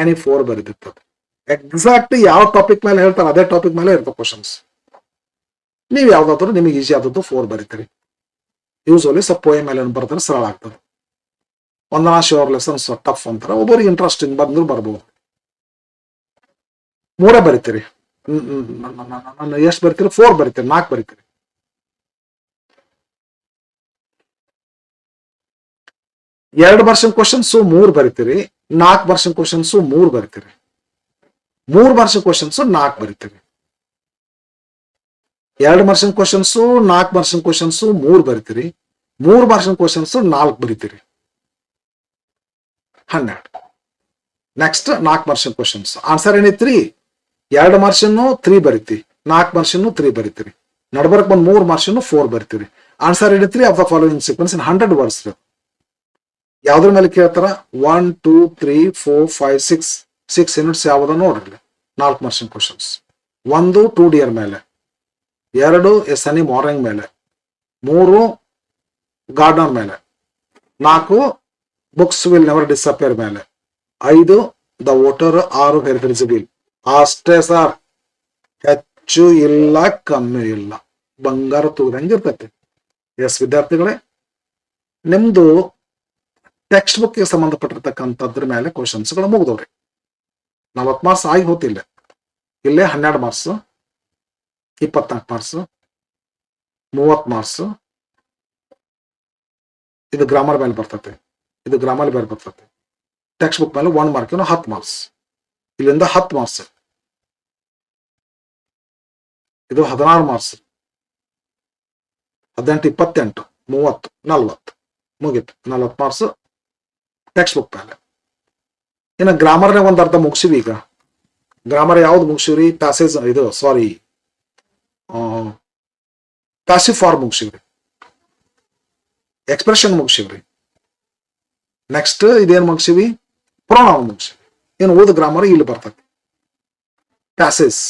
ಎನಿ 4 ಬರೆದಿರ್ತದೆ. ಎಕ್ಸಾಕ್ಟ್ ಯಾವ ಟಾಪಿಕ್ ಮೇಲೆ ಹೇಳ್ತಾರೆ ಅದೇ ಟಾಪಿಕ್ ಮೇಲೆ ಇರ್ತಾವ ಕ್ವಶನ್ಸ್. ನೀವು ಯಾವ್ದಾದ್ರು ನಿಮಗೆ ಈಸಿ ಆದದ್ದು 4 ಬರೀತೀರಿ. ಯೂಸ್ವಲಿ ಸ್ವಲ್ಪ ಪೋಯಮ್ ಮೇಲೆ ಬರ್ತಾರೆ, ಸರಳ ಆಗ್ತದೆ. ಒಂದನ ಶ್ಯೂರ್ ಲೆಸನ್ಸ್ ಟಫ್ ಅಂತಾರೆ, ಒಬ್ಬರಿಗೆ ಇಂಟ್ರೆಸ್ಟಿಂಗ್ ಬಂದ್ರು ಬರ್ಬೋದು. 3 ಬರೀತೀರಿ. ಎಷ್ಟು ಬರೀತೀರಿ? 4 ಬರೀತೀರಿ, 4 ಬರೀತೀರಿ. 2 ಮಾರ್ಕ್ಸ್ ಕ್ವಶನ್ಸ್ 3 ಬರೀತೀರಿ. 4 ಮಾರ್ಕ್ಸ್ ಕ್ವಶನ್ಸ್ 3 ಬರೀತೀರಿ. 3 ಮಾರ್ಕ್ಸ್ ಕ್ವಶನ್ಸ್ 4 ಬರೀತೀರಿ. 2 ಮಾರ್ಕ್ಸ್ ಕ್ವಶನ್ಸ್ 4 ಮಾರ್ಕ್ಸ್ ಕ್ವಶನ್ಸ್ 3 ಬರೀತೀರಿ. 3 ಮಾರ್ಕ್ಸ್ ಕ್ವಶನ್ಸ್ 4 ಬರೀತೀರಿ. 12. Next 4 marks questions. Answer any 3. 2 marks 3 ಬರೀತಿ, 4 ಮಾರ್ಕ್ಸ್ 3 ಬರೀತೀರಿ. ನಡ್ಬರ್ಕ್ ಬಂದ್ 3 ಮಾರ್ಕ್ಸ್ 4 ಬರೀತೀರಿ. Answer any 3 of the following sequence in 100 words. ಯಾವ್ದ್ರ ಮೇಲೆ ಕೇಳ್ತಾರ? 1 2 3 4 5 6 ಯೂನಿಟ್ಸ್ ಯಾವ್ದ ನೋಡ್ರಿ. 4 ಮಾರ್ಕ್ಸ್ ಕ್ವಶನ್ಸ್. 1 2 ಡಿಯರ್ ಮೇಲೆ, 2 ಎ ಸನಿ ಮಾರ್ನಿಂಗ್ ಮೇಲೆ, 3 ಗಾರ್ಡನ್ ಮೇಲೆ, 4 ಬುಕ್ಸ್ ವಿಲ್ ನೆವರ್ ಡಿಸಪಿಯರ್ ಮೇಲೆ, 5 ದ ವಾಟರ್ 6 ಹೆರಿಟೇಜ್. ಅಷ್ಟೇ ಸರ್, ಹೆಚ್ಚು ಇಲ್ಲ ಕಮ್ಮಿ ಇಲ್ಲ, ಬಂಗಾರ ತೂಗದಂಗಿರ್ತೈತಿ. ಎಸ್ ವಿದ್ಯಾರ್ಥಿಗಳೇ, ನಿಮ್ದು ಟೆಕ್ಸ್ಟ್ ಬುಕ್ ಗೆ ಸಂಬಂಧಪಟ್ಟಿರ್ತಕ್ಕಂಥದ್ರ ಮೇಲೆ ಕ್ವಶನ್ಸ್ಗಳು ಮುಗಿದವ್ರಿ. 40 ಮಾರ್ಕ್ಸ್ ಆಗಿ ಹೋತಿಲ್ಲ. ಇಲ್ಲೇ 12 ಮಾರ್ಕ್ಸ್, 24 ಮಾರ್ಕ್ಸ್, 30 ಮಾರ್ಕ್ಸ್. ಇದು ಗ್ರಾಮರ್ ಮೇಲೆ ಬರ್ತೈತೆ, ಇದು ಗ್ರಾಮರ್ ಮೇಲೆ ಬರ್ತೈತೆ. ಟೆಕ್ಸ್ಟ್ ಬುಕ್ ಮೇಲೆ 1 ಮಾರ್ಕ್ 10 ಮಾರ್ಕ್ಸ್. ಇಲ್ಲಿಂದ 10 ಮಾರ್ಕ್ಸ್. ಇದು 16 ಮಾರ್ಕ್ಸ್. 18, 28, 30, 40 ಮುಗೀತು. 40 ಮಾರ್ಕ್ಸ್ ಟೆಕ್ಸ್ಟ್ ಬುಕ್ ಮೇಲೆ. ಇನ್ನು ಗ್ರಾಮರ್ನಾಗ ಒಂದು ಅರ್ಧ ಮುಗಿಸಿವಿ. ಈಗ ಗ್ರಾಮರ್ ಯಾವ್ದು ಮುಗಿಸಿವ್ರಿ? ಪ್ಯಾಸೇಜ್, ಇದು ಸಾರಿ ಪ್ಯಾಸಿವ್ ಫಾರ್ಮ್ ಮುಗಿಸಿವ್ರಿ, ಎಕ್ಸ್ಪ್ರೆಷನ್ ಮುಗಿಸಿವ್ರಿ. ನೆಕ್ಸ್ಟ್ ಇದೇನು ಮುಗಿಸಿವಿ? ಪ್ರೊನೌನ್ ಮುಗಿಸಿವಿ. ಏನು ಓದ್ ಗ್ರಾಮರ್ ಇಲ್ಲಿ ಬರ್ತದೆ. ಪ್ಯಾಸೇಜ್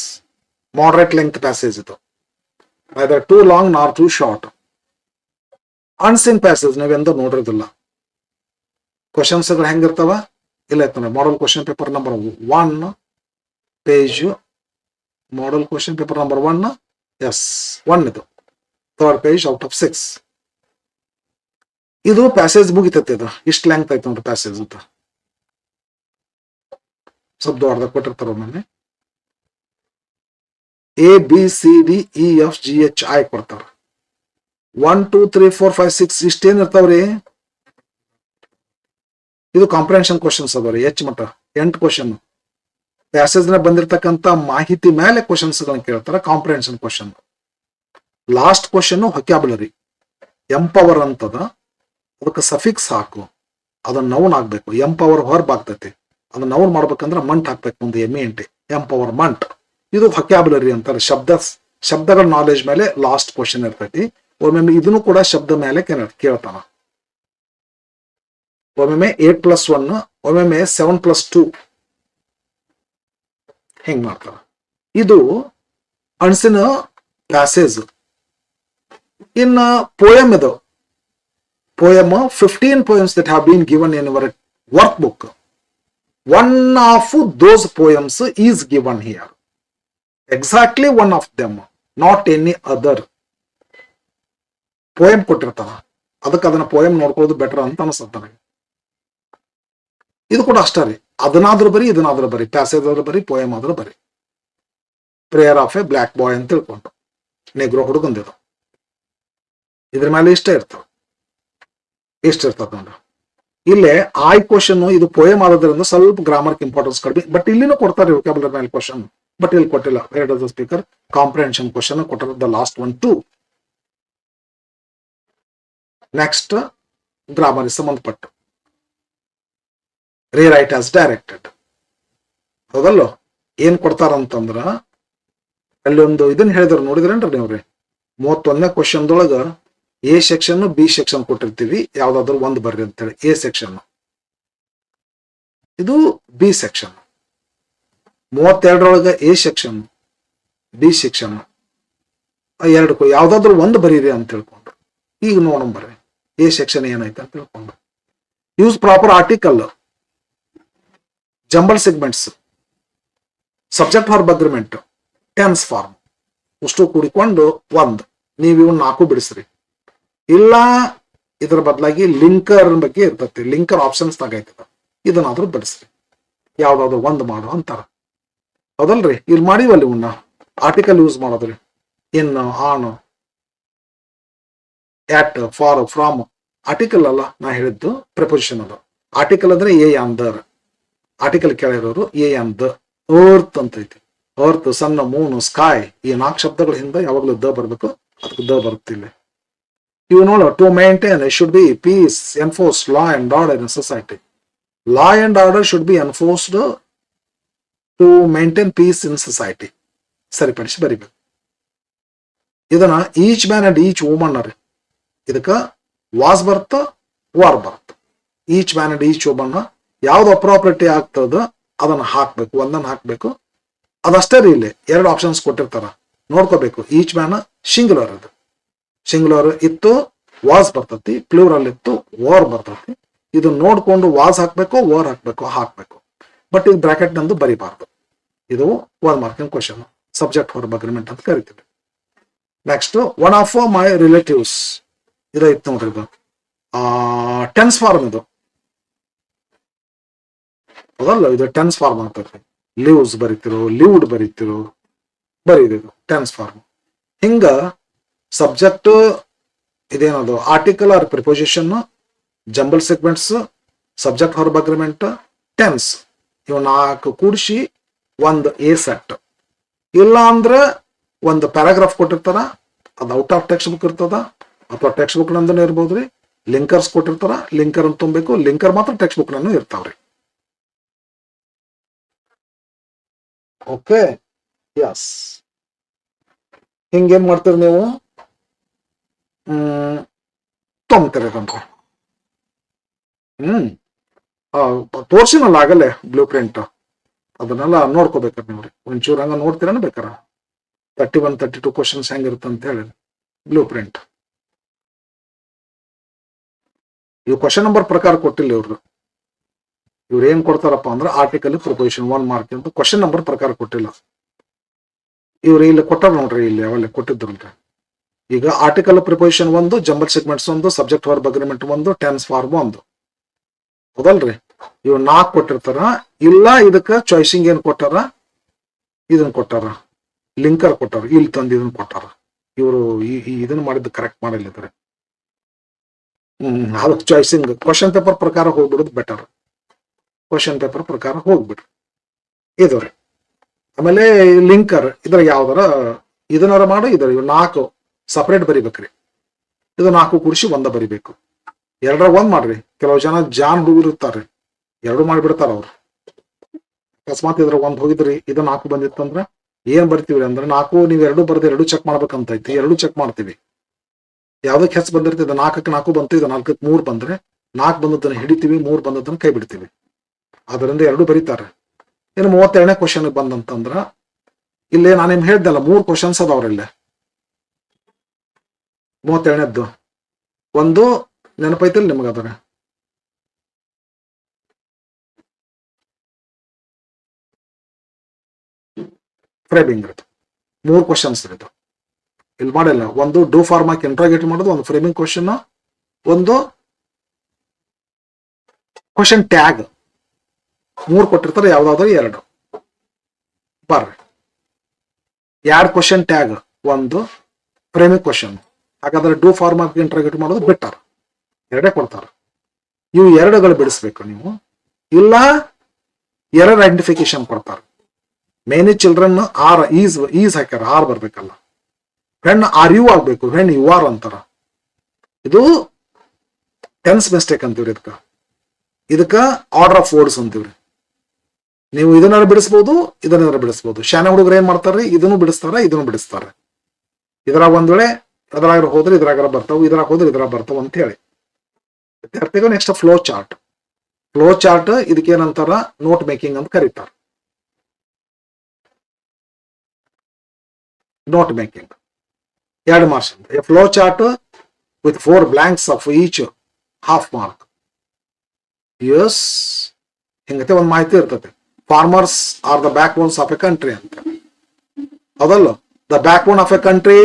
moderate length passage ಇದು, neither too long nor too short. Unseen passage ನಾವೆಂದೂ ನೋಡಿರೋದಿಲ್ಲ. ಕ್ವಶನ್ಸ್ ಹೆಂಗಿರ್ತಾವ? ಇಲ್ಲ ಇರ್ತವೆ. Model question paper number 1 page, model question paper number 1, S 1 ಇದು 3rd ಪೇಜ್ ಔಟ್ ಆಫ್ 6. ಇದು ಪ್ಯಾಸೇಜ್ ಮುಗಿತೈತೆ. ಇದು ಇಷ್ಟು ಲೆಂತ್ ಆಯ್ತು ನೋಡ್ರಿ ಪ್ಯಾಸೇಜ್ ಅಂತ. ಸ್ವಲ್ಪ ದೊಡ್ಡದಾಗ ಕೊಟ್ಟಿರ್ತಾರ ಒಮ್ಮೆ. A B C D E F G H I ಕೊಡ್ತಾರ. 1 2 3 4 5 6 ಇಷ್ಟೇನ್ ಇರ್ತಾವ್ರಿ. ಇದು ಕಾಂಪ್ರಿಹೆನ್ಷನ್ ಕ್ವಶನ್ಸ್ ಅದಾವ್ರಿ. ಎಚ್ ಮಟ್ಟ 8 ಕ್ವಶನ್. ಪ್ಯಾಸೇಜ್ ನ ಬಂದಿರತಕ್ಕಂತ ಮಾಹಿತಿ ಮೇಲೆ ಕ್ವಶನ್ಸ್ ಗಳನ್ನ ಕೇಳ್ತಾರ. Comprehension question. Last question vocabulary. Empower ಅಂತದ, ಅದಕ್ಕೆ ಸಫಿಕ್ಸ್ ಹಾಕು, ಅದನ್ನ ನೌನ್ ಆಗ್ಬೇಕು. ಎಂಪವರ್ ವರ್ಬ್ ಆಗ್ತೈತಿ. ಅದನ್ನ ನೌನ್ ಮಾಡ್ಬೇಕಂದ್ರೆ ಮಂಟ್ ಹಾಕ್ಬೇಕು ಮುಂದೆ, MENT, ಎಂಪವರ್ ಮಂಟ್. ಇದು ವೊಕ್ಯಾಬುಲರಿ ಅಂತಾರೆ. ಶಬ್ದಗಳ ನಾಲೆಜ್ ಮೇಲೆ ಲಾಸ್ಟ್ ಕ್ವಶನ್ ಇರ್ತೈತಿ. ಒಮ್ಮೊಮ್ಮೆ ಇದನ್ನು ಕೂಡ ಶಬ್ದ ಮೇಲೆ ಕೇಳ್ತಾನ. ಒಮ್ಮೊಮ್ಮೆ 8+1, ಒಮ್ಮೊಮ್ಮೆ 7+2 ಹೆಂಗ್ ಮಾಡ್ತಾರ. ಇದು ಅನ್ಸಿನ ಪ್ಯಾಸೇಜ್. ಇನ್ನ ಪೋಯಮ್ ಇದು. poem 15 poems that have been given in our workbook. One of those poems is given here. Exactly one of them, not any other. Poem ಕೊಟ್ಟಿರ್ತಾರ, ಅದಕ್ಕೆ ಅದನ್ನ poem ನೋಡ್ಕೊಳ್ಳೋದು ಬೆಟರ್ ಅಂತ ಅನಿಸುತ್ತೆ ನನಗೆ. ಇದು ಕೂಡ ಅಷ್ಟೇ ರೀ. ಅದನ್ನಾದ್ರೂ ಬರಿ, ಇದನ್ನಾದ್ರೂ ಬರಿ, ಪ್ಯಾಸೇಜ್ ಆದ್ರೂ ಬರಿ, poem ಆದ್ರೂ ಬರಿ. ಪ್ರೇಯರ್ ಆಫ್ ಎ ಬ್ಲ್ಯಾಕ್ ಬಾಯ್ ಅಂತ ತಿಳ್ಕೊಂಡು, ನೆಗ್ರೋ ಹುಡುಗಂದಿದು. ಇದ್ರ ಮೇಲೆ ಇಷ್ಟ ಇರ್ತಾವ. ಇರ್ತದ ನೋಡ್ರಿ. ಇಲ್ಲೇ ಆಯ್ ಕ್ವಶನ್ ಇದು ಪೋಯಮ್ ಆಗೋದ್ರಿಂದ ಸ್ವಲ್ಪ ಗ್ರಾಮರ್ಗೆ ಇಂಪಾರ್ಟೆನ್ಸ್ ಕಡಿಮೆ. ಬಟ್ ಇಲ್ಲಿನೂ ಕೊಡ್ತಾರೆ ವೊಕ್ಯಾಬುಲರಿ ಮೇಲೆ ಕ್ವಶನ್, ಬಟ್ ಇಲ್ಲಿ ಕೊಟ್ಟಿಲ್ಲ. Where does the speaker comprehension question ಕೊಟ್ಟರೆ ದ ಲಾಸ್ಟ್ 1 2. ನೆಕ್ಸ್ಟ್ ಗ್ರಾಮರ್ ಸಂಬಂಧಪಟ್ಟು ರೀರೈಟ್ ಆಸ್ ಡೈರೆಕ್ಟೆಡ್. ಹೌದಲ್ಲೋ? ಏನ್ ಕೊಡ್ತಾರಂತಂದ್ರ ಅಲ್ಲಿ ಒಂದು ಇದನ್ನ ಹೇಳಿದ್ರು, ನೋಡಿದ್ರೇನ್ರಿ ನೀವ್ರಿ? 31ನೇ ಕ್ವಶನ್ದೊಳಗ ಎ ಸೆಕ್ಷನ್ ಬಿ ಸೆಕ್ಷನ್ ಕೊಟ್ಟಿರ್ತೀವಿ, ಯಾವ್ದಾದ್ರು ಒಂದು ಬರ್ರಿ ಅಂತೇಳಿ. ಎ ಸೆಕ್ಷನ್, ಇದು ಬಿ ಸೆಕ್ಷನ್. 32ರೊಳಗ ಎ ಸೆಕ್ಷನ್, ಬಿ ಸೆಕ್ಷನ್, ಎರಡಕ್ಕೂ ಯಾವ್ದಾದ್ರು ಒಂದು ಬರೀರಿ ಅಂತ ತಿಳ್ಕೊಂಡ್ರು. ಈಗ ನೋಡೋಣ ಬರ್ರಿ ಎ ಸೆಕ್ಷನ್ ಏನೈತೆ ಅಂತ ತಿಳ್ಕೊಂಡು. Use proper article, jumble segments, subject verb agreement, tense form ಅಷ್ಟು ಕೂಡಿಕೊಂಡು ಒಂದು. ನೀವು ಇವ್ 4 ಬಿಡಿಸ್ರಿ. ಇಲ್ಲ ಇದ್ರ ಬದಲಾಗಿ ಲಿಂಕರ್ ಬಗ್ಗೆ ಇರ್ತೈತಿ. ಲಿಂಕರ್ ಆಪ್ಷನ್ಸ್ ತಗೈತದ, ಇದನ್ನಾದ್ರೂ ಬಿಡಿಸ್ರಿ. ಯಾವ್ದಾದ್ರು ಒಂದು ಮಾಡು ಅಂತಾರ. ಹೌದಲ್ರಿ? ಇಲ್ಲಿ ಮಾಡಿವಲ್ಲಿ ಇವನ್ನ ಆರ್ಟಿಕಲ್ ಯೂಸ್ ಮಾಡೋದ್ರಿ. In, on, at, for, from. Article ಅಲ್ಲ ನಾ ಹೇಳಿದ್ದು, ಪ್ರಿಪೋಸಿಷನ್ ಅದು. ಆರ್ಟಿಕಲ್ ಅಂದ್ರೆ ಎ ಆನ್ ದರ್. ಆರ್ಟಿಕಲ್ ಕೇಳಿರೋರು ಎ ಆನ್ ದ. ಅರ್ತ್ ಅಂತೈತಿ. ಅರ್ತ್, ಸನ್, ಮೂನ್, ಸ್ಕೈ, ಈ 4 ಶಬ್ದಗಳ ಹಿಂದೆ ಯಾವಾಗಲೂ ದ ಬರ್ಬೇಕು. ಅದಕ್ಕೆ ದ ಬರುತ್ತಿಲ್ಲ. ಇವು ನೋಡು, to maintain should be peace, enforce law and order in society. Law and order should be enforced to maintain peace in society. ಸರಿಪಡಿಸಿ ಬರಿಬೇಕು. ಇದನ್ನ each man and each woman ರೀ. ಇದಕ್ಕ ವಾಸ್ ಬರ್ತ, ವಾರ್ ಬರ್ತ. Each man and each woman ಯಾವ್ದು ಅಪ್ರಾಪರ್ಟಿ ಆಗ್ತದ ಅದನ್ನ ಹಾಕ್ಬೇಕು, ಒಂದನ್ನ ಹಾಕ್ಬೇಕು. ಅದಷ್ಟೇ ರೀ. ಇಲ್ಲಿ 2 ಆಪ್ಷನ್ಸ್ ಕೊಟ್ಟಿರ್ತಾರ, ನೋಡ್ಕೋಬೇಕು. ಈಚ್ ಮ್ಯಾನ್ ಸಿಂಗುಲರ್, ಅದು ಸಿಂಗುಲರ್ ಇತ್ತು ವಾಸ್ ಬರ್ತತಿ, ಪ್ಲೂರಲ್ ಇತ್ತು ವಾರ್ ಬರ್ತತಿ. ಇದು ನೋಡ್ಕೊಂಡು ವಾಸ್ ಹಾಕ್ಬೇಕು, ವಾರ್ ಹಾಕ್ಬೇಕು. ಬಟ್ ಇದು ಬ್ರಾಕೆಟ್ ನಂದು ಬರಿಬಾರ್ದು. ಇದು 1 marking question. Subject verb agreement ಅಂತ ಕರಿತೀವಿ. Next, one of my relatives. ಇದೈತ್ ನೋಡ್ರಿ. ಇದು ಟೆನ್ಸ್ ಫಾರ್ಮ್. ಇದು ಹೌದಲ್ಲ? ಇದು ಟೆನ್ಸ್ ಫಾರ್ಮ್ ಆಗ್ತದೆ. ಲಿವ್ಸ್ ಬರೀತಿರೋ, ಲಿವ್ಡ್ ಬರೀತಿರೋ, ಬರೀದು ಟೆನ್ಸ್ ಫಾರ್ಮ್. ಹಿಂಗ ಸಬ್ಜೆಕ್ಟ್ ಇದೇನದು article or preposition, jumble segments, subject verb agreement, tense, ಇವು 4 ಕೂಡಿಸಿ ಒಂದು ಎ ಸೆಟ್. ಇಲ್ಲ ಅಂದ್ರೆ ಒಂದು ಪ್ಯಾರಾಗ್ರಾಫ್ ಕೊಟ್ಟಿರ್ತಾರ, ಅದು ಔಟ್ ಆಫ್ ಟೆಕ್ಸ್ಟ್ ಬುಕ್ ಇರ್ತದ ಅಥವಾ ಟೆಕ್ಸ್ಟ್ ಬುಕ್ ನಂದನೇ ಇರ್ಬೋದ್ರಿ. ಲಿಂಕರ್ಸ್ ಕೊಟ್ಟಿರ್ತಾರ, ಲಿಂಕರ್ ಅಂತ ತುಂಬಬೇಕು. ಲಿಂಕರ್ ಮಾತ್ರ ಟೆಕ್ಸ್ಟ್ ಬುಕ್ ನಾನು ಇರ್ತಾವ್ರಿ. Okay, Yes. ಹಿಂಗೇನ್ ಮಾಡ್ತೀರಿ ನೀವು, ತೊಂಬ್ತೀರಿ ಅದನ್ರಿ. ತೋರ್ಸಿನಲ್ಲ ಆಗಲ್ಲೇ ಬ್ಲೂ ಪ್ರಿಂಟ್, ಅದನ್ನೆಲ್ಲ ನೋಡ್ಕೋಬೇಕ್ರಿ ನೀವ್ರಿ. ಒಂಚೂರು ಹಂಗ ನೋಡ್ತೀರನ ಬೇಕಾರ 31, 32 ಕ್ವಶನ್ಸ್ ಹೆಂಗಿರುತ್ತೆ ಅಂತ ಹೇಳಿ ಬ್ಲೂ ಪ್ರಿಂಟ್. ಇವು ಕ್ವಶನ್ ನಂಬರ್ ಪ್ರಕಾರ ಕೊಟ್ಟಿಲ್ಲ ಇವ್ರು ಏನ್ ಕೊಡ್ತಾರಪ್ಪ ಅಂದ್ರೆ ಆರ್ಟಿಕಲ್ ಪ್ರಿಪೋಸಿಷನ್ 1 ಮಾರ್ಕ್ ಅಂತ ಕ್ವಶನ್ ನಂಬರ್ ಪ್ರಕಾರ ಕೊಟ್ಟಿಲ್ಲ. ಇವ್ರು ಇಲ್ಲಿ ಕೊಟ್ಟಾರ ನೋಡ್ರಿ, ಇಲ್ಲಿ ಅವೆಲ್ಲ ಕೊಟ್ಟಿದ್ರಲ್ರಿ. ಈಗ article preposition 1, jumble segments 1, subject verb agreement 1, tense form 1 ಹೌದಲ್ರಿ. ಇವ್ 4 ಕೊಟ್ಟಿರ್ತಾರ. ಇಲ್ಲ ಇದಕ್ಕ ಚಾಯ್ಸಿಂಗ್ ಏನ್ ಕೊಟ್ಟಾರ, ಇದನ್ನ ಕೊಟ್ಟಾರ, ಲಿಂಕರ್ ಕೊಟ್ಟಾರ, ಇಲ್ಲಿ ತಂದು ಇದನ್ನ ಕೊಟ್ಟಾರ. ಇವರು ಇದನ್ನ ಮಾಡಿದ್ದು ಕರೆಕ್ಟ್ ಮಾಡಿಲ್ಲಿದ್ರೆ ಅದಕ್ಕೆ ಚಾಯ್ಸಿಂಗ್ ಕ್ವಶನ್ ಪೇಪರ್ ಪ್ರಕಾರ ಹೋಗ್ಬಿಡೋದು ಬೆಟರ್. ಕ್ವಶನ್ ಪೇಪರ್ ಪ್ರಕಾರ ಹೋಗ್ಬಿಡ್ರಿ ಇದು ರೀ. ಆಮೇಲೆ ಲಿಂಕರ್ ಇದ್ರ ಯಾವ್ದಾರ ಇದನ್ನಾರ ಮಾಡು, ಇದ್ರ 4 ಸಪರೇಟ್ ಬರಿಬೇಕ್ರಿ. ಇದು 4 ಕೂಡಿಸಿ 1 ಬರಿಬೇಕು. 2 1 ಮಾಡ್ರಿ. ಕೆಲವು ಜನ ಜಾನ್ ಹುಡುಗರು ಇರ್ತಾರ್ರಿ, 2 ಮಾಡಿಬಿಡ್ತಾರ ಅವ್ರು. ಅಕಸ್ಮಾತ್ ಇದ್ರ 1 ಹೋಗಿದ್ರಿ, ಇದು 4 ಬಂದಿತ್ತಂದ್ರ ಏನ್ ಬರ್ತೀವಿ ಅಂದ್ರೆ 4 ನೀವು 2 ಬರ್ದು 2 ಚೆಕ್ ಮಾಡ್ಬೇಕಂತೈತಿ. 2 ಚೆಕ್ ಮಾಡ್ತೀವಿ. ಯಾವ್ದಕ್ಕೆ ಹೆಚ್ಚು ಬಂದಿರ್ತದೆ, 4ಕ್ಕೆ 4 ಬಂತು, ಇದು 4ಕ್ಕೆ 3 ಬಂದ್ರೆ 4 ಬಂದದನ್ನ ಹಿಡಿತೀವಿ, 3 ಬಂದದನ್ನ ಕೈ ಬಿಡ್ತೀವಿ. ಅದರಿಂದ 2 ಬರೀತಾರೆ. ಇನ್ನು 32ನೇ ಕ್ವಶನ್ ಬಂದಂತಂದ್ರ ಇಲ್ಲೇ ನಾನು ನಿಮ್ಗೆ ಹೇಳ್ದಲ್ಲ 3 ಕ್ವಶನ್ಸ್ ಅದಾವ್ರಿಲ್ಲ. 32ನೇದ್ದು ಒಂದು ನೆನಪೈತಿಲ್ಲ ನಿಮ್ಗೆ? ಅದರ ಫ್ರೇಮಿಂಗ್ ಇರುತ್ತೆ. 3 ಕ್ವಶನ್ಸ್ ಇರುತ್ತೆ. ಇಲ್ಲಿ ಮಾಡಿಲ್ಲ. ಒಂದು ಡೂ ಫಾರ್ಮಾಕ್ ಇಂಟ್ರಾಗೇಟ್ ಮಾಡೋದು, ಒಂದು ಫ್ರೇಮಿಂಗ್ ಕ್ವಶನ್, ಒಂದು ಕ್ವಶನ್ ಟ್ಯಾಗ್. 3 ಕೊಟ್ಟಿರ್ತಾರೆ, ಯಾವ್ದಾದ್ರು 2 ಬರ್ರಿ. 2 ಕ್ವಶನ್ ಟ್ಯಾಗ್, ಒಂದು ಫ್ರೇಮಿಂಗ್ ಕ್ವಶನ್. ಹಾಗಾದ್ರೆ ಡೂ ಫಾರ್ಮಾಕ್ ಇಂಟ್ರಾಗೇಟ್ ಮಾಡೋದು ಬಿಟ್ಟಾರ, 2 ಕೊಡ್ತಾರ. ಇವು 2ಗಳು ಬಿಡಿಸ್ಬೇಕು ನೀವು. ಇಲ್ಲ ಎರರ್ ಐಡೆಂಟಿಫಿಕೇಶನ್ ಕೊಡ್ತಾರೆ. ಮೇನಿ ಚಿಲ್ಡ್ರನ್ ಆರ್ ಈಸ್ ಹಾಕ್ಯಾರ, ಆರ್ ಬರ್ಬೇಕಲ್ಲ. ವೆನ್ ಆರ್ ಯು ಆಗ್ಬೇಕು, ವೆನ್ ಯು ಆರ್ ಅಂತಾರ. ಇದು ಟೆನ್ಸ್ ಮಿಸ್ಟೇಕ್ ಅಂತೀವ್ರಿ. ಇದಕ್ಕ ಆರ್ಡರ್ ಆಫ್ ವರ್ಡ್ಸ್ ಅಂತೀವ್ರಿ. ನೀವು ಇದನ್ನಾರ ಬಿಡಿಸ್ಬೋದು, ಇದನ್ನಾರ ಬಿಡಿಸ್ಬೋದು. ಶಾನೆ ಹುಡುಗರು ಏನ್ ಮಾಡ್ತಾರ್ರಿ, ಇದನ್ನು ಬಿಡಿಸ್ತಾರ, ಇದನ್ನು ಬಿಡಿಸ್ತಾರ. ಇದ್ರಾಗ ಒಂದ್ ವೇಳೆ ಅದ್ರಾಗ ಹೋದ್ರೆ ಇದ್ರಾಗ ಬರ್ತಾವ, ಇದ್ರಾಗ ಹೋದ್ರೆ ಇದ್ರಾಗ ಬರ್ತಾವ ಅಂತ ಹೇಳಿ ವಿದ್ಯಾರ್ಥಿಗಳು. Next flow chart. Flow chart ಇದಕ್ಕೇನಂತಾರ, ನೋಟ್ ಮೇಕಿಂಗ್ ಅಂತ ಕರೀತಾರ. Note making 2 marks. A flow chart with 4 blanks of each ½ mark. Yes, ಹಿಂಗತೆ ಒಂದು ಮಾಹಿತಿ ಇರ್ತದೆ. Farmers are the back bones of a country ಅಂತ. ಅದಲ್ಲ, the back bone of a country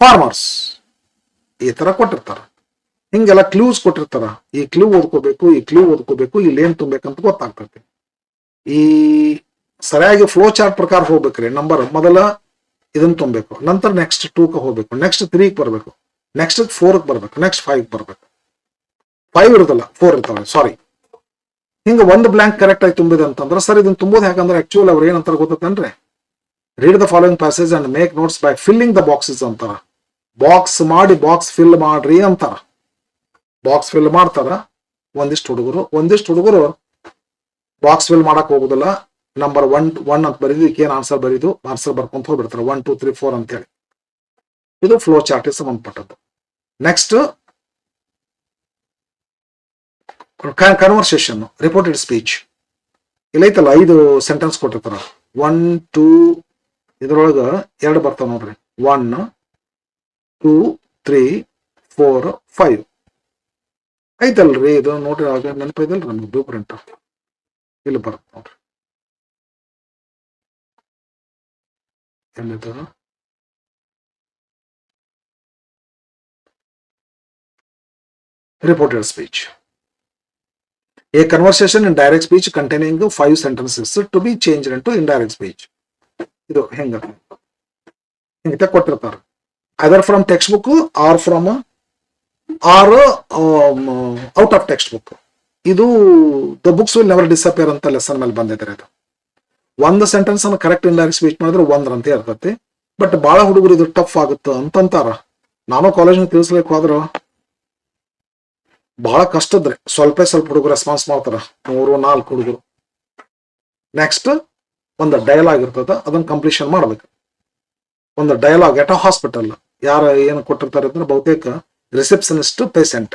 farmers. ಈ ತರ ಕೊಟ್ಟಿರ್ತಾರ. ಹಿಂಗೆಲ್ಲ ಕ್ಲೂಸ್ ಕೊಟ್ಟಿರ್ತಾರ. ಈ ಕ್ಲೂ ಓದ್ಕೋಬೇಕು, ಈ ಕ್ಲೂ ಓದ್ಕೋಬೇಕು, ಇಲ್ಲಿ ಏನ್ ತುಂಬೇಕಂತ ಗೊತ್ತಾಗ್ತೈತಿ. ಈ ಸರಿಯಾಗಿ ಫ್ಲೋ ಚಾರ್ಟ್ ಪ್ರಕಾರ ಹೋಗ್ಬೇಕ್ರಿ. ನಂಬರ್ ಮೊದಲ ಇದನ್ನ ತುಂಬಬೇಕು, ನಂತರ ನೆಕ್ಸ್ಟ್ 2ಕ್ಕೆ ಹೋಗ್ಬೇಕು, ನೆಕ್ಸ್ಟ್ 3ಗೆ ಬರ್ಬೇಕು, ನೆಕ್ಸ್ಟ್ 4ಕ್ಕೆ ಬರ್ಬೇಕು, ನೆಕ್ಸ್ಟ್ 5ಗೆ ಬರ್ಬೇಕು. 5 ಇರುತ್ತಲ್ಲ, 4 ಇರ್ತಾವೆ, ಸಾರಿ. ಹಿಂಗ ಒಂದು ಬ್ಲಾಂಕ್ ಕರೆಕ್ಟ್ ಆಗಿ ತುಂಬಿದೆ ಅಂತಂದ್ರೆ ಸರ್ ಇದನ್ನ ತುಂಬೋದು ಯಾಕಂದ್ರೆ ಆಕ್ಚುಲ್ ಅವ್ರು ಏನಂತಾರ ಗೊತ್ತೇನ್ರಿ, read the following passage and make notes by filling the boxes ಅಂತಾರ. ಬಾಕ್ಸ್ ಮಾಡಿ ಬಾಕ್ಸ್ ಫಿಲ್ ಮಾಡ್ರಿ ಅಂತಾರ. ಬಾಕ್ಸ್ ಫಿಲ್ ಮಾಡ್ತಾರ ಒಂದಿಷ್ಟು ಹುಡುಗರು ಬಾಕ್ಸ್ ಫಿಲ್ ಮಾಡಕ್ ಹೋಗುದಿಲ್ಲ. ನಂಬರ್ 1 ಅಂತ ಬರೀದು ಏನ್ ಆನ್ಸರ್ ಬರೀದು ಆನ್ಸರ್ ಬರ್ಕೊಂತ ಹೋಗ್ಬಿಡ್ತಾರೆ 1 2 3 4 ಅಂತ ಹೇಳಿ. ಇದು ಫ್ಲೋ ಚಾರ್ಟ್ ಸಂಬಂಧಪಟ್ಟದ್ದು. Next conversation, reported speech. ಇಲ್ಲೈತಲ್ಲ 5 ಸೆಂಟೆನ್ಸ್ ಕೊಟ್ಟಿರ್ತಾರ. 1 2 ಇದ್ರೊಳಗ 2 ಬರ್ತಾವ ನೋಡ್ರಿ. 1 2 3 4 5 ಐತಲ್ರಿ. ಇದು ನೋಡ್ರಿ, ಆಗ ನೆನಪೈದಲ್ರಿ ನಮ್ಗೆ ಬ್ಲೂ ಪ್ರಿಂಟ್. ಇಲ್ಲಿ ಬರುತ್ತೆ ನೋಡ್ರಿ, ಎಲ್ಲಿದು reported speech. A conversation in direct speech containing 5 sentences to be changed into indirect speech. ಇದು ಹಿಂಗತೆ ಕೊಟ್ಟಿರ್ತಾರ. either from textbook or from out of textbook. ಇದು the books will never disappear ಅಂತ ಲೆಸನ್ ಮೇಲೆ ಬಂದಿದ್ದಾರೆ. ಇದು ಒಂದು ಸೆಂಟೆನ್ಸ್ ಅನ್ನು ಕರೆಕ್ಟ್ ಇಂಡೈರೆಕ್ಟ್ ಸ್ಪೀಚ್ ಮಾಡಿದ್ರೆ ಒಂದ್ರಂತೆ ಇರ್ತೈತಿ. ಬಟ್ ಬಹಳ ಹುಡುಗರು ಇದು ಟಫ್ ಆಗುತ್ತೆ ಅಂತಂತಾರ. ನಾನು ಕಾಲೇಜ್ನ ತಿಳಿಸ್ಲಿಕ್ಕೆ ಹೋದ್ರ ಬಹಳ ಕಷ್ಟದ್ರಿ. ಸ್ವಲ್ಪ ಹುಡುಗರು ರೆಸ್ಪಾನ್ಸ್ ಮಾಡ್ತಾರ, 3-4 ಹುಡುಗರು. ನೆಕ್ಸ್ಟ್ ಒಂದು ಡೈಲಾಗ್ ಇರ್ತದ, ಅದನ್ನ ಕಂಪ್ಲೀಷನ್ ಮಾಡ್ಬೇಕು. ಒಂದು ಡೈಲಾಗ್ ಎಟ್ ಅ ಹಾಸ್ಪಿಟಲ್ ಯಾರ ಏನು ಕೊಟ್ಟಿರ್ತಾರೆ ಅಂದ್ರೆ ಬಹುತೇಕ ರಿಸೆಪ್ಷನಿಸ್ಟ್ ಪೇಷಂಟ್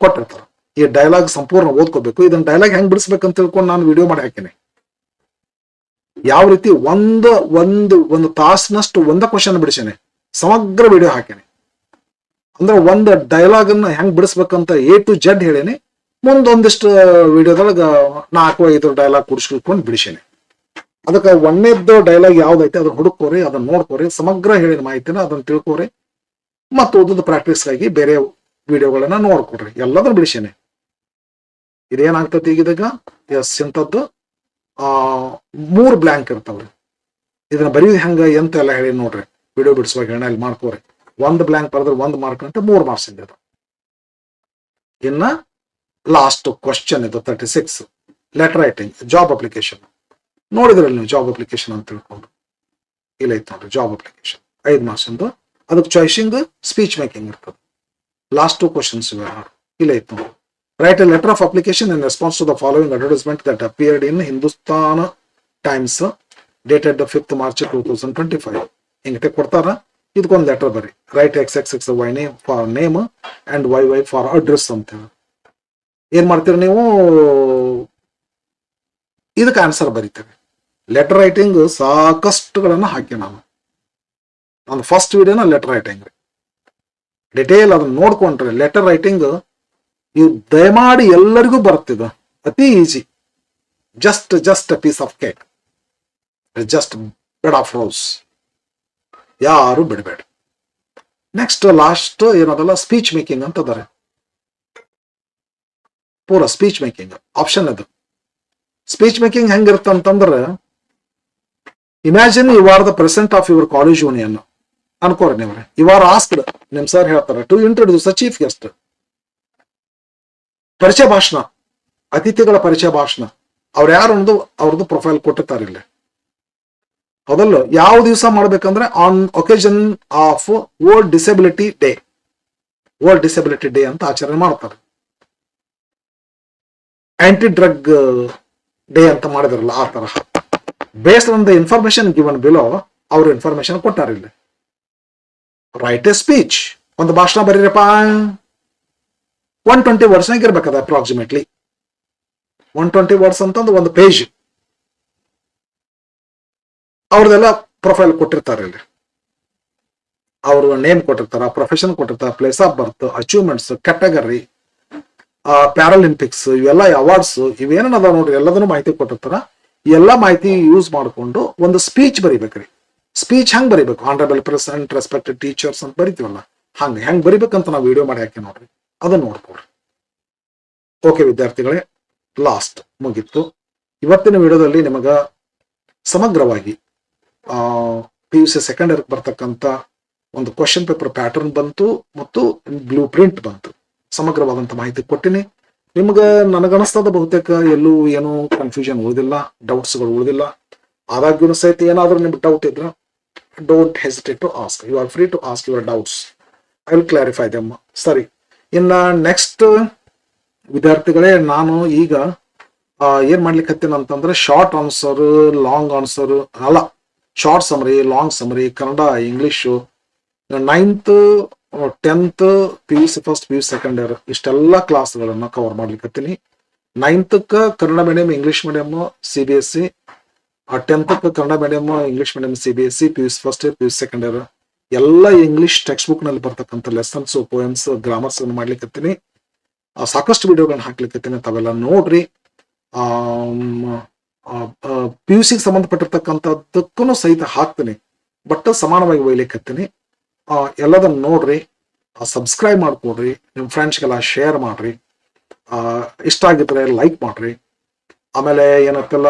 ಕೊಟ್ಟಿರ್ತಾರ. ಈ ಡೈಲಾಗ್ ಸಂಪೂರ್ಣ ಓದ್ಕೋಬೇಕು. ಇದನ್ನ ಡೈಲಾಗ್ ಹೆಂಗ್ ಬಿಡಿಸ್ಬೇಕಂತ ತಿಳ್ಕೊಂಡು ನಾನು ವಿಡಿಯೋ ಮಾಡಿ ಹಾಕಿನಿ. ಯಾವ ರೀತಿ ಒಂದು ತಾಸಿನಷ್ಟು ಒಂದ ಕ್ವಶನ್ ಬಿಡಿಸೇನೆ, ಸಮಗ್ರ ವಿಡಿಯೋ ಹಾಕೇನೆ. ಅಂದ್ರೆ ಒಂದು ಡೈಲಾಗ್ ಅನ್ನ ಹೆಂಗ್ ಬಿಡಿಸ್ಬೇಕಂತ A to Z ಹೇಳೇನೆ. ಮುಂದೊಂದಿಷ್ಟು ವಿಡಿಯೋದೊಳಗ 4-5 ಡೈಲಾಗ್ ಕುಡಿಸ್ಕೊಂಡು ಬಿಡಿಸೇನೆ. ಅದಕ್ಕೆ ಒಂದೇದ್ದು ಡೈಲಾಗ್ ಯಾವ್ದೈತೆ ಅದನ್ನ ಹುಡುಕೋರಿ, ಅದನ್ನ ನೋಡ್ಕೋರಿ, ಸಮಗ್ರ ಹೇಳಿದ ಮಾಹಿತಿನ ಅದನ್ನ ತಿಳ್ಕೋರಿ, ಮತ್ತು ಓದೋದು ಪ್ರಾಕ್ಟೀಸ್ಗಾಗಿ ಬೇರೆ ವಿಡಿಯೋಗಳನ್ನ ನೋಡ್ಕೊಡ್ರಿ. ಎಲ್ಲದನ್ನ ಬಿಡಿಸೇನೆ. ಇದೇನಾಗ್ತತಿ ಈಗಿದಾಗ ಇಂಥದ್ದು 3 ಬ್ಲ್ಯಾಂಕ್ ಇರ್ತಾವ್ರಿ. ಇದನ್ನ ಬರೀದ್ ಹೆಂಗ ಎಂತ ಎಲ್ಲ ಹೇಳಿ ನೋಡ್ರಿ. ವಿಡಿಯೋ ಬಿಡಿಸುವಾಗ ಇಲ್ಲಿ ಮಾಡ್ಕೋರಿ. 1 ಬ್ಲ್ಯಾಂಕ್ ಬರೆದ್ರೆ 1 ಮಾರ್ಕ್ ಅಂತ 3 ಮಾರ್ಕ್ಸ್ ಇದೆ. ಇನ್ನ ಲಾಸ್ಟ್ ಕ್ವಶನ್ ಇದು 36 ಲೆಟರ್ ರೈಟಿಂಗ್ ಜಾಬ್ ಅಪ್ಲಿಕೇಶನ್. ನೋಡಿದ್ರಲ್ಲಿ ನೀವು ಜಾಬ್ ಅಪ್ಲಿಕೇಶನ್ ಅಂತ ತಿಳ್ಕೊಂಡು ಇಲ್ಲ ಐತ್ ನೋಡ್ರಿ. ಜಾಬ್ ಅಪ್ಲಿಕೇಶನ್ 5 ಮಾರ್ಕ್ಸ್ ಇಂದು. ಅದಕ್ಕೆ ಚಾಯ್ಸಿಂಗ್ ಸ್ಪೀಚ್ ಮೇಕಿಂಗ್ ಇರ್ತದೆ. ಲಾಸ್ಟ್ 2 ಕ್ವಶನ್ಸ್ ಇಲ್ಲ ಐತ್ ನೋಡ್ರಿ. Write a letter of application in response to the following advertisement that appeared in Hindustan Times dated the 5th March 2025. ಹಿಂಗತೆ ಕೊಡ್ತಾರ. ಇದಕ್ಕೊಂದು ಲೆಟರ್ ಬರಿ. Right XXXY name for name and YY for address ಅಂತ ಹೇಳಿ. ಏನ್ ಮಾಡ್ತೀರಿ ನೀವು, ಇದಕ್ಕೆ ಆನ್ಸರ್ ಬರೀತೇವೆ. ಲೆಟರ್ ರೈಟಿಂಗ್ ಸಾಕಷ್ಟುಗಳನ್ನ ಹಾಕಿ ನಾನು ಫಸ್ಟ್ ವಿಡಿಯೋನ ಲೆಟರ್ ರೈಟಿಂಗ್ ಡಿಟೇಲ್ ಅದನ್ನ ನೋಡ್ಕೊಂಡ್ರೆ ಲೆಟರ್ ರೈಟಿಂಗ್ ಇವು ದಯಮಾಡಿ ಎಲ್ಲರಿಗೂ ಬರುತ್ತಿದ ಅತಿ easy. Just a piece of cake, just bed of rose. ಯಾರು ಬಿಡಬೇಡ. ನೆಕ್ಸ್ಟ್ ಲಾಸ್ಟ್ ಏನದಲ್ಲ ಸ್ಪೀಚ್ ಮೇಕಿಂಗ್ ಅಂತ ಅದಾರೆ. ಪೂರ ಸ್ಪೀಚ್ ಮೇಕಿಂಗ್ ಆಪ್ಷನ್ ಅದು. ಸ್ಪೀಚ್ ಮೇಕಿಂಗ್ ಹೆಂಗಿರುತ್ತಂತಂದ್ರೆ, imagine you are the president of your college union ಅನ್ಕೋರಿ ನೀವ್ರೆ. ಯು ಆರ್ ಆಸ್ಕ್ಡ್, ನಿಮ್ ಸರ್ ಹೇಳ್ತಾರೆ to introduce a chief guest. ಪರಿಚಯ ಭಾಷಣ, ಅತಿಥಿಗಳ ಪರಿಚಯ ಭಾಷಣ. ಅವ್ರು ಯಾರು ಅನ್ನೋದು ಅವ್ರದ್ದು ಪ್ರೊಫೈಲ್ ಕೊಟ್ಟಿರ್ತಾರೆ ಇಲ್ಲಿ. ಹೌದಲ್ಲ, ಯಾವ ದಿವಸ ಮಾಡ್ಬೇಕಂದ್ರೆ on occasion of world disability day. World disability day ಅಂತ ಆಚರಣೆ ಮಾಡ್ತಾರೆ. ಆಂಟಿ ಡ್ರಗ್ ಡೇ ಅಂತ ಮಾಡಿದ್ರಲ್ಲ ಆ ತರಹ. Based on the information given below, ಅವ್ರು ಇನ್ಫಾರ್ಮೇಶನ್ ಕೊಟ್ಟಾರ ಇಲ್ಲಿ. ರೈಟ್ ಎ ಸ್ಪೀಚ್, ಒಂದು ಭಾಷಣ ಬರೀರಪ್ಪ. 120 ವರ್ಡ್ಸ್ನಾಗ ಇರ್ಬೇಕದ ಅಪ್ರಾಕ್ಸಿಮೇಟ್ಲಿ. 120 ವರ್ಡ್ಸ್ ಅಂತಂದು ಒಂದು ಪೇಜ್. ಅವ್ರದೆಲ್ಲ ಪ್ರೊಫೈಲ್ ಕೊಟ್ಟಿರ್ತಾರೆ ಇಲ್ಲಿ. ಅವ್ರ ನೇಮ್ ಕೊಟ್ಟಿರ್ತಾರ, ಪ್ರೊಫೆಷನ್ ಕೊಟ್ಟಿರ್ತಾರ, place of birth, achievements, category, Paralympics, ಇವೆಲ್ಲ ಅವಾರ್ಡ್ಸ್, ಇವೇನ ಅದಾವ ನೋಡ್ರಿ, ಎಲ್ಲದನ್ನು ಮಾಹಿತಿ ಕೊಟ್ಟಿರ್ತಾರ. ಎಲ್ಲ ಮಾಹಿತಿ ಯೂಸ್ ಮಾಡಿಕೊಂಡು ಒಂದು ಸ್ಪೀಚ್ ಬರಿಬೇಕ್ರಿ. ಸ್ಪೀಚ್ ಹೆಂಗ್ ಬರಿಬೇಕು, ಆನರಬಲ್ ಪ್ರೆಸಿಡೆಂಟ್, ರೆಸ್ಪೆಕ್ಟೆಡ್ ಟೀಚರ್ಸ್ ಅಂತ ಬರಿತೀವಲ್ಲ, ಹೆಂಗ್ ಬರಿಬೇಕಂತ ನಾವು ವಿಡಿಯೋ ಮಾಡಿ ಹಾಕಿ ನೋಡ್ರಿ, ಅದನ್ನ ನೋಡ್ಕೊಡ್ರಿ. ಓಕೆ ವಿದ್ಯಾರ್ಥಿಗಳೇ, ಲಾಸ್ಟ್ ಮುಗಿತ್ತು. ಇವತ್ತಿನ ವಿಡಿಯೋದಲ್ಲಿ ನಿಮಗ ಸಮಗ್ರವಾಗಿ PUC ಸೆಕೆಂಡ್ ಇಯರ್ ಬರ್ತಕ್ಕಂಥ ಒಂದು ಕ್ವಶನ್ ಪೇಪರ್ ಪ್ಯಾಟರ್ನ್ ಬಂತು ಮತ್ತು ಬ್ಲೂ ಪ್ರಿಂಟ್ ಬಂತು. ಸಮಗ್ರವಾದಂತ ಮಾಹಿತಿ ಕೊಟ್ಟಿನಿ. ನಿಮ್ಗ ನನಗನಿಸ್ತದ ಬಹುತೇಕ ಎಲ್ಲೂ ಏನು ಕನ್ಫ್ಯೂಷನ್ ಉಳಿದಿಲ್ಲ, ಡೌಟ್ಸ್ಗಳು ಉಳಿದಿಲ್ಲ. ಆದಾಗ್ಯೂ ಸಹಿತ ಏನಾದ್ರೂ ನಿಮ್ಗೆ ಡೌಟ್ ಇದ್ರೆ don't hesitate to ask. You are free to ask your doubts. I will clarify them. ಸರಿ, ಇನ್ನ ನೆಕ್ಸ್ಟ್ ವಿದ್ಯಾರ್ಥಿಗಳೇ, ನಾನು ಈಗ ಏನ್ ಮಾಡ್ಲಿಕ್ಕೆ ಹತ್ತೀನಿ ಅಂತಂದ್ರೆ ಶಾರ್ಟ್ ಆನ್ಸರ್, ಲಾಂಗ್ ಆನ್ಸರ್ ಅಲ್ಲ, short summary, long summary, Kannada, English, 9th 10th PUC first, PUC second year ಇಷ್ಟೆಲ್ಲ ಕ್ಲಾಸ್ಗಳನ್ನ ಕವರ್ ಮಾಡ್ಲಿಕ್ಕೆ ಹತ್ತೀನಿ. 9th Kannada medium, English medium, CBSE, 10th Kannada medium, English medium, CBSE, PUC first year, PUC second year ಎಲ್ಲ ಇಂಗ್ಲಿಷ್ ಟೆಕ್ಸ್ಟ್ ಬುಕ್ ನಲ್ಲಿ ಬರ್ತಕ್ಕಂಥ ಲೆಸನ್ಸ್, ಪೋಯಮ್ಸ್, ಗ್ರಾಮರ್ಸ್ ಮಾಡ್ಲಿಕ್ಕೆ ಹತ್ತೀನಿ. ಸಾಕಷ್ಟು ವಿಡಿಯೋಗಳನ್ನ ಹಾಕ್ಲಿಕ್ಕೆ ಹತ್ತೀನಿ, ತಾವೆಲ್ಲ ನೋಡ್ರಿ. PUC ಸಂಬಂಧಪಟ್ಟಿರ್ತಕ್ಕಂಥದ್ದಕ್ಕೂ ಸಹಿತ ಹಾಕ್ತೀನಿ, ಬಟ್ ಸಮಾನವಾಗಿ ಒಯ್ಲಿಕ್ಕೆ ಹತ್ತೀನಿ. ಎಲ್ಲದನ್ನ ನೋಡ್ರಿ, ಸಬ್ಸ್ಕ್ರೈಬ್ ಮಾಡ್ಕೊಡ್ರಿ, ನಿಮ್ಮ ಫ್ರೆಂಡ್ಸ್ಗೆಲ್ಲ ಶೇರ್ ಮಾಡ್ರಿ, ಇಷ್ಟ ಆಗಿದ್ರೆ ಲೈಕ್ ಮಾಡ್ರಿ. ಆಮೇಲೆ ಏನಂತೆಲ್ಲ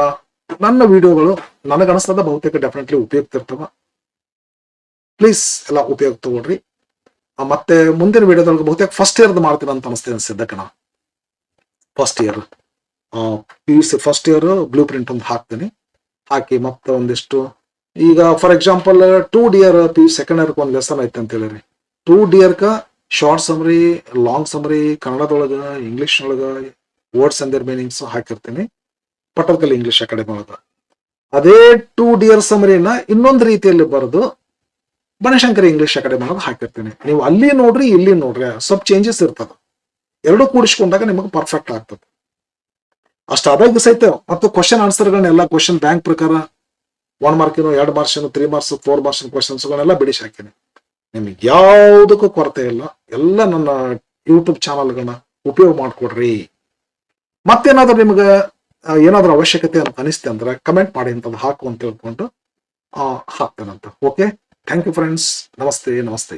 ನನ್ನ ವಿಡಿಯೋಗಳು ನನಗನಿಸ್ತದ ಬಹುತೇಕ ಡೆಫಿನೆಟ್ಲಿ ಉಪಯುಕ್ತ ಇರ್ತವ. ಪ್ಲೀಸ್ ಎಲ್ಲ ಉಪಯೋಗ ತಗೊಳ್ರಿ. ಮತ್ತೆ ಮುಂದಿನ ವಿಡಿಯೋದೊಳಗೆ ಬಹುತೇಕ ಫಸ್ಟ್ ಇಯರ್ದು ಮಾಡ್ತೀನಿ ಅಂತ ಅನಿಸ್ತೇನೆ ಸದ್ಯಕ್ಕೆ. First year P U C first year blue print ಒಂದು ಹಾಕ್ತೀನಿ. ಹಾಕಿ ಮತ್ತೆ ಒಂದಿಷ್ಟು ಈಗ for example 2 DEAR P U second ಇಯರ್ಗೆ ಒಂದು ಲೆಸನ್ ಐತೆ ಅಂತ ಹೇಳಿರಿ. 2 DEAR short summary, long summary, ಕನ್ನಡದೊಳಗ, ಇಂಗ್ಲಿಷ್ ಒಳಗ, ವರ್ಡ್ಸ್ ಅಂಡ್ ದೇರ್ ಮೀನಿಂಗ್ಸ್ ಹಾಕಿರ್ತೀನಿ ಪಟ್ಟದಕಲ್ಲು ಇಂಗ್ಲಿಷ್ ಅಕಾಡೆಮಿ ಒಳಗ. ಅದೇ 2 DEAR ಸಮರಿನ ಇನ್ನೊಂದು ರೀತಿಯಲ್ಲಿ ಬರೆದು ಬನಶಂಕರಿ ಇಂಗ್ಲಿಷ್ ಅಕಾಡೆಮಿ ಒಳಗೆ ಹಾಕಿರ್ತೀನಿ. ನೀವು ಅಲ್ಲಿ ನೋಡ್ರಿ, ಇಲ್ಲಿ ನೋಡ್ರಿ, ಸ್ವಲ್ಪ ಚೇಂಜಸ್ ಇರ್ತದೆ. ಎರಡು ಕೂಡಿಸ್ಕೊಂಡಾಗ ನಿಮಗೆ ಪರ್ಫೆಕ್ಟ್ ಆಗ್ತದೆ. ಅಷ್ಟಾದಾಗ ಸಹಿತ ಮತ್ತು ಕ್ವಶನ್ ಆನ್ಸರ್ಗಳನ್ನೆಲ್ಲ ಕ್ವಶನ್ ಬ್ಯಾಂಕ್ ಪ್ರಕಾರ 1 ಮಾರ್ಕಿನ, 2 ಮಾರ್ಕ್ಸಿನ, 3 ಮಾರ್ಕ್ಸ್, 4 ಮಾರ್ಕ್ಸಿನ ಕ್ವಶನ್ಸ್ಗಳನ್ನೆಲ್ಲ ಬಿಡಿಸಿ ಹಾಕಿನಿ. ನಿಮ್ಗೆ ಯಾವುದಕ್ಕೂ ಕೊರತೆ ಇಲ್ಲ. ಎಲ್ಲ ನನ್ನ ಯೂಟ್ಯೂಬ್ ಚಾನಲ್ಗಳನ್ನ ಉಪಯೋಗ ಮಾಡ್ಕೊಡ್ರಿ. ಮತ್ತೇನಾದ್ರೂ ನಿಮ್ಗೆ ಏನಾದ್ರೂ ಅವಶ್ಯಕತೆ ಅಂತ ಅನಿಸ್ತೆ ಅಂದ್ರೆ ಕಮೆಂಟ್ ಮಾಡಿ, ಅಂತದ್ದು ಹಾಕು ಅಂತ ಹೇಳ್ಕೊಂಡು ಹಾಕ್ತೇನಂತ. Okay, thank you friends. ನಮಸ್ತೆ.